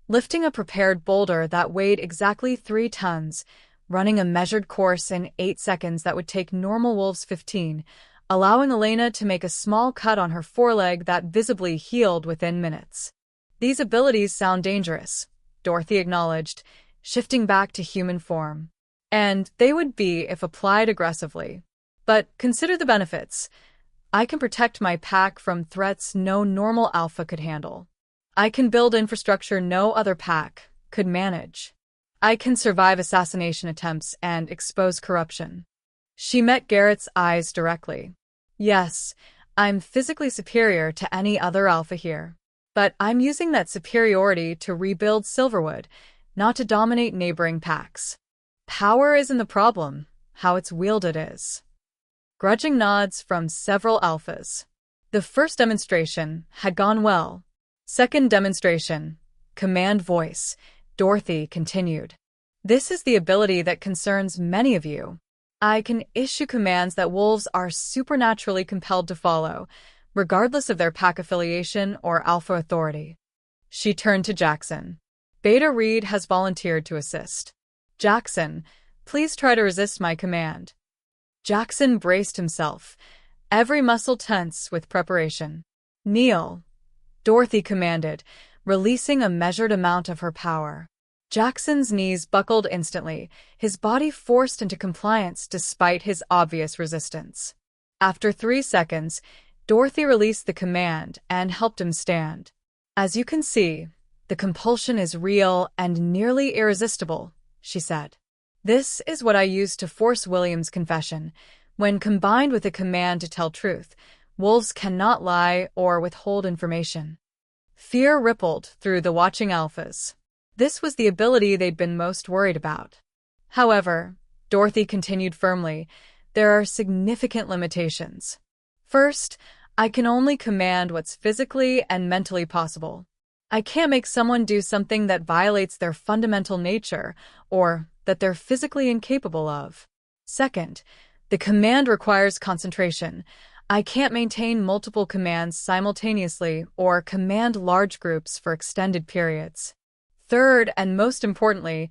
lifting a prepared boulder that weighed exactly 3 tons, running a measured course in 8 seconds that would take normal wolves 15, allowing Elena to make a small cut on her foreleg that visibly healed within minutes. These abilities sound dangerous, Dorothy acknowledged, shifting back to human form. And they would be if applied aggressively. But consider the benefits. I can protect my pack from threats no normal alpha could handle. I can build infrastructure no other pack could manage. I can survive assassination attempts and expose corruption. She met Garrett's eyes directly. Yes, I'm physically superior to any other alpha here. But I'm using that superiority to rebuild Silverwood, not to dominate neighboring packs. Power isn't the problem, how it's wielded is. Grudging nods from several alphas. The first demonstration had gone well. Second demonstration, command voice, Dorothy continued. This is the ability that concerns many of you. I can issue commands that wolves are supernaturally compelled to follow, regardless of their pack affiliation or alpha authority. She turned to Jackson. Beta Reed has volunteered to assist. Jackson, please try to resist my command. Jackson braced himself, every muscle tense with preparation. Kneel, Dorothy commanded, releasing a measured amount of her power. Jackson's knees buckled instantly, his body forced into compliance despite his obvious resistance. After 3 seconds, Dorothy released the command and helped him stand. As you can see, the compulsion is real and nearly irresistible, she said. This is what I used to force William's confession. When combined with a command to tell truth, wolves cannot lie or withhold information. Fear rippled through the watching alphas. This was the ability they'd been most worried about. However, Dorothy continued firmly, there are significant limitations. First, I can only command what's physically and mentally possible. I can't make someone do something that violates their fundamental nature or that they're physically incapable of. Second, the command requires concentration. I can't maintain multiple commands simultaneously or command large groups for extended periods. Third, and most importantly,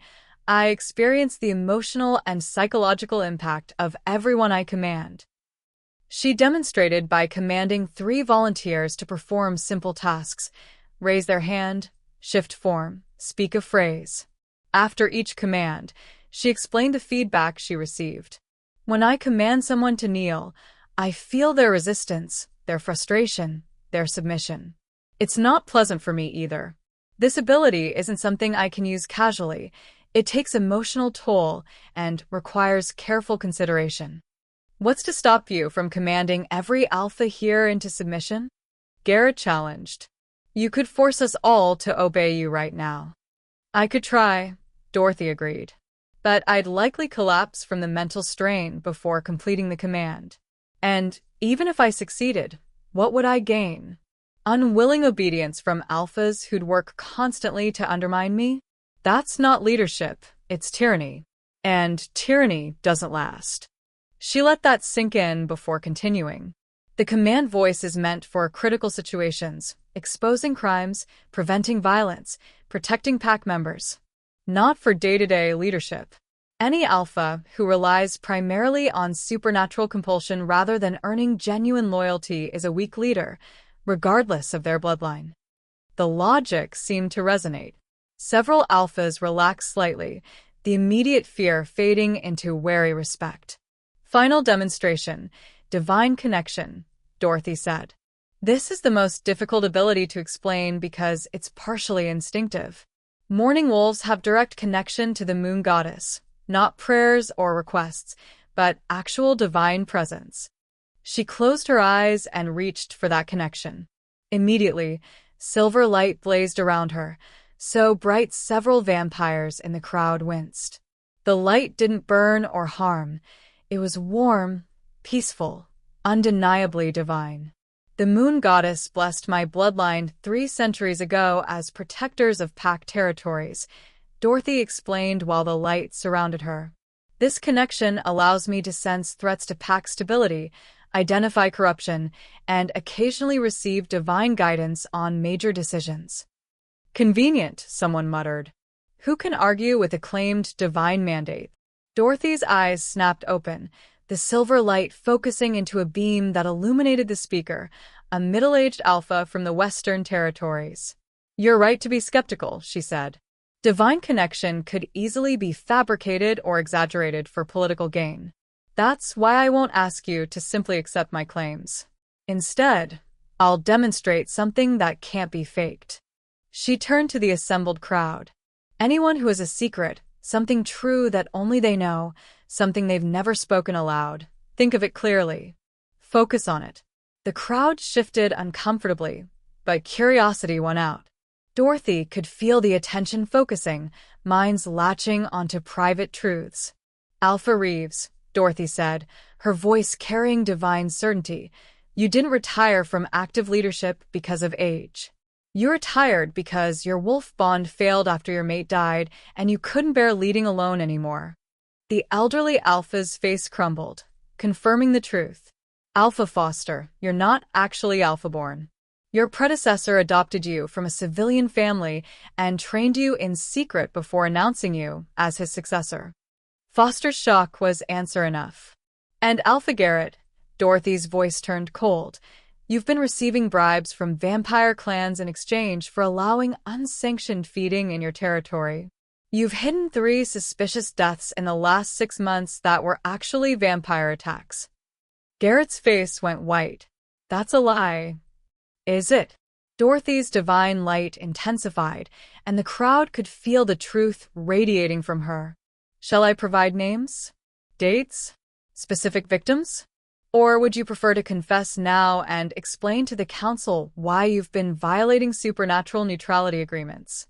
I experience the emotional and psychological impact of everyone I command. She demonstrated by commanding 3 volunteers to perform simple tasks: raise their hand, shift form, speak a phrase. After each command, she explained the feedback she received. When I command someone to kneel, I feel their resistance, their frustration, their submission. It's not pleasant for me either. This ability isn't something I can use casually. It takes emotional toll and requires careful consideration. What's to stop you from commanding every alpha here into submission? Garrett challenged. You could force us all to obey you right now. I could try, Dorothy agreed. But I'd likely collapse from the mental strain before completing the command. And even if I succeeded, what would I gain? Unwilling obedience from alphas who'd work constantly to undermine me? That's not leadership, it's tyranny. And tyranny doesn't last. She let that sink in before continuing. The command voice is meant for critical situations, exposing crimes, preventing violence, protecting pack members. Not for day-to-day leadership. Any alpha who relies primarily on supernatural compulsion rather than earning genuine loyalty is a weak leader, regardless of their bloodline. The logic seemed to resonate. Several alphas relaxed slightly, the immediate fear fading into wary respect. Final demonstration, divine connection, Dorothy said. This is the most difficult ability to explain because it's partially instinctive. Morning wolves have direct connection to the moon goddess, not prayers or requests, but actual divine presence. She closed her eyes and reached for that connection. Immediately, silver light blazed around her, so bright several vampires in the crowd winced. The light didn't burn or harm. It was warm, peaceful, undeniably divine. The moon goddess blessed my bloodline 3 centuries ago as protectors of pack territories, Dorothy explained while the light surrounded her. This connection allows me to sense threats to pack stability, identify corruption, and occasionally receive divine guidance on major decisions. Convenient, someone muttered. Who can argue with a claimed divine mandate? Dorothy's eyes snapped open, the silver light focusing into a beam that illuminated the speaker, a middle-aged alpha from the Western Territories. You're right to be skeptical, she said. Divine connection could easily be fabricated or exaggerated for political gain. That's why I won't ask you to simply accept my claims. Instead, I'll demonstrate something that can't be faked. She turned to the assembled crowd. Anyone who has a secret, something true that only they know, something they've never spoken aloud, think of it clearly. Focus on it. The crowd shifted uncomfortably, but curiosity won out. Dorothy could feel the attention focusing, minds latching onto private truths. Alpha Reeves, Dorothy said, her voice carrying divine certainty, you didn't retire from active leadership because of age. You retired because your wolf bond failed after your mate died and you couldn't bear leading alone anymore. The elderly Alpha's face crumbled, confirming the truth. Alpha Foster, you're not actually Alpha-born. Your predecessor adopted you from a civilian family and trained you in secret before announcing you as his successor. Foster's shock was answer enough. And Alpha Garrett, Dorothy's voice turned cold. You've been receiving bribes from vampire clans in exchange for allowing unsanctioned feeding in your territory. You've hidden 3 suspicious deaths in the last 6 months that were actually vampire attacks. Garrett's face went white. That's a lie. Is it? Dorothy's divine light intensified, and the crowd could feel the truth radiating from her. Shall I provide names? Dates? Specific victims? Or would you prefer to confess now and explain to the council why you've been violating supernatural neutrality agreements?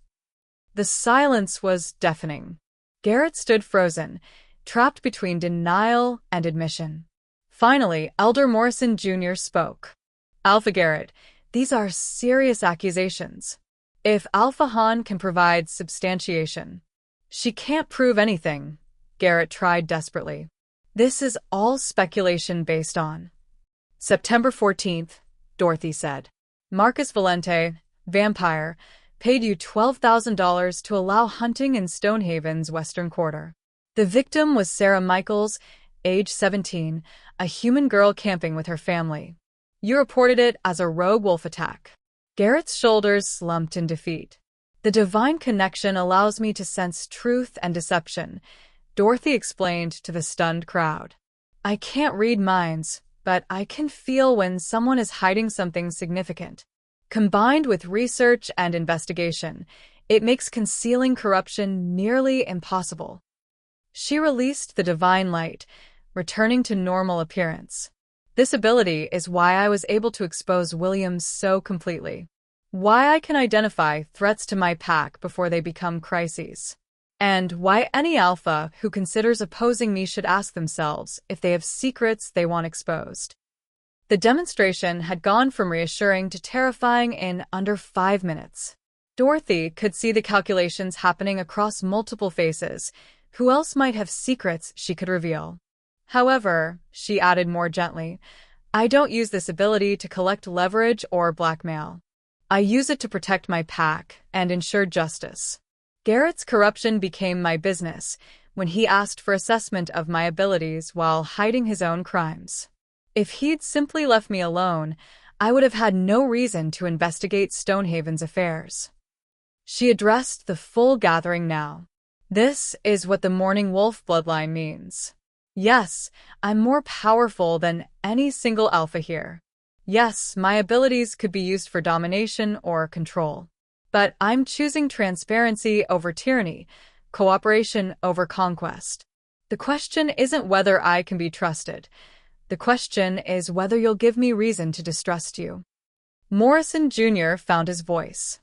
The silence was deafening. Garrett stood frozen, trapped between denial and admission. Finally, Elder Morrison Jr. spoke. Alpha Garrett, these are serious accusations. If Alpha Han can provide substantiation. She can't prove anything, Garrett tried desperately. This is all speculation based on. September 14th, Dorothy said. Marcus Valente, vampire, paid you $12,000 to allow hunting in Stonehaven's western quarter. The victim was Sarah Michaels, age 17, a human girl camping with her family. You reported it as a rogue wolf attack. Garrett's shoulders slumped in defeat. The divine connection allows me to sense truth and deception, Dorothy explained to the stunned crowd. I can't read minds, but I can feel when someone is hiding something significant. Combined with research and investigation, it makes concealing corruption nearly impossible. She released the divine light, returning to normal appearance. This ability is why I was able to expose Williams so completely. Why I can identify threats to my pack before they become crises. And why any alpha who considers opposing me should ask themselves if they have secrets they want exposed. The demonstration had gone from reassuring to terrifying in under 5 minutes. Dorothy could see the calculations happening across multiple faces. Who else might have secrets she could reveal? However, she added more gently, I don't use this ability to collect leverage or blackmail. I use it to protect my pack and ensure justice. Garrett's corruption became my business when he asked for assessment of my abilities while hiding his own crimes. If he'd simply left me alone, I would have had no reason to investigate Stonehaven's affairs. She addressed the full gathering now. This is what the Morning Wolf bloodline means. Yes, I'm more powerful than any single alpha here. Yes, my abilities could be used for domination or control. But I'm choosing transparency over tyranny, cooperation over conquest. The question isn't whether I can be trusted. The question is whether you'll give me reason to distrust you. Morrison Jr. found his voice.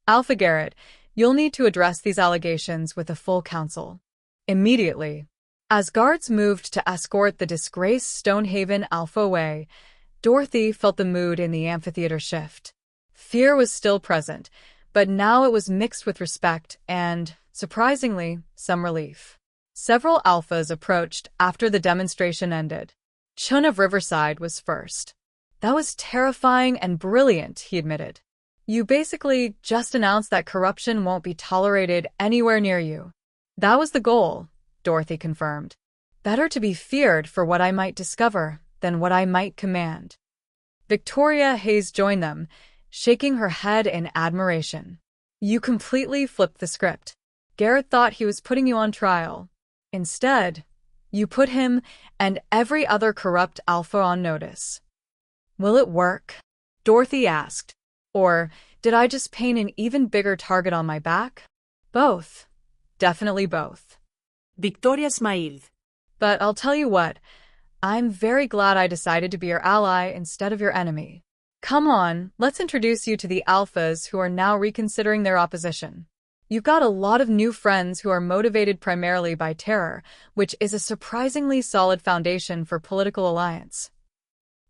Alpha Garrett, you'll need to address these allegations with the full council. Immediately. As guards moved to escort the disgraced Stonehaven Alpha away, Dorothy felt the mood in the amphitheater shift. Fear was still present, but now it was mixed with respect and, surprisingly, some relief. Several alphas approached after the demonstration ended. Chun of Riverside was first. That was terrifying and brilliant, he admitted. You basically just announced that corruption won't be tolerated anywhere near you. That was the goal, Dorothy confirmed. Better to be feared for what I might discover than what I might command. Victoria Hayes joined them, shaking her head in admiration. You completely flipped the script. Garrett thought he was putting you on trial. Instead, you put him and every other corrupt alpha on notice. Will it work? Dorothy asked. Or did I just paint an even bigger target on my back? Both. Definitely both. Victoria smiled. But I'll tell you what, I'm very glad I decided to be your ally instead of your enemy. Come on, let's introduce you to the alphas who are now reconsidering their opposition. You've got a lot of new friends who are motivated primarily by terror, which is a surprisingly solid foundation for political alliance.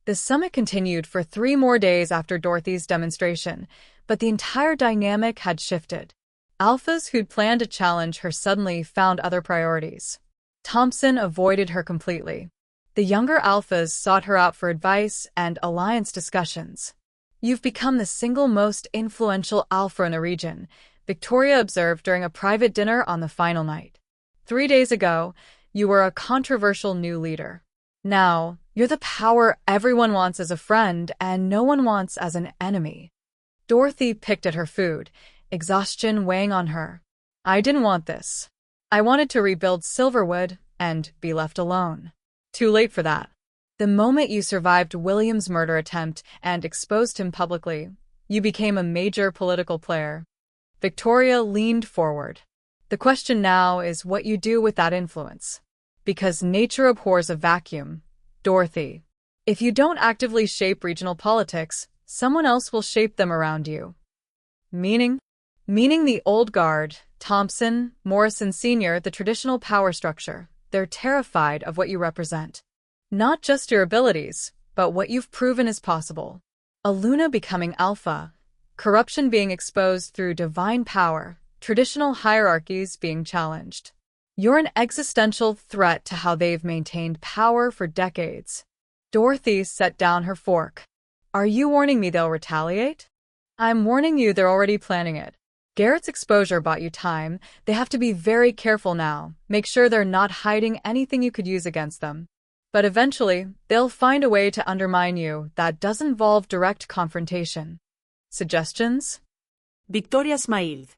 The summit continued for 3 more days after Dorothy's demonstration, but the entire dynamic had shifted. Alphas who'd planned to challenge her suddenly found other priorities. Thompson avoided her completely. The younger alphas sought her out for advice and alliance discussions. You've become the single most influential alpha in the region, Victoria observed during a private dinner on the final night. 3 days ago, you were a controversial new leader. Now, you're the power everyone wants as a friend and no one wants as an enemy. Dorothy picked at her food, exhaustion weighing on her. I didn't want this. I wanted to rebuild Silverwood and be left alone. Too late for that. The moment you survived William's murder attempt and exposed him publicly, you became a major political player. Victoria leaned forward. The question now is what you do with that influence. Because nature abhors a vacuum, Dorothy. If you don't actively shape regional politics, someone else will shape them around you. Meaning? Meaning the old guard, Thompson, Morrison Sr., the traditional power structure. They're terrified of what you represent. Not just your abilities, but what you've proven is possible. A Luna becoming alpha, corruption being exposed through divine power, traditional hierarchies being challenged. You're an existential threat to how they've maintained power for decades. Dorothy set down her fork. Are you warning me they'll retaliate? I'm warning you they're already planning it. Garrett's exposure bought you time. They have to be very careful now. Make sure they're not hiding anything you could use against them. But eventually, they'll find a way to undermine you that doesn't involve direct confrontation. Suggestions? Victoria smiled.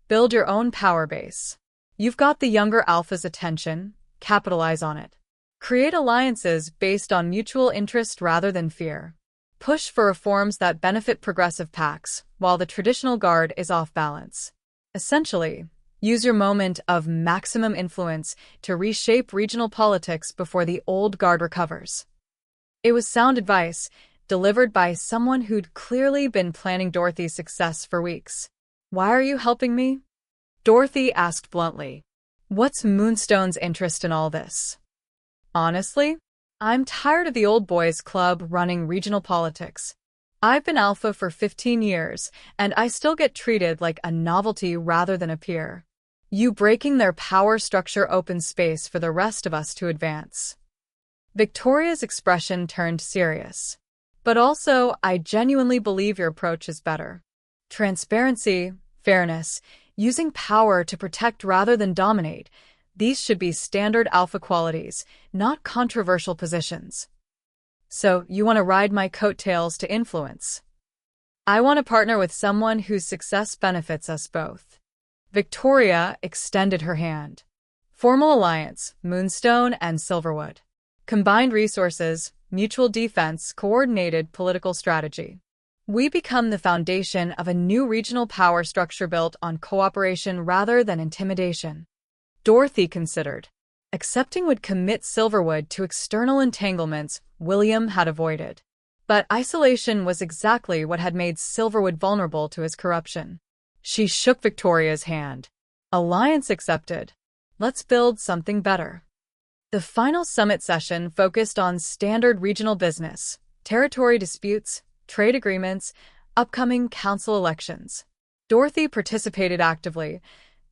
Build your own power base. You've got the younger alpha's attention. Capitalize on it. Create alliances based on mutual interest rather than fear. Push for reforms that benefit progressive packs, while the traditional guard is off balance. Essentially, use your moment of maximum influence to reshape regional politics before the old guard recovers. It was sound advice, delivered by someone who'd clearly been planning Dorothy's success for weeks. Why are you helping me? Dorothy asked bluntly. What's Moonstone's interest in all this? Honestly, I'm tired of the old boys club running regional politics. I've been alpha for 15 years, and I still get treated like a novelty rather than a peer. You breaking their power structure opens space for the rest of us to advance. Victoria's expression turned serious. But also, I genuinely believe your approach is better. Transparency, fairness, using power to protect rather than dominate. These should be standard alpha qualities, not controversial positions. So, you want to ride my coattails to influence? I want to partner with someone whose success benefits us both. Victoria extended her hand. Formal alliance, Moonstone and Silverwood. Combined resources, mutual defense, coordinated political strategy. We become the foundation of a new regional power structure built on cooperation rather than intimidation. Dorothy considered. Accepting would commit Silverwood to external entanglements William had avoided. But isolation was exactly what had made Silverwood vulnerable to his corruption. She shook Victoria's hand. Alliance accepted. Let's build something better. The final summit session focused on standard regional business, territory disputes, trade agreements, upcoming council elections. Dorothy participated actively,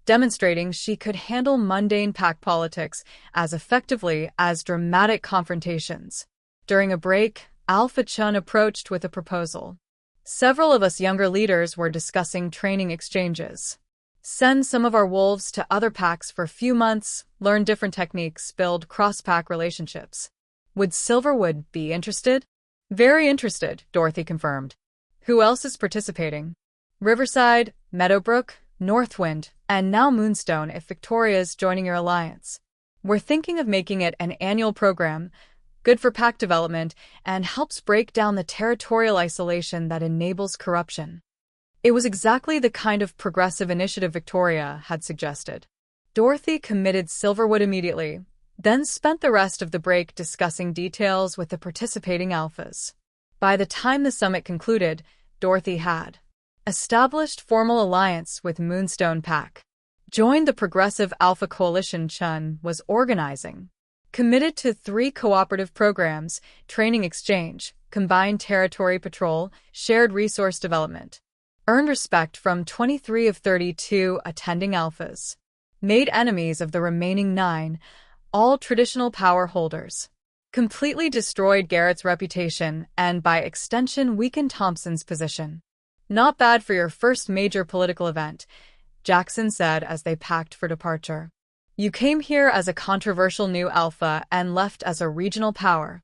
demonstrating she could handle mundane pack politics as effectively as dramatic confrontations. During a break, Alpha Chun approached with a proposal. Several of us younger leaders were discussing training exchanges. Send some of our wolves to other packs for a few months, learn different techniques, build cross-pack relationships. Would Silverwood be interested? Very interested, Dorothy confirmed. Who else is participating? Riverside, Meadowbrook, Northwind, and now Moonstone if Victoria's joining your alliance. We're thinking of making it an annual program, good for pack development, and helps break down the territorial isolation that enables corruption. It was exactly the kind of progressive initiative Victoria had suggested. Dorothy committed Silverwood immediately, then spent the rest of the break discussing details with the participating alphas. By the time the summit concluded, Dorothy had established formal alliance with Moonstone Pack, joined the Progressive Alpha Coalition Chun was organizing, committed to 3 cooperative programs: training exchange, combined territory patrol, shared resource development, earned respect from 23 of 32 attending alphas, made enemies of the remaining 9, all traditional power holders, completely destroyed Garrett's reputation and by extension weakened Thompson's position. Not bad for your first major political event, Jackson said as they packed for departure. You came here as a controversial new alpha and left as a regional power.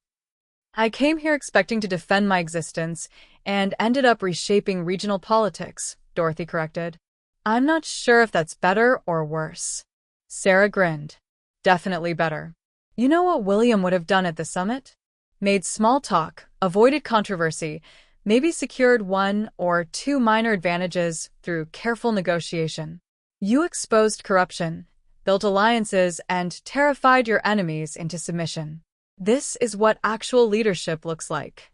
I came here expecting to defend my existence and ended up reshaping regional politics, Dorothy corrected. I'm not sure if that's better or worse. Sarah grinned. Definitely better. You know what William would have done at the summit? Made small talk, avoided controversy, maybe secured 1 or 2 minor advantages through careful negotiation. You exposed corruption, built alliances, and terrified your enemies into submission. This is what actual leadership looks like.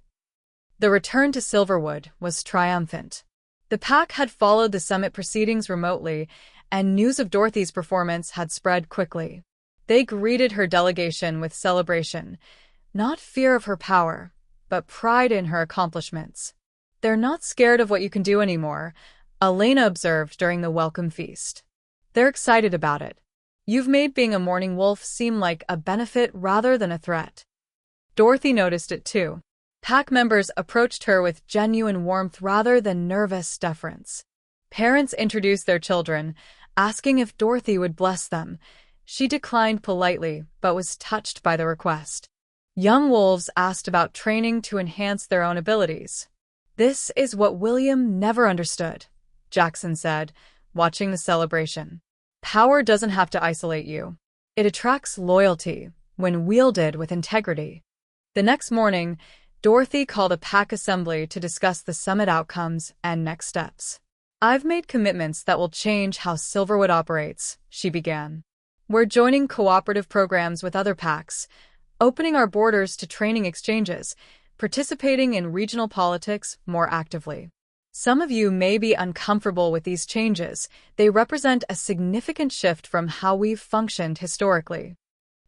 The return to Silverwood was triumphant. The pack had followed the summit proceedings remotely, and news of Dorothy's performance had spread quickly. They greeted her delegation with celebration, not fear of her power, but pride in her accomplishments. They're not scared of what you can do anymore, Elena observed during the welcome feast. They're excited about it. You've made being a morning wolf seem like a benefit rather than a threat. Dorothy noticed it too. Pack members approached her with genuine warmth rather than nervous deference. Parents introduced their children, asking if Dorothy would bless them. She declined politely, but was touched by the request. Young wolves asked about training to enhance their own abilities. This is what William never understood, Jackson said, watching the celebration. Power doesn't have to isolate you. It attracts loyalty when wielded with integrity. The next morning, Dorothy called a pack assembly to discuss the summit outcomes and next steps. I've made commitments that will change how Silverwood operates, she began. We're joining cooperative programs with other packs, opening our borders to training exchanges, participating in regional politics more actively. Some of you may be uncomfortable with these changes. They represent a significant shift from how we've functioned historically.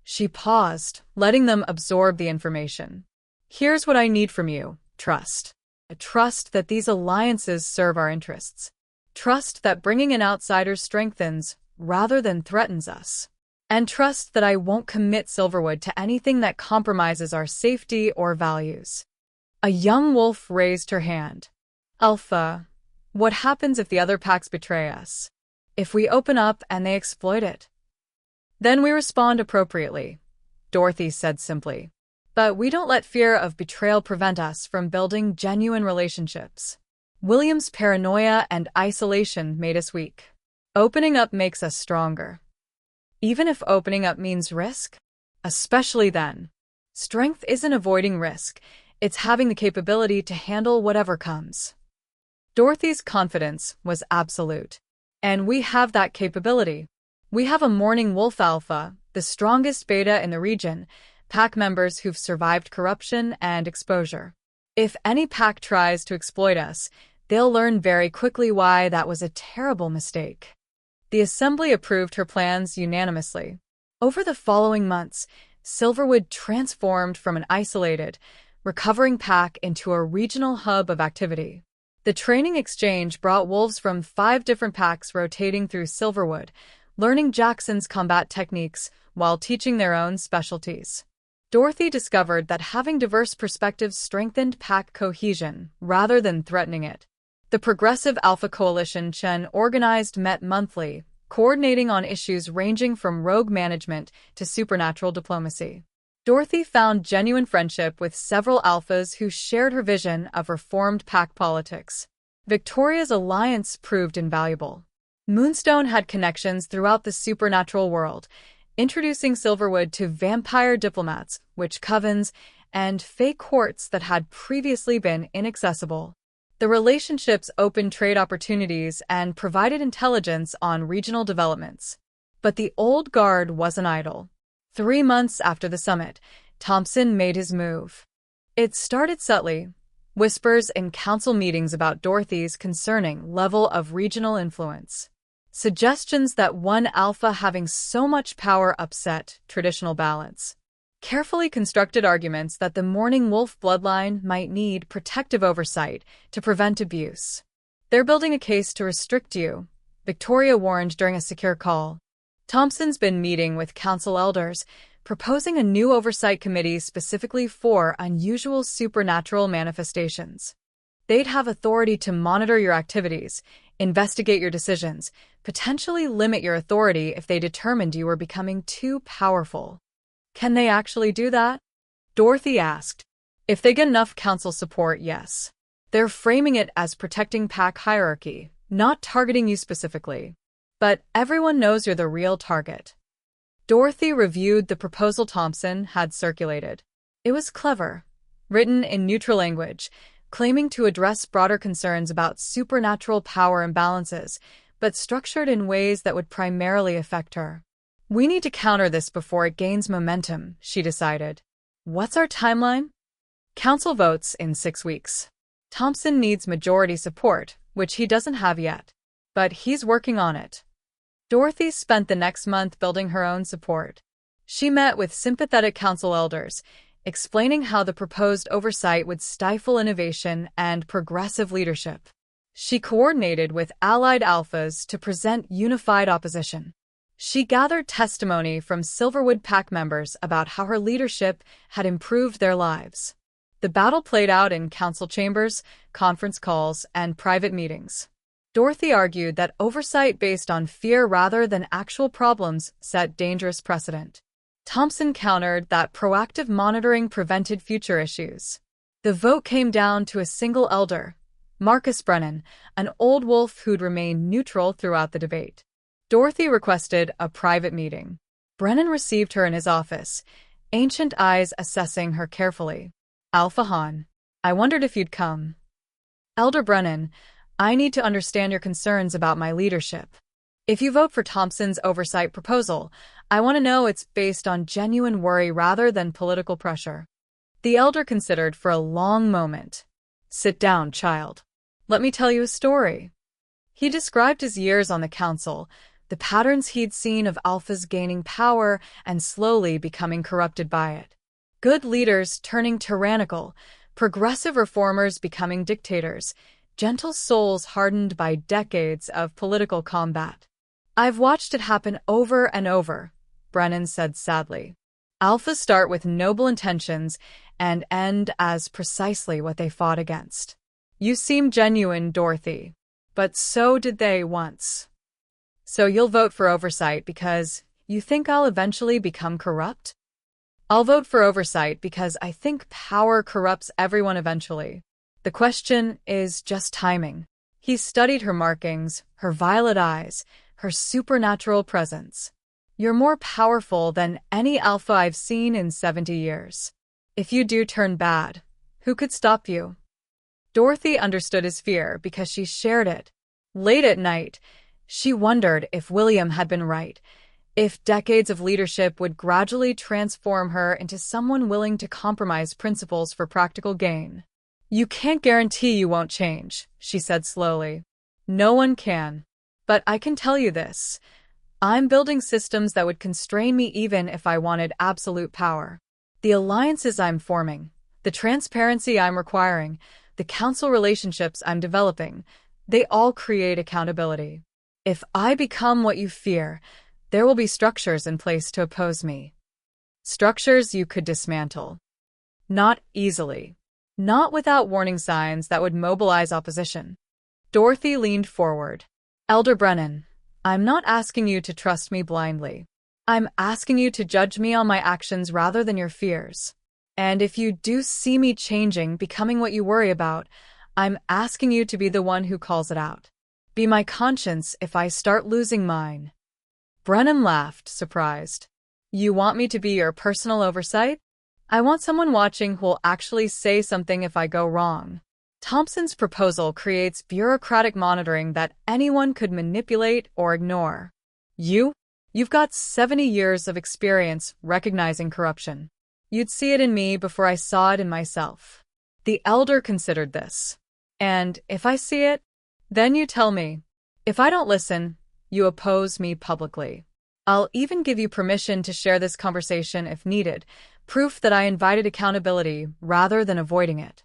She paused, letting them absorb the information. Here's what I need from you: trust. A trust that these alliances serve our interests. Trust that bringing in outsiders strengthens rather than threatens us. And trust that I won't commit Silverwood to anything that compromises our safety or values. A young wolf raised her hand. Alpha, what happens if the other packs betray us? If we open up and they exploit it? Then we respond appropriately, Dorothy said simply. But we don't let fear of betrayal prevent us from building genuine relationships. William's paranoia and isolation made us weak. Opening up makes us stronger. Even if opening up means risk? Especially then. Strength isn't avoiding risk, it's having the capability to handle whatever comes. Dorothy's confidence was absolute. And we have that capability. We have a morning wolf alpha, the strongest beta in the region, pack members who've survived corruption and exposure. If any pack tries to exploit us, they'll learn very quickly why that was a terrible mistake. The assembly approved her plans unanimously. Over the following months, Silverwood transformed from an isolated, recovering pack into a regional hub of activity. The training exchange brought wolves from 5 different packs rotating through Silverwood, learning Jackson's combat techniques while teaching their own specialties. Dorothy discovered that having diverse perspectives strengthened pack cohesion rather than threatening it. The Progressive Alpha Coalition Chen organized met monthly, coordinating on issues ranging from rogue management to supernatural diplomacy. Dorothy found genuine friendship with several alphas who shared her vision of reformed pack politics. Victoria's alliance proved invaluable. Moonstone had connections throughout the supernatural world, introducing Silverwood to vampire diplomats, witch covens, and fake courts that had previously been inaccessible. The relationships opened trade opportunities and provided intelligence on regional developments. But the old guard wasn't idle. 3 months after the summit, Thompson made his move. It started subtly, whispers in council meetings about Dorothy's concerning level of regional influence. Suggestions that one alpha having so much power upset traditional balance. Carefully constructed arguments that the Morning Wolf bloodline might need protective oversight to prevent abuse. "They're building a case to restrict you," Victoria warned during a secure call. Thompson's been meeting with council elders, proposing a new oversight committee specifically for unusual supernatural manifestations. They'd have authority to monitor your activities, investigate your decisions, potentially limit your authority if they determined you were becoming too powerful. Can they actually do that? Dorothy asked. If they get enough council support, yes. They're framing it as protecting pack hierarchy, not targeting you specifically. But everyone knows you're the real target. Dorothy reviewed the proposal Thompson had circulated. It was clever, written in neutral language, claiming to address broader concerns about supernatural power imbalances, but structured in ways that would primarily affect her. "We need to counter this before it gains momentum," she decided. "What's our timeline?" Council votes in 6 weeks. Thompson needs majority support, which he doesn't have yet. But he's working on it. Dorothy spent the next month building her own support. She met with sympathetic council elders, explaining how the proposed oversight would stifle innovation and progressive leadership. She coordinated with allied alphas to present unified opposition. She gathered testimony from Silverwood Pack members about how her leadership had improved their lives. The battle played out in council chambers, conference calls, and private meetings. Dorothy argued that oversight based on fear rather than actual problems set dangerous precedent. Thompson countered that proactive monitoring prevented future issues. The vote came down to a single elder, Marcus Brennan, an old wolf who'd remained neutral throughout the debate. Dorothy requested a private meeting. Brennan received her in his office, ancient eyes assessing her carefully. "Alpha Han, I wondered if you'd come." "Elder Brennan, I need to understand your concerns about my leadership. If you vote for Thompson's oversight proposal, I want to know it's based on genuine worry rather than political pressure." The elder considered for a long moment. "Sit down, child. Let me tell you a story." He described his years on the council, the patterns he'd seen of alphas gaining power and slowly becoming corrupted by it. Good leaders turning tyrannical, progressive reformers becoming dictators, gentle souls hardened by decades of political combat. "I've watched it happen over and over," Brennan said sadly. "Alphas start with noble intentions and end as precisely what they fought against." "You seem genuine, Dorothy. But so did they once. So you'll vote for oversight because you think I'll eventually become corrupt?" "I'll vote for oversight because I think power corrupts everyone eventually. The question is just timing." He studied her markings, her violet eyes, her supernatural presence. "You're more powerful than any alpha I've seen in 70 years. If you do turn bad, who could stop you?" Dorothy understood his fear because she shared it. Late at night, she wondered if William had been right, if decades of leadership would gradually transform her into someone willing to compromise principles for practical gain. "You can't guarantee you won't change," she said slowly. "No one can. But I can tell you this. I'm building systems that would constrain me even if I wanted absolute power. The alliances I'm forming, the transparency I'm requiring, the council relationships I'm developing, they all create accountability. If I become what you fear, there will be structures in place to oppose me. Structures you could dismantle. Not easily. Not without warning signs that would mobilize opposition." Dorothy leaned forward. "Elder Brennan, I'm not asking you to trust me blindly. I'm asking you to judge me on my actions rather than your fears. And if you do see me changing, becoming what you worry about, I'm asking you to be the one who calls it out. Be my conscience if I start losing mine." Brennan laughed, surprised. "You want me to be your personal oversight?" I want someone watching who will actually say something if I go wrong. Thompson's proposal creates bureaucratic monitoring that anyone could manipulate or ignore. You've got 70 years of experience recognizing corruption. You'd see it in me before I saw it in myself. The elder considered this. And if I see it, then you tell me. If I don't listen, you oppose me publicly. I'll even give you permission to share this conversation if needed, proof that I invited accountability rather than avoiding it.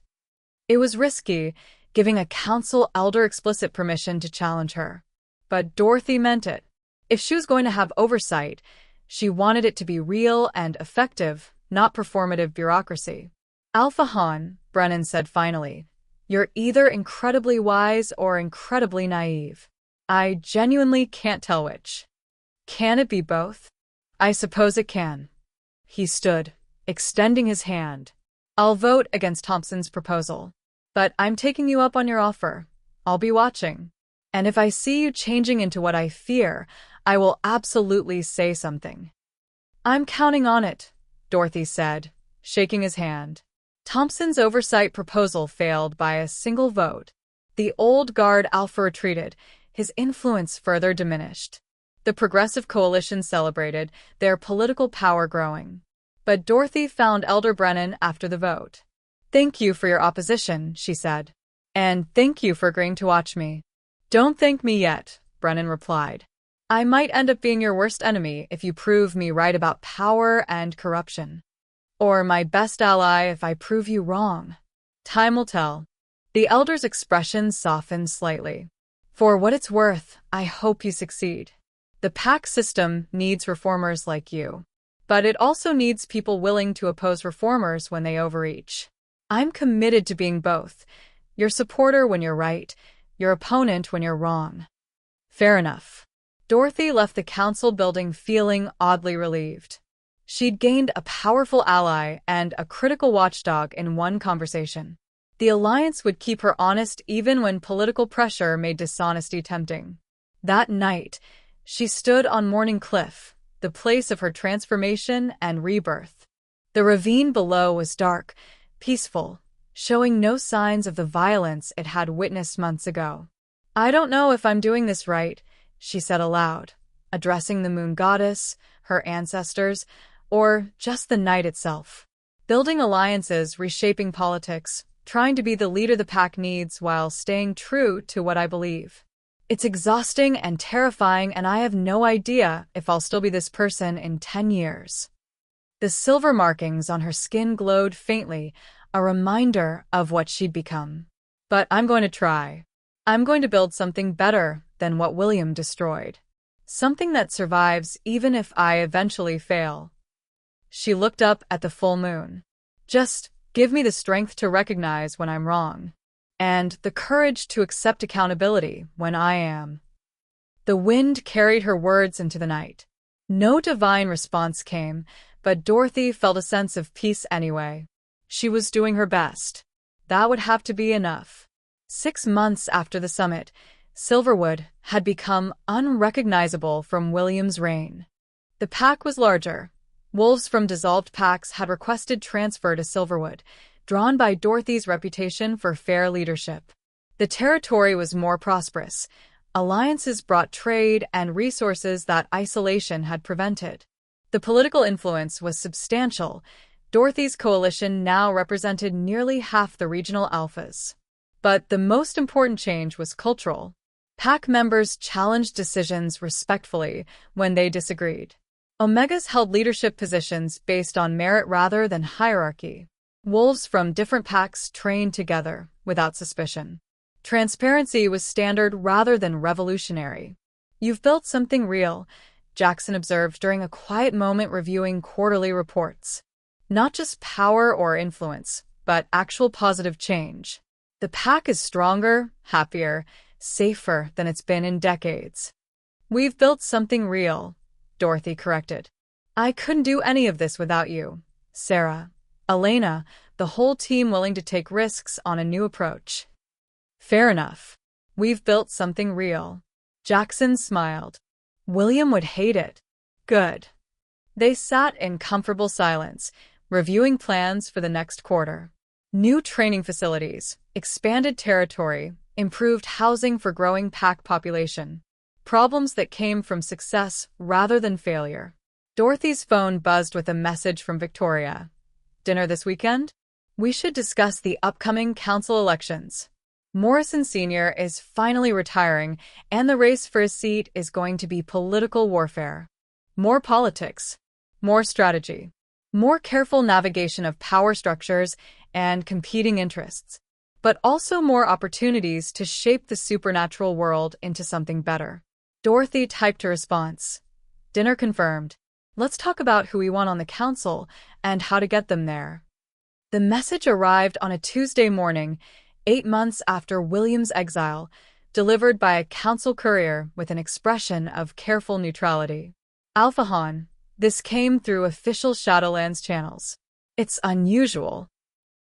It was risky, giving a council elder explicit permission to challenge her. But Dorothy meant it. If she was going to have oversight, she wanted it to be real and effective, not performative bureaucracy. Alpha Han, Brennan said finally, you're either incredibly wise or incredibly naive. I genuinely can't tell which. Can it be both? I suppose it can. He stood, extending his hand. I'll vote against Thompson's proposal. But I'm taking you up on your offer. I'll be watching. And if I see you changing into what I fear, I will absolutely say something. I'm counting on it, Dorothy said, shaking his hand. Thompson's oversight proposal failed by a single vote. The old guard Alpha retreated, his influence further diminished. The Progressive Coalition celebrated, their political power growing. But Dorothy found Elder Brennan after the vote. Thank you for your opposition, she said. And thank you for agreeing to watch me. Don't thank me yet, Brennan replied. I might end up being your worst enemy if you prove me right about power and corruption. Or my best ally if I prove you wrong. Time will tell. The elder's expression softened slightly. For what it's worth, I hope you succeed. The pack system needs reformers like you. But it also needs people willing to oppose reformers when they overreach. I'm committed to being both. Your supporter when you're right, your opponent when you're wrong. Fair enough. Dorothy left the council building feeling oddly relieved. She'd gained a powerful ally and a critical watchdog in one conversation. The alliance would keep her honest even when political pressure made dishonesty tempting. That night, she stood on Morning Cliff, the place of her transformation and rebirth. The ravine below was dark, peaceful, showing no signs of the violence it had witnessed months ago. I don't know if I'm doing this right, she said aloud, addressing the moon goddess, her ancestors, or just the night itself. Building alliances, reshaping politics, trying to be the leader the pack needs while staying true to what I believe. It's exhausting and terrifying, and I have no idea if I'll still be this person in 10 years. The silver markings on her skin glowed faintly, a reminder of what she'd become. But I'm going to try. I'm going to build something better than what William destroyed. Something that survives even if I eventually fail. She looked up at the full moon. Just give me the strength to recognize when I'm wrong. And the courage to accept accountability when I am. The wind carried her words into the night. No divine response came, but Dorothy felt a sense of peace anyway. She was doing her best. That would have to be enough. 6 months after the summit, Silverwood had become unrecognizable from William's reign. The pack was larger. Wolves from dissolved packs had requested transfer to Silverwood, drawn by Dorothy's reputation for fair leadership. The territory was more prosperous. Alliances brought trade and resources that isolation had prevented. The political influence was substantial. Dorothy's coalition now represented nearly half the regional alphas. But the most important change was cultural. Pack members challenged decisions respectfully when they disagreed. Omegas held leadership positions based on merit rather than hierarchy. Wolves from different packs trained together, without suspicion. Transparency was standard rather than revolutionary. You've built something real, Jackson observed during a quiet moment reviewing quarterly reports. Not just power or influence, but actual positive change. The pack is stronger, happier, safer than it's been in decades. We've built something real, Dorothy corrected. I couldn't do any of this without you, Sarah, Elena, the whole team willing to take risks on a new approach. Fair enough. We've built something real. Jackson smiled. William would hate it. Good. They sat in comfortable silence, reviewing plans for the next quarter. New training facilities, expanded territory, improved housing for growing pack population. Problems that came from success rather than failure. Dorothy's phone buzzed with a message from Victoria. Dinner this weekend? We should discuss the upcoming council elections. Morrison Sr. is finally retiring, and the race for his seat is going to be political warfare. More politics, more strategy, more careful navigation of power structures and competing interests, but also more opportunities to shape the supernatural world into something better. Dorothy typed a response. Dinner confirmed. Let's talk about who we want on the council and how to get them there. The message arrived on a Tuesday morning, 8 months after William's exile, delivered by a council courier with an expression of careful neutrality. Alphahan, this came through official Shadowlands channels. It's unusual.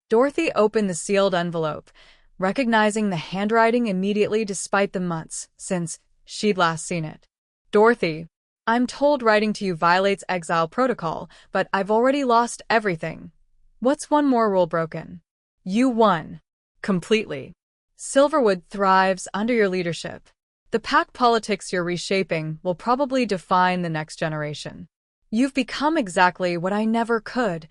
Dorothy opened the sealed envelope, recognizing the handwriting immediately despite the months since she'd last seen it. Dorothy, I'm told writing to you violates exile protocol, but I've already lost everything. What's one more rule broken? You won. Completely. Silverwood thrives under your leadership. The pack politics you're reshaping will probably define the next generation. You've become exactly what I never could,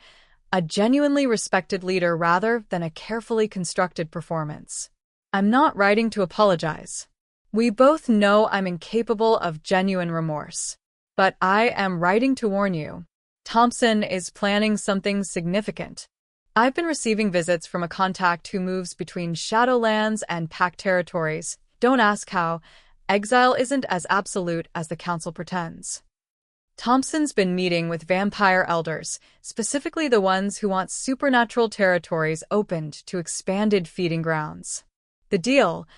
a genuinely respected leader rather than a carefully constructed performance. I'm not writing to apologize. We both know I'm incapable of genuine remorse. But I am writing to warn you. Thompson is planning something significant. I've been receiving visits from a contact who moves between Shadowlands and Pack territories. Don't ask how. Exile isn't as absolute as the Council pretends. Thompson's been meeting with vampire elders, specifically the ones who want supernatural territories opened to expanded feeding grounds. The deal: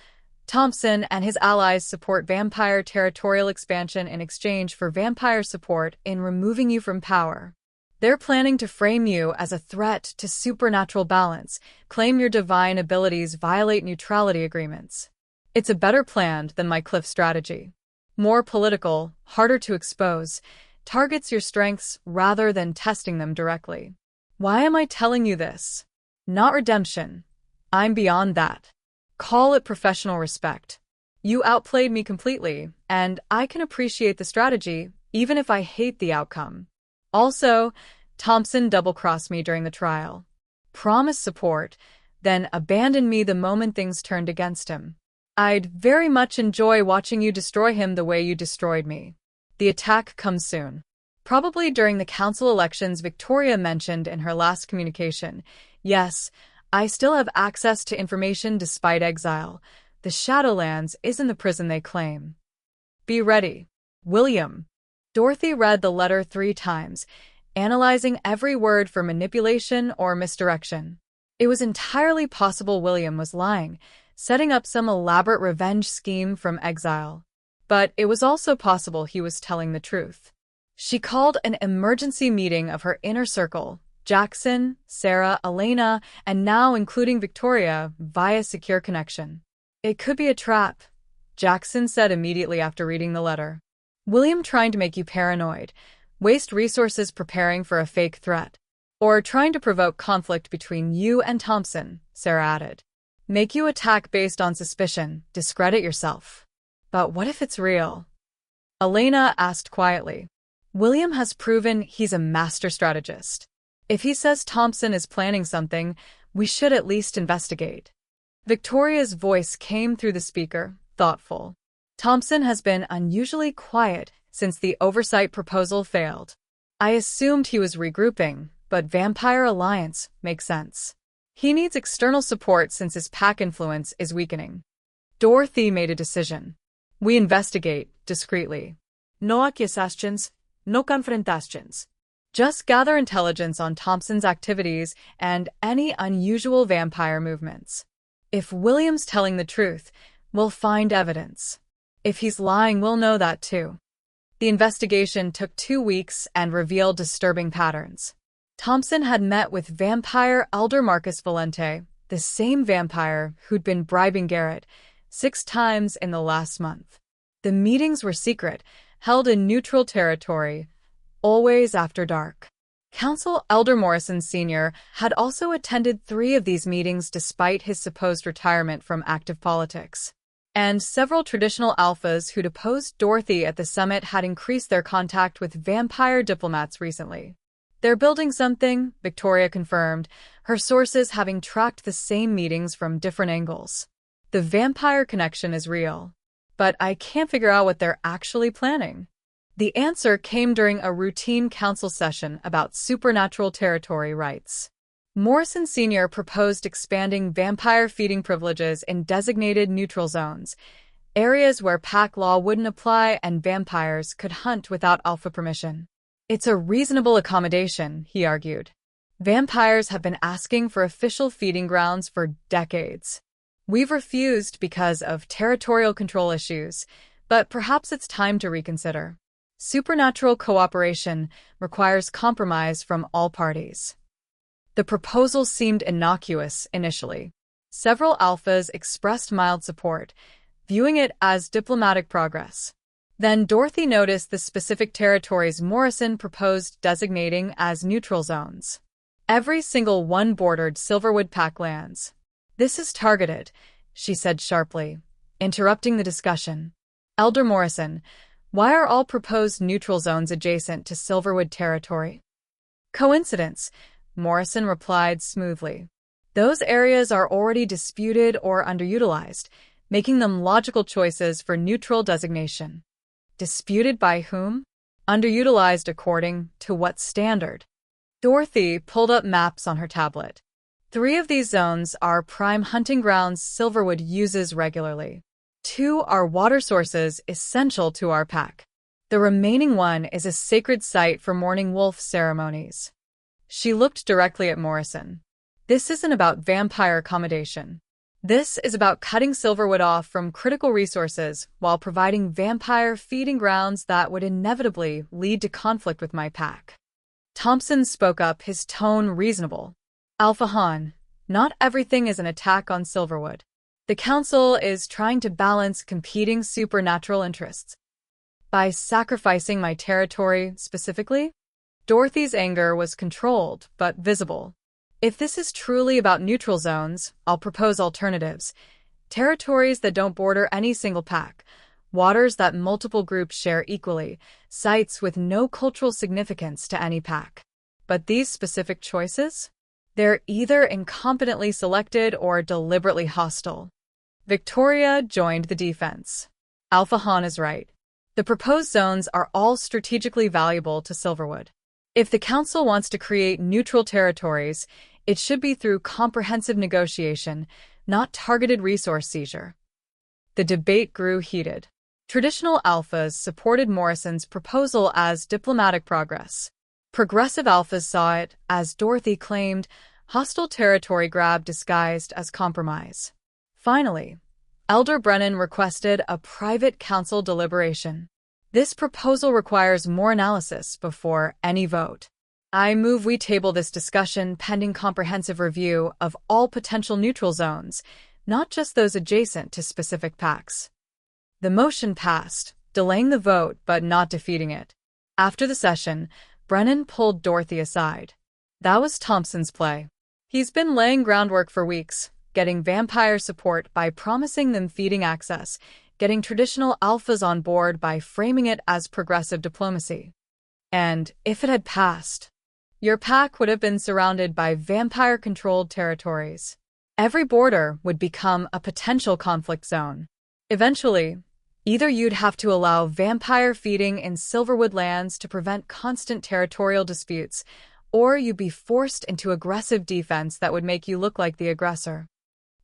Thompson and his allies support vampire territorial expansion in exchange for vampire support in removing you from power. They're planning to frame you as a threat to supernatural balance, claim your divine abilities violate neutrality agreements. It's a better plan than my cliff strategy. More political, harder to expose, targets your strengths rather than testing them directly. Why am I telling you this? Not redemption. I'm beyond that. Call it professional respect. You outplayed me completely, and I can appreciate the strategy, even if I hate the outcome. Also, Thompson double-crossed me during the trial. Promised support, then abandoned me the moment things turned against him. I'd very much enjoy watching you destroy him the way you destroyed me. The attack comes soon. Probably during the council elections Victoria mentioned in her last communication. Yes, I still have access to information despite exile. The Shadowlands isn't the prison they claim. Be ready. William. Dorothy read the letter 3 times, analyzing every word for manipulation or misdirection. It was entirely possible William was lying, setting up some elaborate revenge scheme from exile. But it was also possible he was telling the truth. She called an emergency meeting of her inner circle, Jackson, Sarah, Elena, and now including Victoria, via secure connection. It could be a trap, Jackson said immediately after reading the letter. William trying to make you paranoid, waste resources preparing for a fake threat, or trying to provoke conflict between you and Thompson, Sarah added. Make you attack based on suspicion, discredit yourself. But what if it's real? Elena asked quietly. William has proven he's a master strategist. If he says Thompson is planning something, we should at least investigate. Victoria's voice came through the speaker, thoughtful. Thompson has been unusually quiet since the oversight proposal failed. I assumed he was regrouping, but Vampire Alliance makes sense. He needs external support since his pack influence is weakening. Dorothy made a decision. We investigate, discreetly. No accusations, no confrontations. Just gather intelligence on Thompson's activities and any unusual vampire movements. If William's telling the truth, we'll find evidence. If he's lying, we'll know that too. The investigation took 2 weeks and revealed disturbing patterns. Thompson had met with vampire Elder Marcus Valente, the same vampire who'd been bribing Garrett, 6 times in the last month. The meetings were secret, held in neutral territory, always after dark. Council Elder Morrison Sr. had also attended 3 of these meetings despite his supposed retirement from active politics. And several traditional alphas who'd opposed Dorothy at the summit had increased their contact with vampire diplomats recently. They're building something, Victoria confirmed, her sources having tracked the same meetings from different angles. The vampire connection is real. But I can't figure out what they're actually planning. The answer came during a routine council session about supernatural territory rights. Morrison Sr. proposed expanding vampire feeding privileges in designated neutral zones, areas where pack law wouldn't apply and vampires could hunt without alpha permission. It's a reasonable accommodation, he argued. Vampires have been asking for official feeding grounds for decades. We've refused because of territorial control issues, but perhaps it's time to reconsider. Supernatural cooperation requires compromise from all parties. The proposal seemed innocuous initially. Several alphas expressed mild support, viewing it as diplomatic progress. Then Dorothy noticed the specific territories Morrison proposed designating as neutral zones. Every single one bordered Silverwood Pack lands. This is targeted, she said sharply, interrupting the discussion. Elder Morrison, why are all proposed neutral zones adjacent to Silverwood territory? Coincidence, Morrison replied smoothly. Those areas are already disputed or underutilized, making them logical choices for neutral designation. Disputed by whom? Underutilized according to what standard? Dorothy pulled up maps on her tablet. 3 of these zones are prime hunting grounds Silverwood uses regularly. 2 are water sources essential to our pack. The remaining one is a sacred site for mourning wolf ceremonies. She looked directly at Morrison. This isn't about vampire accommodation. This is about cutting Silverwood off from critical resources while providing vampire feeding grounds that would inevitably lead to conflict with my pack. Thompson spoke up, his tone reasonable. Alpha Han, not everything is an attack on Silverwood. The Council is trying to balance competing supernatural interests. By sacrificing my territory specifically? Dorothy's anger was controlled but visible. If this is truly about neutral zones, I'll propose alternatives. Territories that don't border any single pack, waters that multiple groups share equally, sites with no cultural significance to any pack. But these specific choices? They're either incompetently selected or deliberately hostile. Victoria joined the defense. Alpha Han is right. The proposed zones are all strategically valuable to Silverwood. If the Council wants to create neutral territories, it should be through comprehensive negotiation, not targeted resource seizure. The debate grew heated. Traditional alphas supported Morrison's proposal as diplomatic progress. Progressive alphas saw it, as Dorothy claimed, hostile territory grab disguised as compromise. Finally, Elder Brennan requested a private council deliberation. This proposal requires more analysis before any vote. I move we table this discussion pending comprehensive review of all potential neutral zones, not just those adjacent to specific packs. The motion passed, delaying the vote but not defeating it. After the session, Brennan pulled Dorothy aside. That was Thompson's play. He's been laying groundwork for weeks, getting vampire support by promising them feeding access, getting traditional alphas on board by framing it as progressive diplomacy. And if it had passed, your pack would have been surrounded by vampire-controlled territories. Every border would become a potential conflict zone. Eventually, either you'd have to allow vampire feeding in Silverwood lands to prevent constant territorial disputes, or you'd be forced into aggressive defense that would make you look like the aggressor,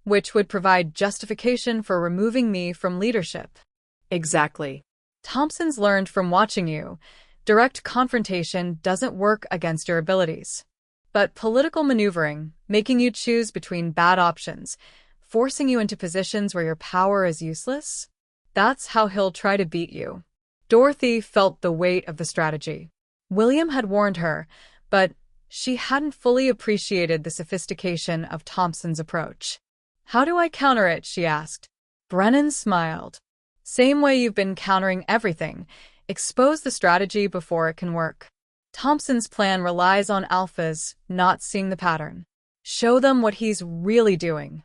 which would provide justification for removing me from leadership. Exactly. Thompson's learned from watching you. Direct confrontation doesn't work against your abilities. But political maneuvering, making you choose between bad options, forcing you into positions where your power is useless, that's how he'll try to beat you. Dorothy felt the weight of the strategy. William had warned her, but she hadn't fully appreciated the sophistication of Thompson's approach. How do I counter it? She asked. Brennan smiled. Same way you've been countering everything. Expose the strategy before it can work. Thompson's plan relies on alphas not seeing the pattern. Show them what he's really doing.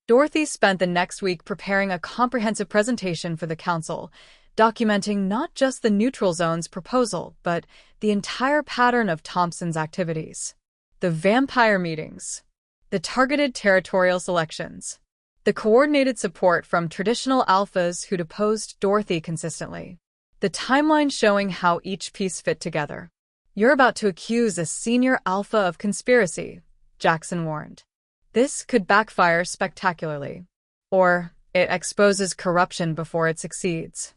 Dorothy spent the next week preparing a comprehensive presentation for the council, documenting not just the neutral zone's proposal, but the entire pattern of Thompson's activities. The vampire meetings, the targeted territorial selections, the coordinated support from traditional alphas who'd opposed Dorothy consistently. The timeline showing how each piece fit together. "You're about to accuse a senior alpha of conspiracy," Jackson warned. "This could backfire spectacularly. Or it exposes corruption before it succeeds."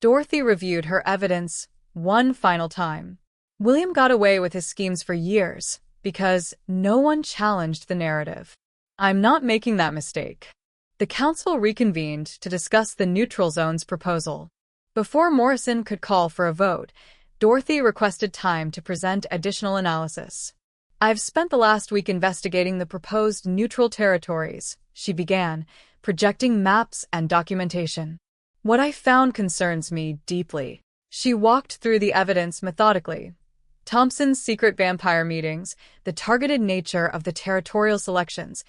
Dorothy reviewed her evidence one final time. William got away with his schemes for years because no one challenged the narrative. "I'm not making that mistake." The council reconvened to discuss the neutral zone's proposal. Before Morrison could call for a vote, Dorothy requested time to present additional analysis. "I've spent the last week investigating the proposed neutral territories," she began, projecting maps and documentation. "What I found concerns me deeply." She walked through the evidence methodically. Thompson's secret vampire meetings, the targeted nature of the territorial selections,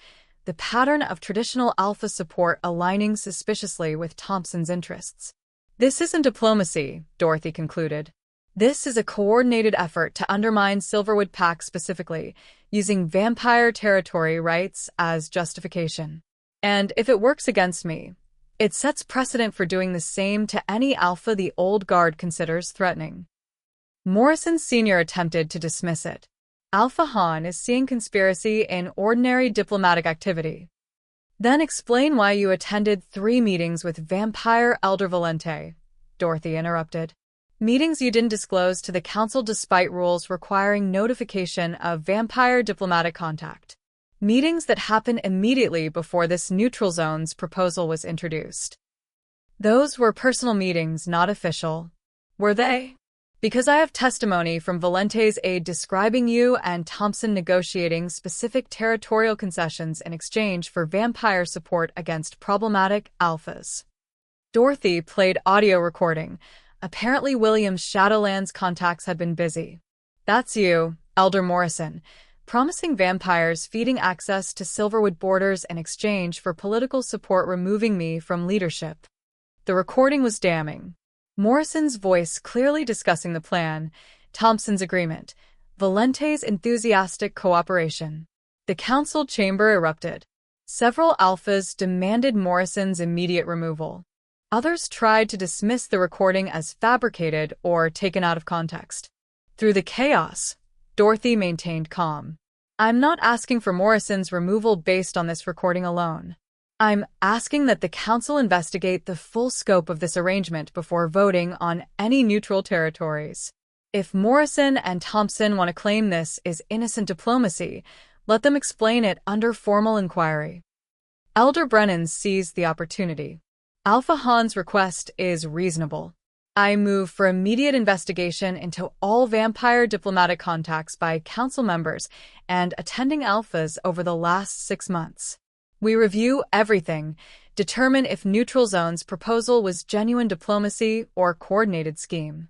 the pattern of traditional alpha support aligning suspiciously with Thompson's interests. "This isn't diplomacy," Dorothy concluded. "This is a coordinated effort to undermine Silverwood Pact specifically, using vampire territory rights as justification. And if it works against me, it sets precedent for doing the same to any alpha the old guard considers threatening." Morrison Sr. attempted to dismiss it. "Alpha Han is seeing conspiracy in ordinary diplomatic activity." "Then explain why you attended 3 meetings with Vampire Elder Valente," Dorothy interrupted. "Meetings you didn't disclose to the council despite rules requiring notification of vampire diplomatic contact. Meetings that happened immediately before this neutral zone's proposal was introduced." "Those were personal meetings, not official." "Were they?" "Because I have testimony from Valente's aide describing you and Thompson negotiating specific territorial concessions in exchange for vampire support against problematic alphas." Dorothy played audio recording. Apparently William's Shadowlands contacts had been busy. "That's you, Elder Morrison, promising vampires feeding access to Silverwood borders in exchange for political support removing me from leadership." The recording was damning. Morrison's voice clearly discussing the plan, Thompson's agreement, Valente's enthusiastic cooperation. The council chamber erupted. Several alphas demanded Morrison's immediate removal. Others tried to dismiss the recording as fabricated or taken out of context. Through the chaos, Dorothy maintained calm. "I'm not asking for Morrison's removal based on this recording alone. I'm asking that the council investigate the full scope of this arrangement before voting on any neutral territories. If Morrison and Thompson want to claim this is innocent diplomacy, let them explain it under formal inquiry." Elder Brennan seized the opportunity. "Alpha Han's request is reasonable. I move for immediate investigation into all vampire diplomatic contacts by council members and attending alphas over the last 6 months. We review everything, determine if neutral zone's proposal was genuine diplomacy or coordinated scheme."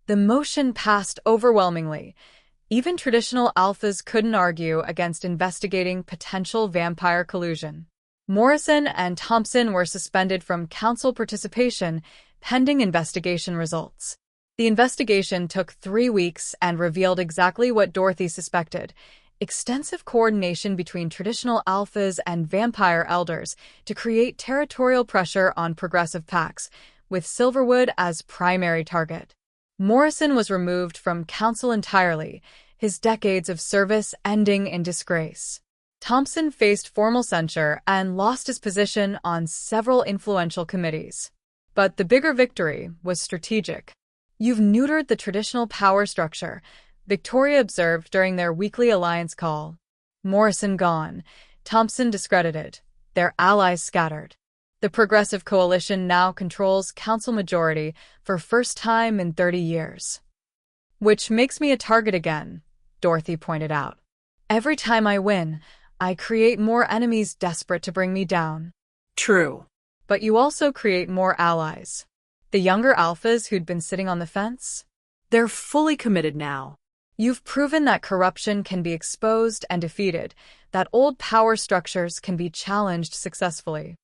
The motion passed overwhelmingly. Even traditional alphas couldn't argue against investigating potential vampire collusion. Morrison and Thompson were suspended from council participation pending investigation results. The investigation took 3 weeks and revealed exactly what Dorothy suspected: extensive coordination between traditional alphas and vampire elders to create territorial pressure on progressive pacts, with Silverwood as primary target. Morrison was removed from council entirely, his decades of service ending in disgrace. Thompson faced formal censure and lost his position on several influential committees. But the bigger victory was strategic. "You've neutered the traditional power structure," Victoria observed during their weekly alliance call. Morrison gone, Thompson discredited, their allies scattered. The Progressive Coalition now controls council majority for first time in 30 years. "Which makes me a target again," Dorothy pointed out. "Every time I win, I create more enemies desperate to bring me down." True. "But you also create more allies. The younger alphas who'd been sitting on the fence?" They're fully committed now. You've proven that corruption can be exposed and defeated, that old power structures can be challenged successfully.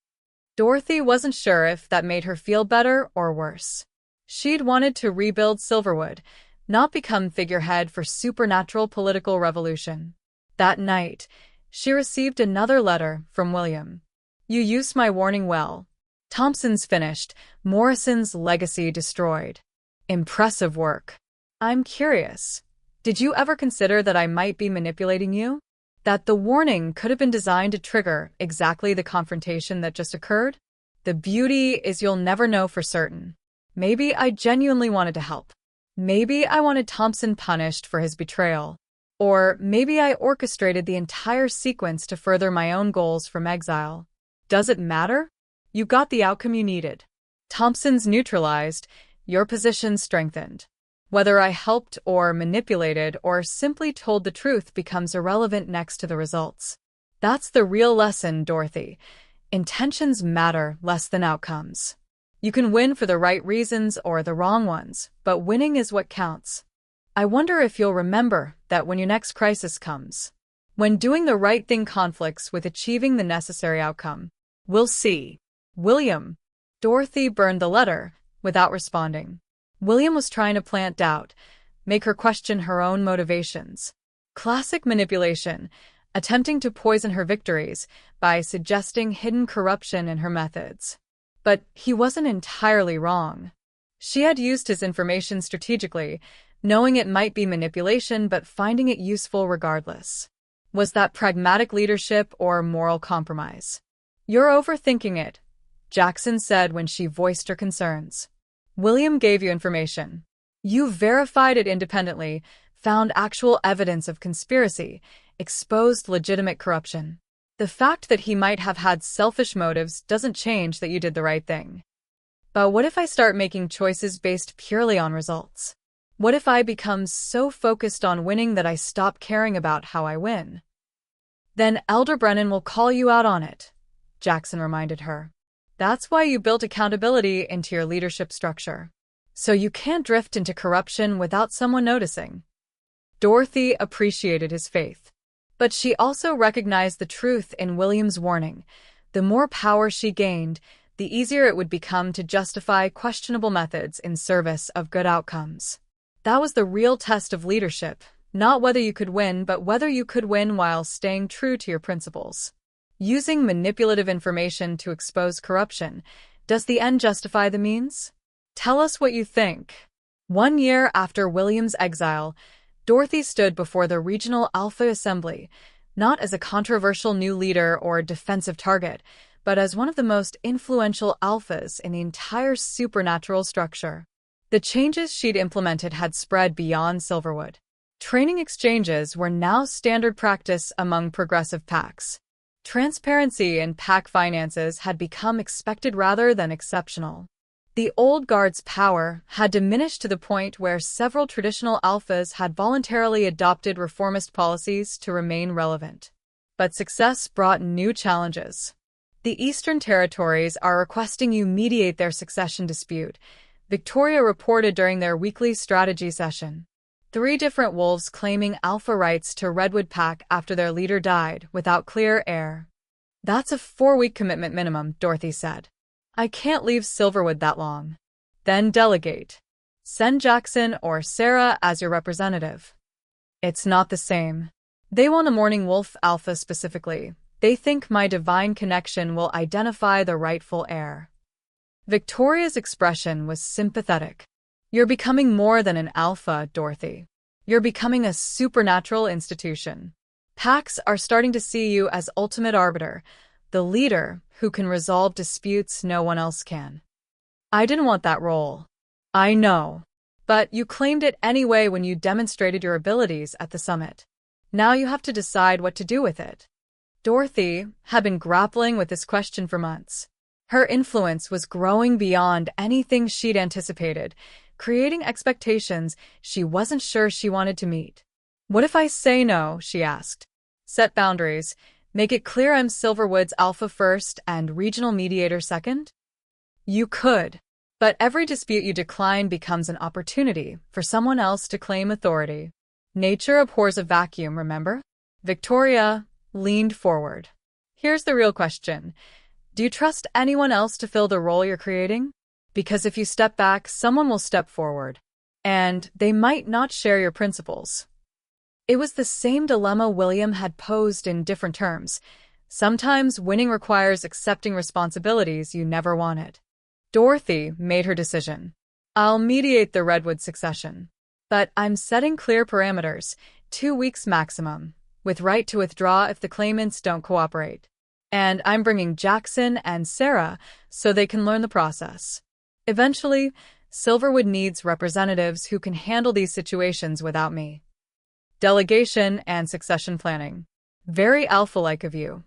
Dorothy wasn't sure if that made her feel better or worse. She'd wanted to rebuild Silverwood, not become figurehead for supernatural political revolution. That night, she received another letter from William. You used my warning well. Thompson's finished, Morrison's legacy destroyed. Impressive work. I'm curious. Did you ever consider that I might be manipulating you? That the warning could have been designed to trigger exactly the confrontation that just occurred? The beauty is you'll never know for certain. Maybe I genuinely wanted to help. Maybe I wanted Thompson punished for his betrayal. Or maybe I orchestrated the entire sequence to further my own goals from exile. Does it matter? You got the outcome you needed. Thompson's neutralized, your position strengthened. Whether I helped or manipulated or simply told the truth becomes irrelevant next to the results. That's the real lesson, Dorothy. Intentions matter less than outcomes. You can win for the right reasons or the wrong ones, but winning is what counts. I wonder if you'll remember that when your next crisis comes. When doing the right thing conflicts with achieving the necessary outcome. We'll see. William. Dorothy burned the letter without responding. William was trying to plant doubt, make her question her own motivations. Classic manipulation, attempting to poison her victories by suggesting hidden corruption in her methods. But he wasn't entirely wrong. She had used his information strategically, knowing it might be manipulation but finding it useful regardless. Was that pragmatic leadership or moral compromise? You're overthinking it, Jackson said when she voiced her concerns. William gave you information. You verified it independently, found actual evidence of conspiracy, exposed legitimate corruption. The fact that he might have had selfish motives doesn't change that you did the right thing. But what if I start making choices based purely on results? What if I become so focused on winning that I stop caring about how I win? Then Elder Brennan will call you out on it, Jackson reminded her. That's why you built accountability into your leadership structure. So you can't drift into corruption without someone noticing. Dorothy appreciated his faith. But she also recognized the truth in William's warning. The more power she gained, the easier it would become to justify questionable methods in service of good outcomes. That was the real test of leadership, not whether you could win, but whether you could win while staying true to your principles. Using manipulative information to expose corruption, does the end justify the means? Tell us what you think. 1 year after William's exile, Dorothy stood before the Regional Alpha Assembly, not as a controversial new leader or defensive target, but as one of the most influential alphas in the entire supernatural structure. The changes she'd implemented had spread beyond Silverwood. Training exchanges were now standard practice among progressive packs. Transparency in pack finances had become expected rather than exceptional. The old guard's power had diminished to the point where several traditional alphas had voluntarily adopted reformist policies to remain relevant. But success brought new challenges. The Eastern Territories are requesting you mediate their succession dispute, Victoria reported during their weekly strategy session. 3 different wolves claiming alpha rights to Redwood Pack after their leader died without clear heir. That's a 4-week commitment minimum, Dorothy said. I can't leave Silverwood that long. Then delegate. Send Jackson or Sarah as your representative. It's not the same. They want a Morning Wolf alpha specifically. They think my divine connection will identify the rightful heir. Victoria's expression was sympathetic. You're becoming more than an alpha, Dorothy. You're becoming a supernatural institution. Packs are starting to see you as ultimate arbiter, the leader who can resolve disputes no one else can. I didn't want that role. I know. But you claimed it anyway when you demonstrated your abilities at the summit. Now you have to decide what to do with it. Dorothy had been grappling with this question for months. Her influence was growing beyond anything she'd anticipated, creating expectations she wasn't sure she wanted to meet. What if I say no? She asked. Set boundaries. Make it clear I'm Silverwood's alpha first and regional mediator second? You could. But every dispute you decline becomes an opportunity for someone else to claim authority. Nature abhors a vacuum, remember? Victoria leaned forward. Here's the real question. Do you trust anyone else to fill the role you're creating? Because if you step back, someone will step forward. And they might not share your principles. It was the same dilemma William had posed in different terms. Sometimes winning requires accepting responsibilities you never wanted. Dorothy made her decision. I'll mediate the Redwood succession. But I'm setting clear parameters, 2 weeks maximum, with right to withdraw if the claimants don't cooperate. And I'm bringing Jackson and Sarah so they can learn the process. Eventually, Silverwood needs representatives who can handle these situations without me. Delegation and succession planning. Very alpha-like of you.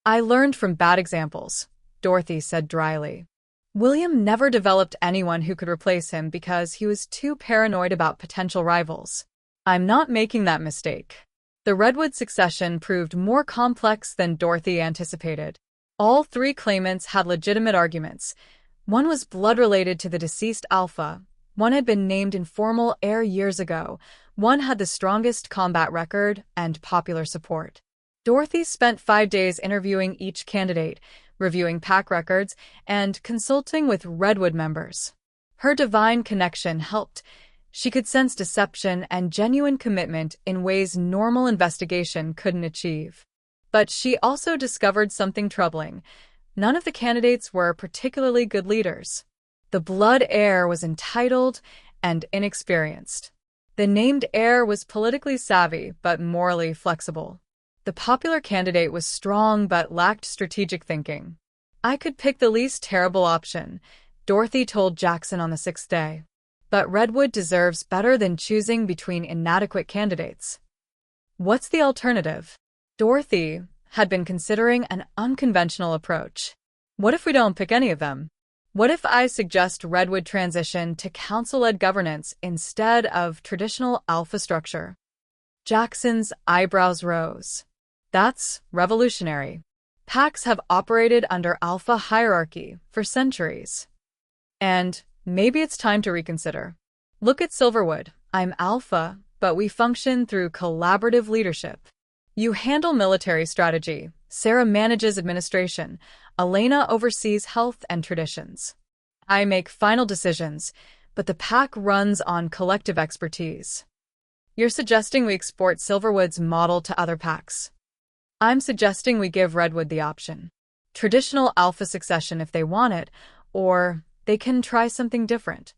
I learned from bad examples, Dorothy said dryly. William never developed anyone who could replace him because he was too paranoid about potential rivals. I'm not making that mistake. The Redwood succession proved more complex than Dorothy anticipated. All 3 claimants had legitimate arguments. One was blood-related to the deceased Alpha. One had been named informal heir years ago. One had the strongest combat record and popular support. Dorothy spent 5 days interviewing each candidate, reviewing pack records, and consulting with Redwood members. Her divine connection helped. She could sense deception and genuine commitment in ways normal investigation couldn't achieve. But she also discovered something troubling. None of the candidates were particularly good leaders. The blood heir was entitled and inexperienced. The named heir was politically savvy but morally flexible. The popular candidate was strong but lacked strategic thinking. I could pick the least terrible option, Dorothy told Jackson on the 6th day. But Redwood deserves better than choosing between inadequate candidates. What's the alternative? Dorothy had been considering an unconventional approach. What if we don't pick any of them? What if I suggest Redwood transition to council-led governance instead of traditional alpha structure? Jackson's eyebrows rose. That's revolutionary. Packs have operated under alpha hierarchy for centuries. And maybe it's time to reconsider. Look at Silverwood. I'm alpha, but we function through collaborative leadership. You handle military strategy. Sarah manages administration. Elena oversees health and traditions. I make final decisions, but the pack runs on collective expertise. You're suggesting we export Silverwood's model to other packs. I'm suggesting we give Redwood the option. Traditional alpha succession if they want it, or they can try something different.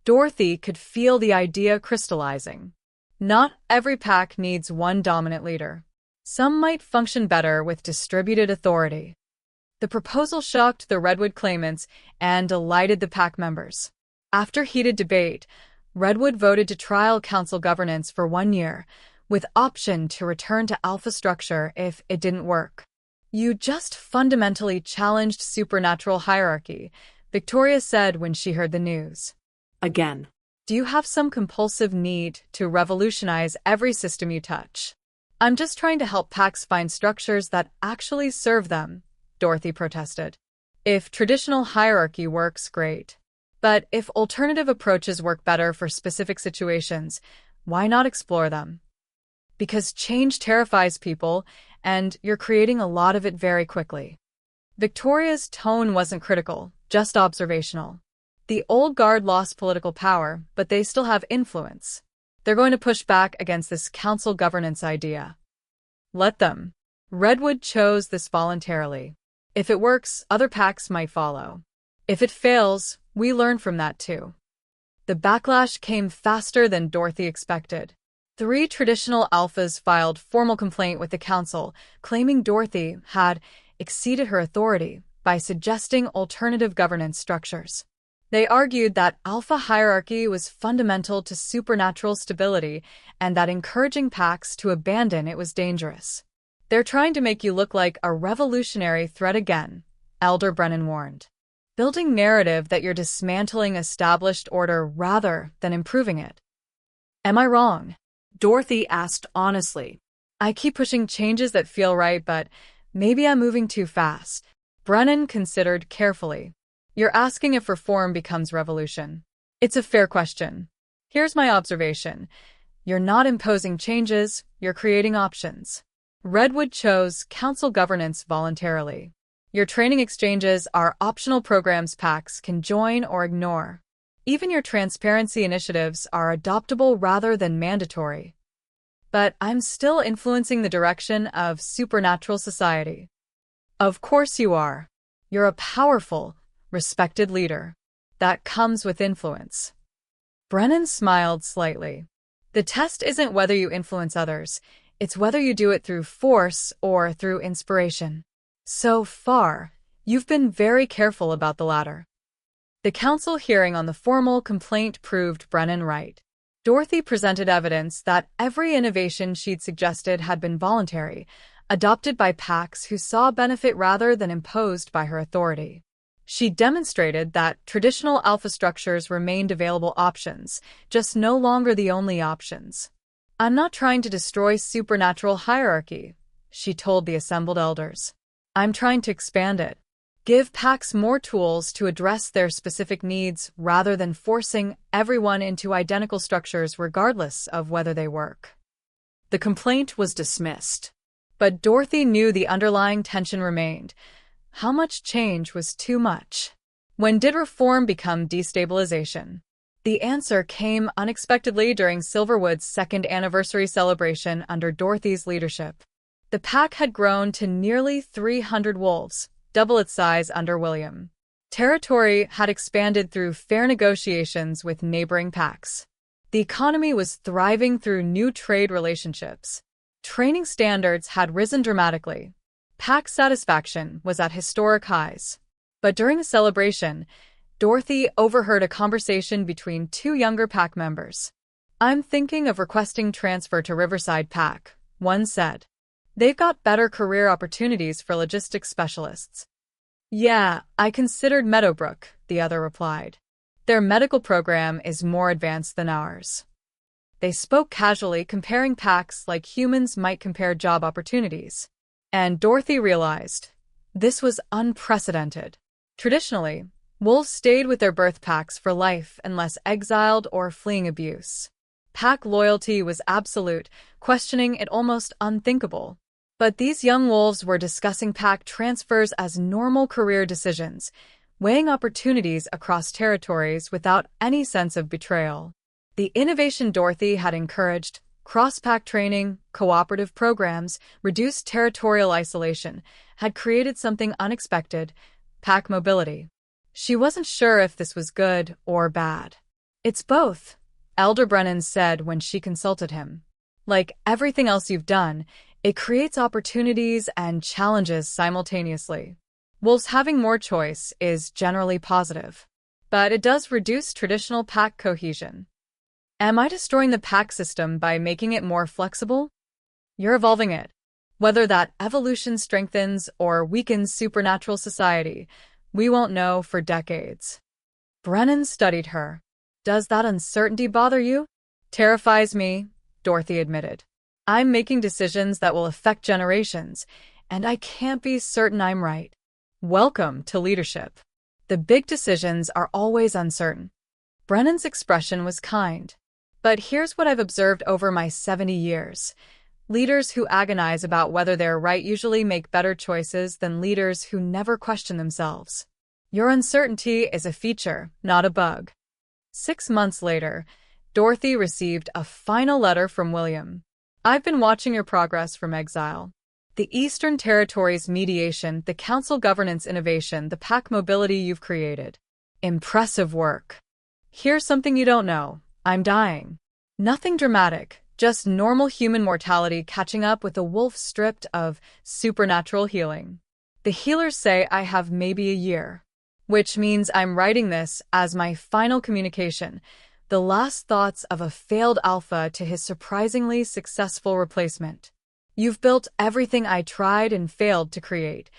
Dorothy could feel the idea crystallizing. Not every pack needs one dominant leader. Some might function better with distributed authority. The proposal shocked the Redwood claimants and delighted the pack members. After heated debate, Redwood voted to trial council governance for 1 year, with option to return to alpha structure if it didn't work. You just fundamentally challenged supernatural hierarchy, Victoria said when she heard the news. Again. Do you have some compulsive need to revolutionize every system you touch? I'm just trying to help packs find structures that actually serve them, Dorothy protested. If traditional hierarchy works, great. But if alternative approaches work better for specific situations, why not explore them? Because change terrifies people, and you're creating a lot of it very quickly. Victoria's tone wasn't critical, just observational. The old guard lost political power, but they still have influence. They're going to push back against this council governance idea. Let them. Redwood chose this voluntarily. If it works, other packs might follow. If it fails, we learn from that too. The backlash came faster than Dorothy expected. 3 traditional alphas filed formal complaint with the council, claiming Dorothy had exceeded her authority by suggesting alternative governance structures. They argued that alpha hierarchy was fundamental to supernatural stability and that encouraging packs to abandon it was dangerous. They're trying to make you look like a revolutionary threat again, Elder Brennan warned. Building narrative that you're dismantling established order rather than improving it. Am I wrong? Dorothy asked honestly. I keep pushing changes that feel right, but maybe I'm moving too fast. Brennan considered carefully. You're asking if reform becomes revolution. It's a fair question. Here's my observation. You're not imposing changes, you're creating options. Redwood chose council governance voluntarily. Your training exchanges are optional programs packs can join or ignore. Even your transparency initiatives are adoptable rather than mandatory. But I'm still influencing the direction of supernatural society. Of course you are. You're a powerful, respected leader. That comes with influence. Brennan smiled slightly. The test isn't whether you influence others, it's whether you do it through force or through inspiration. So far, you've been very careful about the latter. The council hearing on the formal complaint proved Brennan right. Dorothy presented evidence that every innovation she'd suggested had been voluntary, adopted by packs who saw benefit rather than imposed by her authority. She demonstrated that traditional alpha structures remained available options, just no longer the only options. "I'm not trying to destroy supernatural hierarchy," she told the assembled elders. "I'm trying to expand it. Give packs more tools to address their specific needs rather than forcing everyone into identical structures regardless of whether they work." The complaint was dismissed. But Dorothy knew the underlying tension remained. How much change was too much? When did reform become destabilization? The answer came unexpectedly during Silverwood's second anniversary celebration under Dorothy's leadership. The pack had grown to nearly 300 wolves, double its size under William. Territory had expanded through fair negotiations with neighboring packs. The economy was thriving through new trade relationships. Training standards had risen dramatically. Pack satisfaction was at historic highs. But during the celebration, Dorothy overheard a conversation between two younger pack members. "I'm thinking of requesting transfer to Riverside Pack," one said. "They've got better career opportunities for logistics specialists." "Yeah, I considered Meadowbrook," the other replied. "Their medical program is more advanced than ours." They spoke casually, comparing packs like humans might compare job opportunities. And Dorothy realized this was unprecedented. Traditionally, wolves stayed with their birth packs for life unless exiled or fleeing abuse. Pack loyalty was absolute, questioning it almost unthinkable. But these young wolves were discussing pack transfers as normal career decisions, weighing opportunities across territories without any sense of betrayal. The innovation Dorothy had encouraged, cross-pack training, cooperative programs, reduced territorial isolation, had created something unexpected: pack mobility. She wasn't sure if this was good or bad. "It's both," Elder Brennan said when she consulted him. "Like everything else you've done, it creates opportunities and challenges simultaneously. Wolves having more choice is generally positive, but it does reduce traditional pack cohesion." Am I destroying the pack system by making it more flexible? You're evolving it. Whether that evolution strengthens or weakens supernatural society, we won't know for decades. Brennan studied her. "Does that uncertainty bother you?" "Terrifies me," Dorothy admitted. "I'm making decisions that will affect generations, and I can't be certain I'm right." Welcome to leadership. The big decisions are always uncertain. Brennan's expression was kind. But here's what I've observed over my 70 years. Leaders who agonize about whether they're right usually make better choices than leaders who never question themselves. Your uncertainty is a feature, not a bug. 6 months later, Dorothy received a final letter from William. "I've been watching your progress from exile. The Eastern Territories mediation, the council governance innovation, the pack mobility you've created. Impressive work. Here's something you don't know. I'm dying. Nothing dramatic, just normal human mortality catching up with a wolf stripped of supernatural healing. The healers say I have maybe a year, which means I'm writing this as my final communication, the last thoughts of a failed alpha to his surprisingly successful replacement. You've built everything I tried and failed to create.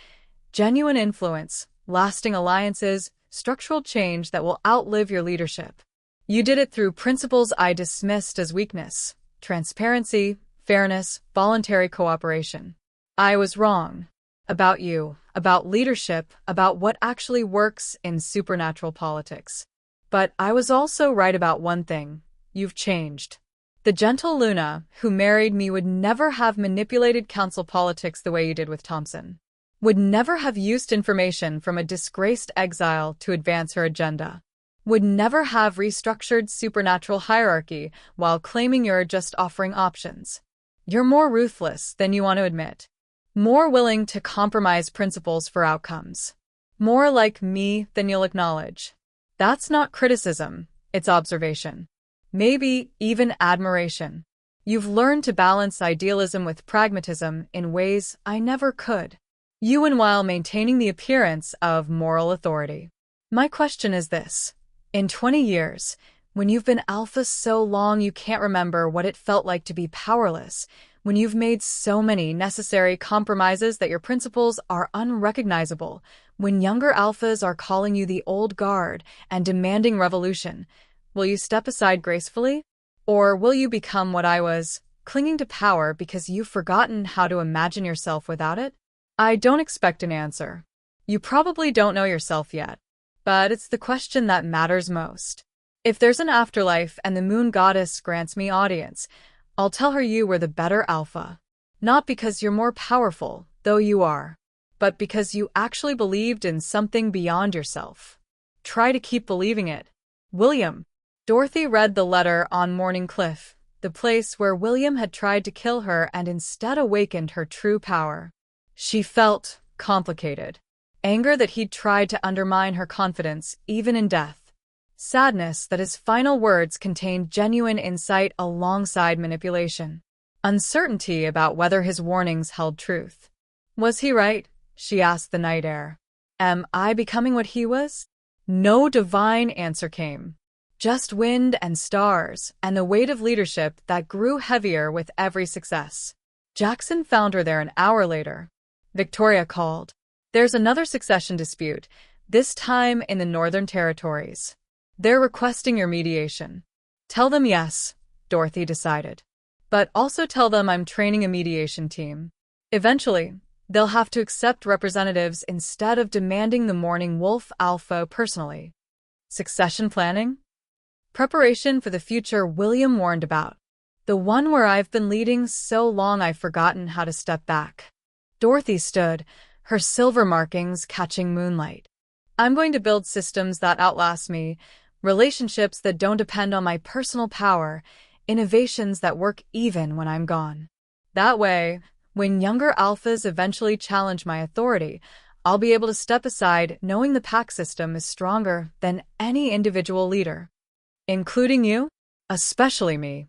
Genuine influence, lasting alliances, structural change that will outlive your leadership. You did it through principles I dismissed as weakness: transparency, fairness, voluntary cooperation. I was wrong. About you, about leadership, about what actually works in supernatural politics. But I was also right about one thing. You've changed. The gentle Luna, who married me, would never have manipulated council politics the way you did with Thompson. Would never have used information from a disgraced exile to advance her agenda. Would never have restructured supernatural hierarchy while claiming you're just offering options. You're more ruthless than you want to admit. More willing to compromise principles for outcomes. More like me than you'll acknowledge. That's not criticism, it's observation. Maybe even admiration. You've learned to balance idealism with pragmatism in ways I never could. You and while maintaining the appearance of moral authority. My question is this. In 20 years, when you've been alpha so long you can't remember what it felt like to be powerless, when you've made so many necessary compromises that your principles are unrecognizable, when younger alphas are calling you the old guard and demanding revolution, will you step aside gracefully? Or will you become what I was, clinging to power because you've forgotten how to imagine yourself without it? I don't expect an answer. You probably don't know yourself yet. But it's the question that matters most. If there's an afterlife and the moon goddess grants me audience, I'll tell her you were the better alpha. Not because you're more powerful, though you are, but because you actually believed in something beyond yourself. Try to keep believing it. William. Dorothy read the letter on Morning Cliff, the place where William had tried to kill her and instead awakened her true power. She felt complicated. Anger that he'd tried to undermine her confidence, even in death. Sadness that his final words contained genuine insight alongside manipulation. Uncertainty about whether his warnings held truth. Was he right? She asked the night air. Am I becoming what he was? No divine answer came. Just wind and stars, and the weight of leadership that grew heavier with every success. Jackson found her there an hour later. Victoria called. There's another succession dispute, this time in the Northern Territories. They're requesting your mediation. Tell them yes, Dorothy decided. But also tell them I'm training a mediation team. Eventually, they'll have to accept representatives instead of demanding the Morning Wolf Alpha personally. Succession planning? Preparation for the future William warned about. The one where I've been leading so long I've forgotten how to step back. Dorothy stood, her silver markings catching moonlight. I'm going to build systems that outlast me, relationships that don't depend on my personal power, innovations that work even when I'm gone. That way, when younger alphas eventually challenge my authority, I'll be able to step aside knowing the pack system is stronger than any individual leader. Including you? Especially me.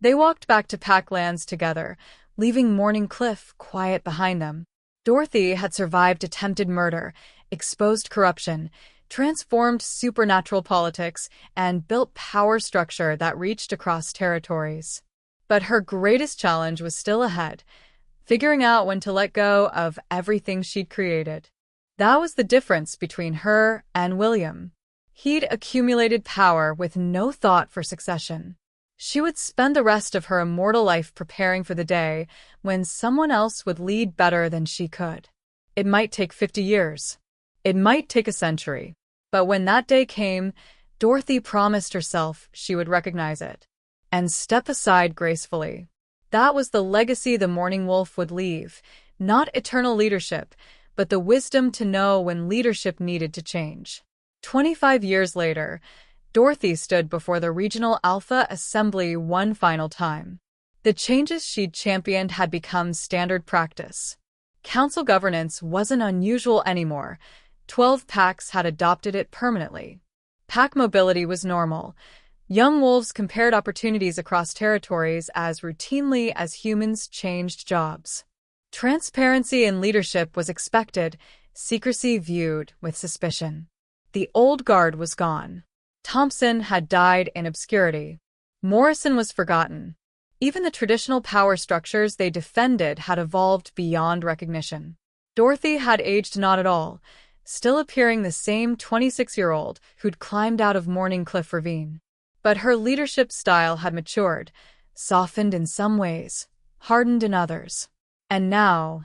They walked back to Packlands together, leaving Morning Cliff quiet behind them. Dorothy had survived attempted murder, exposed corruption, transformed supernatural politics, and built power structure that reached across territories. But her greatest challenge was still ahead, figuring out when to let go of everything she'd created. That was the difference between her and William. He'd accumulated power with no thought for succession. She would spend the rest of her immortal life preparing for the day when someone else would lead better than she could. It might take 50 years. It might take a century. But when that day came, Dorothy promised herself she would recognize it and step aside gracefully. That was the legacy the Morning Wolf would leave, not eternal leadership, but the wisdom to know when leadership needed to change. 25 years later, Dorothy stood before the Regional Alpha Assembly one final time. The changes she'd championed had become standard practice. Council governance wasn't unusual anymore. 12 packs had adopted it permanently. Pack mobility was normal. Young wolves compared opportunities across territories as routinely as humans changed jobs. Transparency in leadership was expected, secrecy viewed with suspicion. The old guard was gone. Thompson had died in obscurity. Morrison was forgotten. Even the traditional power structures they defended had evolved beyond recognition. Dorothy had aged not at all, still appearing the same 26-year-old who'd climbed out of Morning Cliff Ravine. But her leadership style had matured, softened in some ways, hardened in others. And now,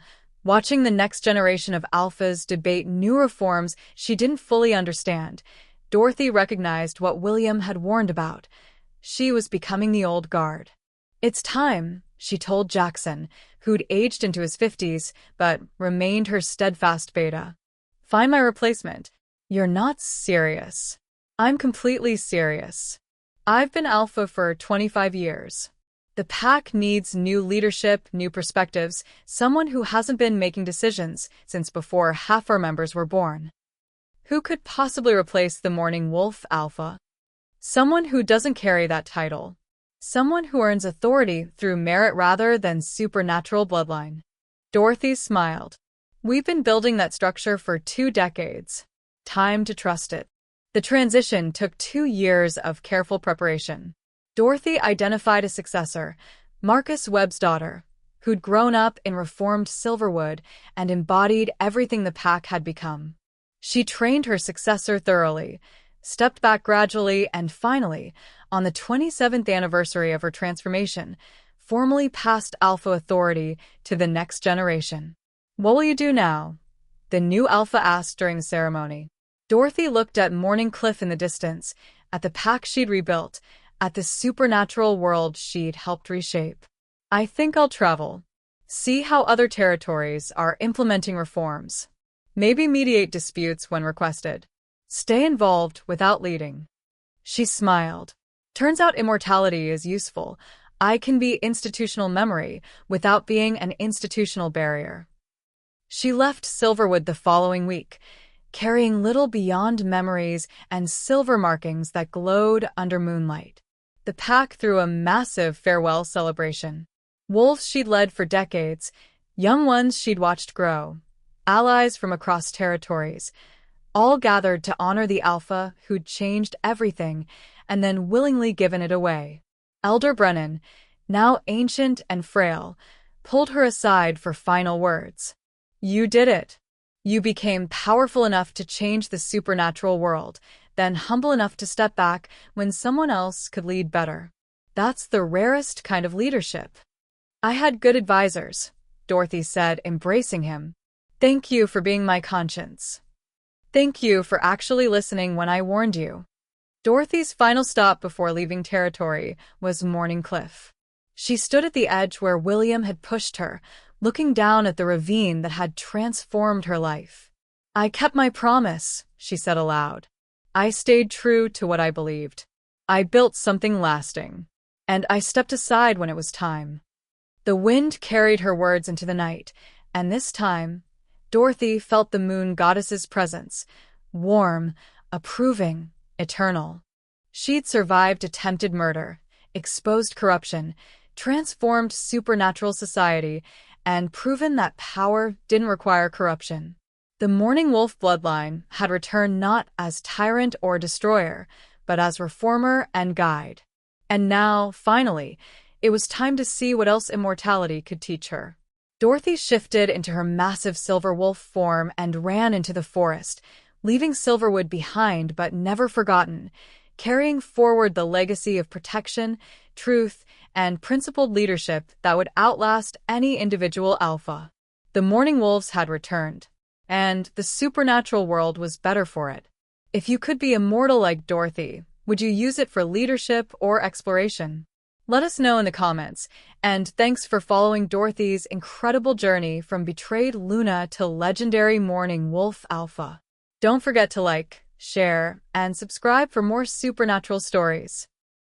Watching the next generation of alphas debate new reforms she didn't fully understand, Dorothy recognized what William had warned about. She was becoming the old guard. "It's time," she told Jackson, who'd aged into his 50s but remained her steadfast beta. "Find my replacement." "You're not serious." "I'm completely serious. I've been alpha for 25 years. The pack needs new leadership, new perspectives, someone who hasn't been making decisions since before half our members were born." Who could possibly replace the Morning Wolf Alpha? Someone who doesn't carry that title. Someone who earns authority through merit rather than supernatural bloodline. Dorothy smiled. "We've been building that structure for 2 decades. Time to trust it." The transition took 2 years of careful preparation. Dorothy identified a successor, Marcus Webb's daughter, who'd grown up in reformed Silverwood and embodied everything the pack had become. She trained her successor thoroughly, stepped back gradually, and finally, on the 27th anniversary of her transformation, formally passed alpha authority to the next generation. "What will you do now?" the new alpha asked during the ceremony. Dorothy looked at Morning Cliff in the distance, at the pack she'd rebuilt, at the supernatural world she'd helped reshape. "I think I'll travel. See how other territories are implementing reforms. Maybe mediate disputes when requested. Stay involved without leading." She smiled. "Turns out immortality is useful. I can be institutional memory without being an institutional barrier." She left Silverwood the following week, carrying little beyond memories and silver markings that glowed under moonlight. The pack threw a massive farewell celebration. Wolves she'd led for decades, young ones she'd watched grow, allies from across territories, all gathered to honor the alpha who'd changed everything and then willingly given it away. Elder Brennan, now ancient and frail, pulled her aside for final words. "You did it. You became powerful enough to change the supernatural world, then humble enough to step back when someone else could lead better. That's the rarest kind of leadership." "I had good advisors," Dorothy said, embracing him. "Thank you for being my conscience. Thank you for actually listening when I warned you." Dorothy's final stop before leaving territory was Morning Cliff. She stood at the edge where William had pushed her, looking down at the ravine that had transformed her life. "I kept my promise," she said aloud. "I stayed true to what I believed. I built something lasting. And I stepped aside when it was time." The wind carried her words into the night, and this time, Dorothy felt the moon goddess's presence, warm, approving, eternal. She'd survived attempted murder, exposed corruption, transformed supernatural society, and proven that power didn't require corruption. The Morning Wolf bloodline had returned not as tyrant or destroyer, but as reformer and guide. And now, finally, it was time to see what else immortality could teach her. Dorothy shifted into her massive silver wolf form and ran into the forest, leaving Silverwood behind but never forgotten, carrying forward the legacy of protection, truth, and principled leadership that would outlast any individual alpha. The Morning Wolves had returned, and the supernatural world was better for it. If you could be immortal like Dorothy, would you use it for leadership or exploration? Let us know in the comments, and thanks for following Dorothy's incredible journey from betrayed Luna to legendary Morning Wolf Alpha. Don't forget to like, share, and subscribe for more supernatural stories.